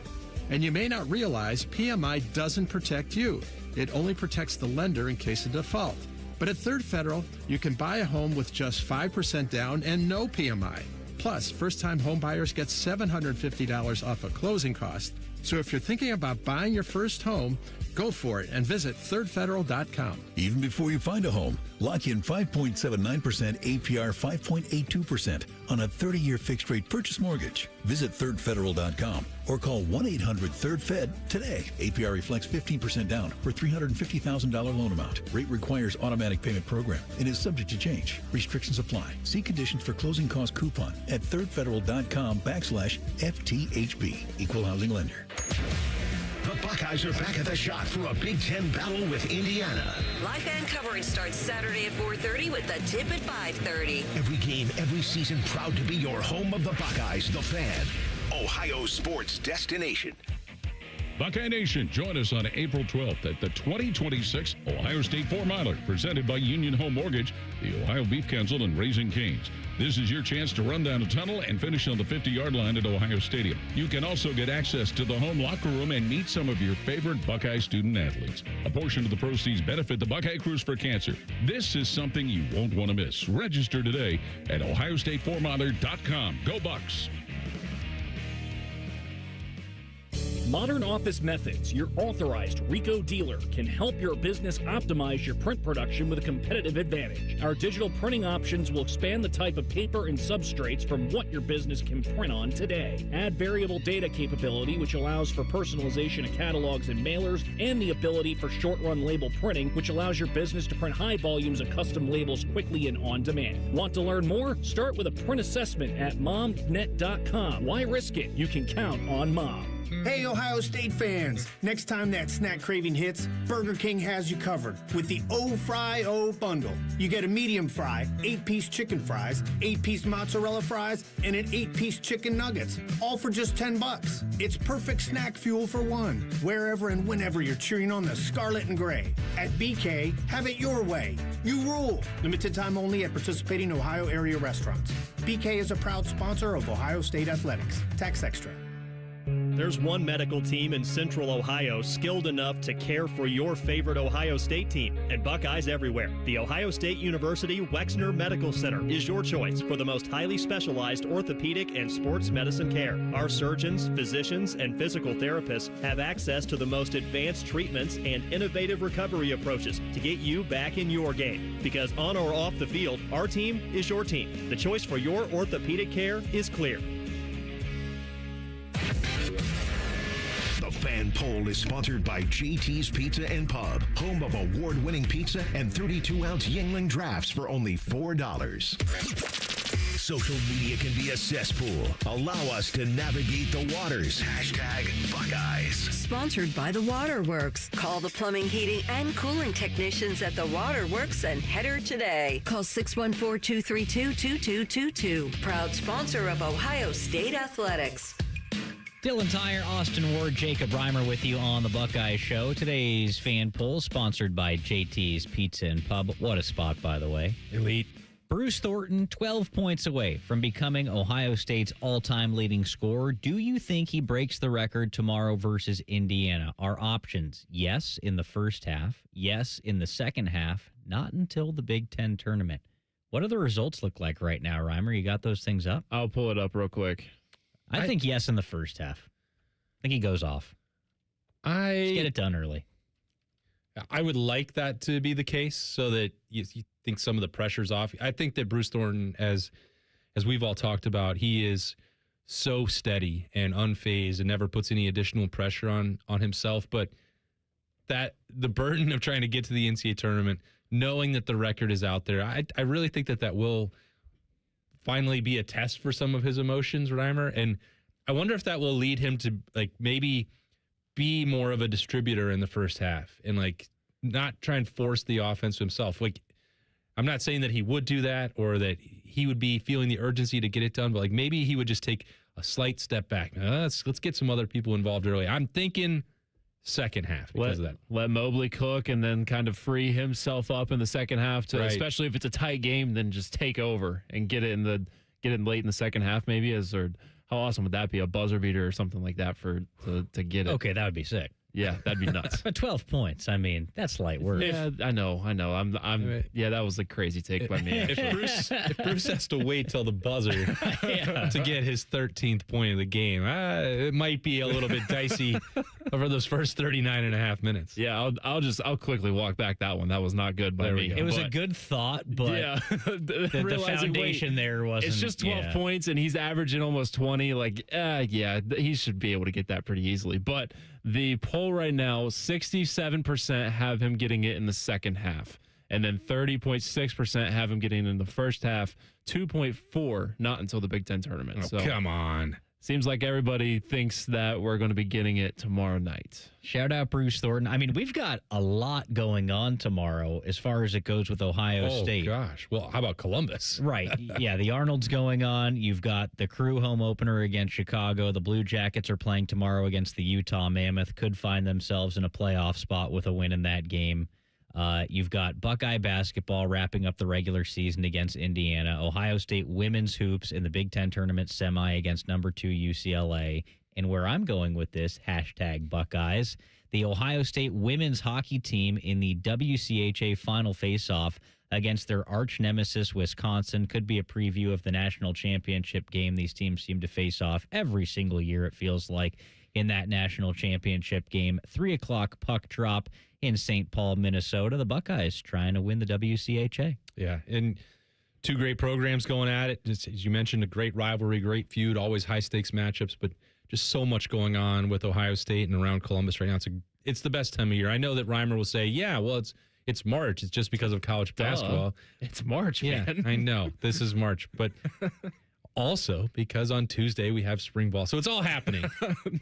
[SPEAKER 12] And you may not realize PMI doesn't protect you. It only protects the lender in case of default. But at Third Federal, you can buy a home with just 5% down and no PMI. Plus, first-time home buyers get $750 off a closing cost. So if you're thinking about buying your first home, go for it and visit thirdfederal.com.
[SPEAKER 15] Even before you find a home, lock in 5.79% APR 5.82% on a 30-year fixed-rate purchase mortgage. Visit thirdfederal.com or call 1-800-3RD-FED today. APR reflects 15% down for $350,000 loan amount. Rate requires automatic payment program and is subject to change. Restrictions apply. See conditions for closing cost coupon at thirdfederal.com/FTHB. Equal housing lender.
[SPEAKER 3] The Buckeyes are back at the shot for a Big Ten battle with Indiana.
[SPEAKER 16] Live fan coverage starts Saturday at 4:30 with the tip at 5:30.
[SPEAKER 3] Every game, every season, proud to be your home of the Buckeyes, the Fan, Ohio sports destination.
[SPEAKER 17] Buckeye Nation, join us on April 12th at the 2026 Ohio State 4-Miler, presented by Union Home Mortgage, the Ohio Beef Council, and Raising Cane's. This is your chance to run down a tunnel and finish on the 50-yard line at Ohio Stadium. You can also get access to the home locker room and meet some of your favorite Buckeye student athletes. A portion of the proceeds benefit the Buckeye Cruise for Cancer. This is something you won't want to miss. Register today at ohiostateformiler.com. Go Bucks!
[SPEAKER 1] Modern Office Methods, your authorized RICO dealer, can help your business optimize your print production with a competitive advantage. Our digital printing options will expand the type of paper and substrates from what your business can print on today. Add variable data capability, which allows for personalization of catalogs and mailers, and the ability for short-run label printing, which allows your business to print high volumes of custom labels quickly and on demand. Want to learn more? Start with a print assessment at momnet.com. Why risk it? You can count on Mom.
[SPEAKER 18] Hey, Ohio State fans! Next time that snack craving hits, Burger King has you covered with the O-Fry-O bundle. You get a medium fry, 8-piece chicken fries, 8-piece mozzarella fries, and an 8-piece chicken nuggets, all for just $10. It's perfect snack fuel for one, wherever and whenever you're cheering on the scarlet and gray. At BK, have it your way. You rule! Limited time only at participating Ohio area restaurants. BK is a proud sponsor of Ohio State Athletics. Tax extra.
[SPEAKER 19] There's one medical team in Central Ohio skilled enough to care for your favorite Ohio State team, and Buckeyes everywhere. The Ohio State University Wexner Medical Center is your choice for the most highly specialized orthopedic and sports medicine care. Our surgeons, physicians, and physical therapists have access to the most advanced treatments and innovative recovery approaches to get you back in your game. Because on or off the field, our team is your team. The choice for your orthopedic care is clear.
[SPEAKER 3] The Fan Poll is sponsored by JT's Pizza and Pub, home of award-winning pizza and 32-ounce Yingling drafts for only $4. Social media can be a cesspool. Allow us to navigate the waters. #Buckeyes.
[SPEAKER 16] Sponsored by the Waterworks. Call the plumbing, heating, and cooling technicians at the Waterworks and header today. Call 614-232-2222. Proud sponsor of Ohio State Athletics.
[SPEAKER 4] Dylan Tyrer, Austin Ward, Jacob Reimer with you on the Buckeye Show. Today's fan poll sponsored by JT's Pizza and Pub. What a spot, by the way.
[SPEAKER 5] Elite.
[SPEAKER 4] Bruce Thornton, 12 points away from becoming Ohio State's all-time leading scorer. Do you think he breaks the record tomorrow versus Indiana? Our options: yes in the first half, yes in the second half, not until the Big Ten tournament. What do the results look like right now, Reimer? You got those things up?
[SPEAKER 5] I'll pull it up real quick.
[SPEAKER 4] I think yes in the first half. I think he goes off. Let's get it done early.
[SPEAKER 5] I would like that to be the case so that you think some of the pressure's off. I think that Bruce Thornton, as we've all talked about, he is so steady and unfazed and never puts any additional pressure on himself. But that the burden of trying to get to the NCAA tournament, knowing that the record is out there, I really think that will finally be a test for some of his emotions, Reimer. And I wonder if that will lead him to maybe be more of a distributor in the first half and not try and force the offense himself. I'm not saying that he would do that or that he would be feeling the urgency to get it done, but maybe he would just take a slight step back. Let's get some other people involved early. I'm thinking second half because of that.
[SPEAKER 20] Let Mobley cook and then kind of free himself up in the second half to,
[SPEAKER 5] Right.
[SPEAKER 20] especially if it's a tight game, then just take over and get it late in the second half maybe. Or how awesome would that be? A buzzer beater or something like that to get it.
[SPEAKER 4] Okay, that would be sick.
[SPEAKER 20] Yeah, that'd be nuts.
[SPEAKER 4] But 12 points, I mean, that's light work.
[SPEAKER 20] Yeah, I know. Yeah, that was a crazy take by me.
[SPEAKER 5] If Bruce has to wait till the buzzer to get his 13th point of the game, it might be a little bit dicey over those first 39 and a half minutes.
[SPEAKER 20] Yeah, I'll quickly walk back that one. That was not good by me.
[SPEAKER 4] It was a good thought, but
[SPEAKER 20] yeah,
[SPEAKER 4] the foundation there wasn't.
[SPEAKER 20] It's just 12 points, and he's averaging almost 20. He should be able to get that pretty easily. But the poll right now, 67% have him getting it in the second half. And then 30.6% have him getting it in the first half. 2.4 not until the Big Ten tournament.
[SPEAKER 5] Oh, come on.
[SPEAKER 20] Seems like everybody thinks that we're going to be getting it tomorrow night.
[SPEAKER 4] Shout out Bruce Thornton. I mean, we've got a lot going on tomorrow as far as it goes with Ohio State.
[SPEAKER 5] Oh, gosh. Well, how about Columbus?
[SPEAKER 4] Right. Yeah, the Arnold's going on. You've got the Crew home opener against Chicago. The Blue Jackets are playing tomorrow against the Utah Mammoth. Could find themselves in a playoff spot with a win in that game. You've got Buckeye basketball wrapping up the regular season against Indiana. Ohio State women's hoops in the Big Ten tournament semi against number 2 UCLA. And where I'm going with this, #Buckeyes, the Ohio State women's hockey team in the WCHA final face-off against their arch nemesis, Wisconsin. Could be a preview of the national championship game. These teams seem to face off every single year, it feels like, in that national championship game. 3 o'clock puck drop in St. Paul, Minnesota. The Buckeyes trying to win the WCHA.
[SPEAKER 5] Yeah, and two great programs going at it. Just, as you mentioned, a great rivalry, great feud, always high-stakes matchups, but just so much going on with Ohio State and around Columbus right now. It's the best time of year. I know that Reimer will say, yeah, well, it's March. It's just because of college basketball.
[SPEAKER 20] It's March, man.
[SPEAKER 5] Yeah, I know. This is March, but also because on Tuesday we have spring ball. So it's all happening.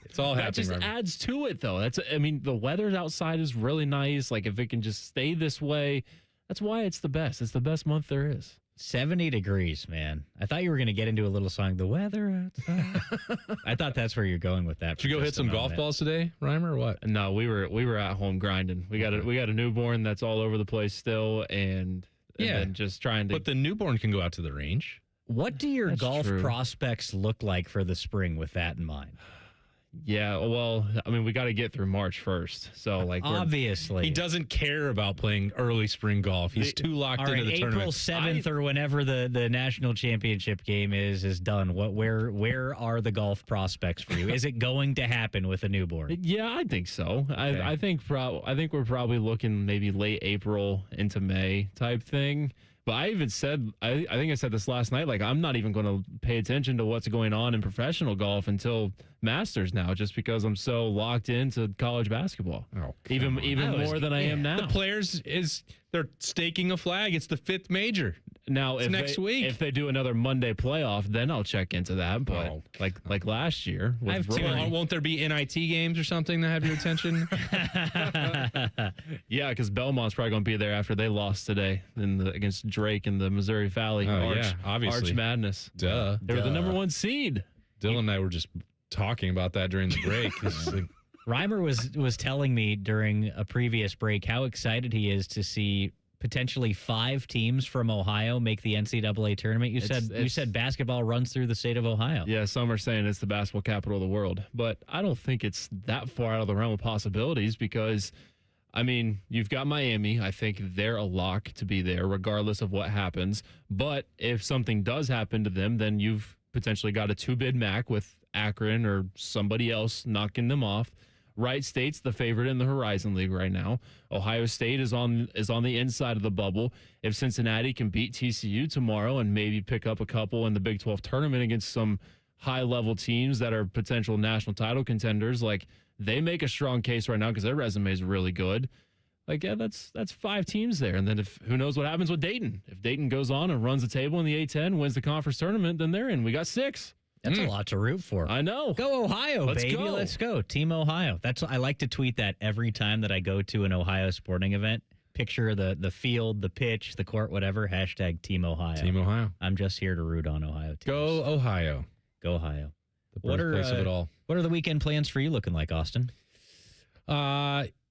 [SPEAKER 5] It's all happening.
[SPEAKER 20] That just adds to it, though. The weather outside is really nice. Like, if it can just stay this way, that's why it's the best. It's the best month there is.
[SPEAKER 4] 70 degrees, man. I thought you were going to get into a little song, The Weather Outside. I thought that's where you're going with that.
[SPEAKER 5] Did you go hit some golf balls today, Reimer, or what?
[SPEAKER 20] No, we were at home grinding. We got a newborn that's all over the place still, and then just trying to.
[SPEAKER 5] But the newborn can go out to the range.
[SPEAKER 4] What do your golf prospects look like for the spring with that in mind?
[SPEAKER 20] Yeah, well, I mean, we got to get through March first. So,
[SPEAKER 4] obviously,
[SPEAKER 5] he doesn't care about playing early spring golf. He's too locked into the tournament.
[SPEAKER 4] April 7th or whenever the national championship game is done. Where are the golf prospects for you? Is it going to happen with a newborn?
[SPEAKER 20] Yeah, I think so. Okay. I think we're probably looking maybe late April into May type thing. But I even said, I think I said this last night, like, I'm not even going to pay attention to what's going on in professional golf until Masters now, just because I'm so locked into college basketball.
[SPEAKER 5] Oh,
[SPEAKER 20] even more than I am now.
[SPEAKER 5] The players, they're staking a flag. It's the 5th major.
[SPEAKER 20] Now,
[SPEAKER 5] it's next week.
[SPEAKER 20] If they do another Monday playoff, then I'll check into that. But like last year,
[SPEAKER 5] won't there be NIT games or something that have your attention?
[SPEAKER 20] Yeah, because Belmont's probably going to be there after they lost today against Drake in the Missouri Valley.
[SPEAKER 5] Obviously.
[SPEAKER 20] Arch Madness.
[SPEAKER 5] Duh.
[SPEAKER 20] They were the number 1 seed.
[SPEAKER 5] Dylan and I were just talking about that during the break.
[SPEAKER 4] Reimer was telling me during a previous break how excited he is to see potentially 5 teams from Ohio make the NCAA tournament. You said basketball runs through the state of Ohio.
[SPEAKER 20] Yeah, some are saying it's the basketball capital of the world, but I don't think it's that far out of the realm of possibilities because, I mean, you've got Miami. I think they're a lock to be there regardless of what happens. But if something does happen to them, then you've potentially got a 2-bid MAC with Akron or somebody else knocking them off. Wright State's the favorite in the Horizon League right now. Ohio State is on the inside of the bubble. If Cincinnati can beat TCU tomorrow and maybe pick up a couple in the Big 12 tournament against some high-level teams that are potential national title contenders, like, they make a strong case right now because their resume is really good. Like, yeah, that's 5 teams there. And then who knows what happens with Dayton. If Dayton goes on and runs the table in the A-10, wins the conference tournament, then they're in. We got 6.
[SPEAKER 4] That's a lot to root for.
[SPEAKER 20] I know.
[SPEAKER 4] Go Ohio, baby. Let's go. Team Ohio. I like to tweet that every time that I go to an Ohio sporting event. Picture the field, the pitch, the court, whatever. # Team Ohio.
[SPEAKER 5] Team Ohio.
[SPEAKER 4] I'm just here to root on Ohio teams.
[SPEAKER 5] Go Ohio.
[SPEAKER 4] Go Ohio.
[SPEAKER 5] The birthplace of it all.
[SPEAKER 4] What are the weekend plans for you looking like, Austin?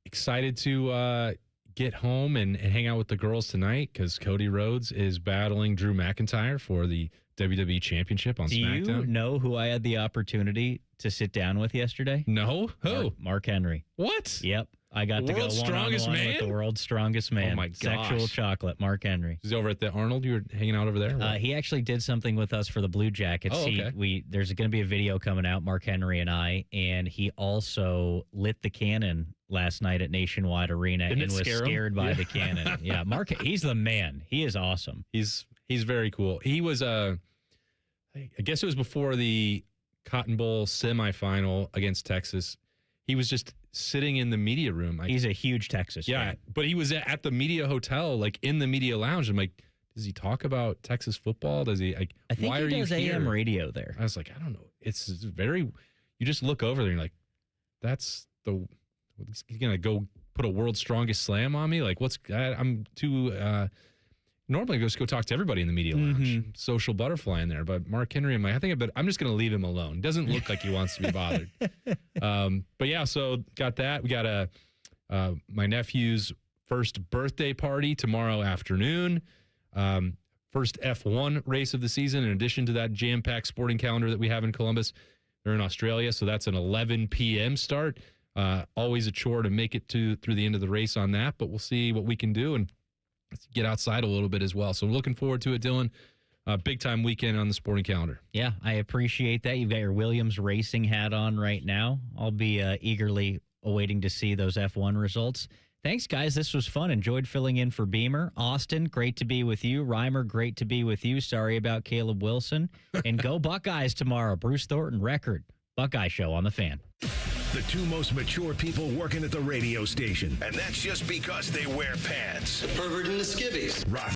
[SPEAKER 5] Excited to get home and hang out with the girls tonight because Cody Rhodes is battling Drew McIntyre for the WWE Championship on SmackDown.
[SPEAKER 4] Do you know who I had the opportunity to sit down with yesterday?
[SPEAKER 5] No. Who?
[SPEAKER 4] Mark Henry.
[SPEAKER 5] What?
[SPEAKER 4] Yep. I got to go one-on-one with the world's strongest man.
[SPEAKER 5] Oh, my gosh.
[SPEAKER 4] Sexual chocolate, Mark Henry.
[SPEAKER 5] Is he over at the Arnold? You were hanging out over there?
[SPEAKER 4] He actually did something with us for the Blue Jackets.
[SPEAKER 5] Oh, okay.
[SPEAKER 4] There's going to be a video coming out, Mark Henry and I, and he also lit the cannon last night at Nationwide Arena and was scared by the cannon. Yeah, Mark, he's the man. He is awesome.
[SPEAKER 5] He's very cool. He was, I guess it was before the Cotton Bowl semifinal against Texas. He was just sitting in the media room.
[SPEAKER 4] He's a huge Texas fan.
[SPEAKER 5] But he was at the media hotel, like in the media lounge. I'm like, does he talk about Texas football? Does he? Like,
[SPEAKER 4] I think
[SPEAKER 5] why
[SPEAKER 4] he
[SPEAKER 5] are
[SPEAKER 4] does
[SPEAKER 5] you here?
[SPEAKER 4] AM radio there.
[SPEAKER 5] I was like, I don't know. It's very. You just look over there and you're like, that's the. He's gonna go put a world's strongest slam on me. Like, I'm too. Normally, just go talk to everybody in the media lounge, social butterfly in there. But Mark Henry, I'm just going to leave him alone. Doesn't look like he wants to be bothered. But yeah, so got that. We got my nephew's first birthday party tomorrow afternoon. First F1 race of the season. In addition to that jam-packed sporting calendar that we have in Columbus, they're in Australia, so that's an 11 p.m. start. Always a chore to make it through the end of the race on that, but we'll see what we can do and get outside a little bit as well. So we're looking forward to it, Dylan. Big time weekend on the sporting calendar.
[SPEAKER 4] Yeah, I appreciate that. You've got your Williams racing hat on right now. I'll be eagerly awaiting to see those F1 results. Thanks, guys. This was fun. Enjoyed filling in for Beamer. Austin, great to be with you. Reimer, great to be with you. Sorry about Caleb Wilson. And go Buckeyes tomorrow. Bruce Thornton, record. Buckeye Show on the Fan.
[SPEAKER 3] The two most mature people working at the radio station. And that's just because they wear pants.
[SPEAKER 2] The pervert and the skivvies.
[SPEAKER 3] Rock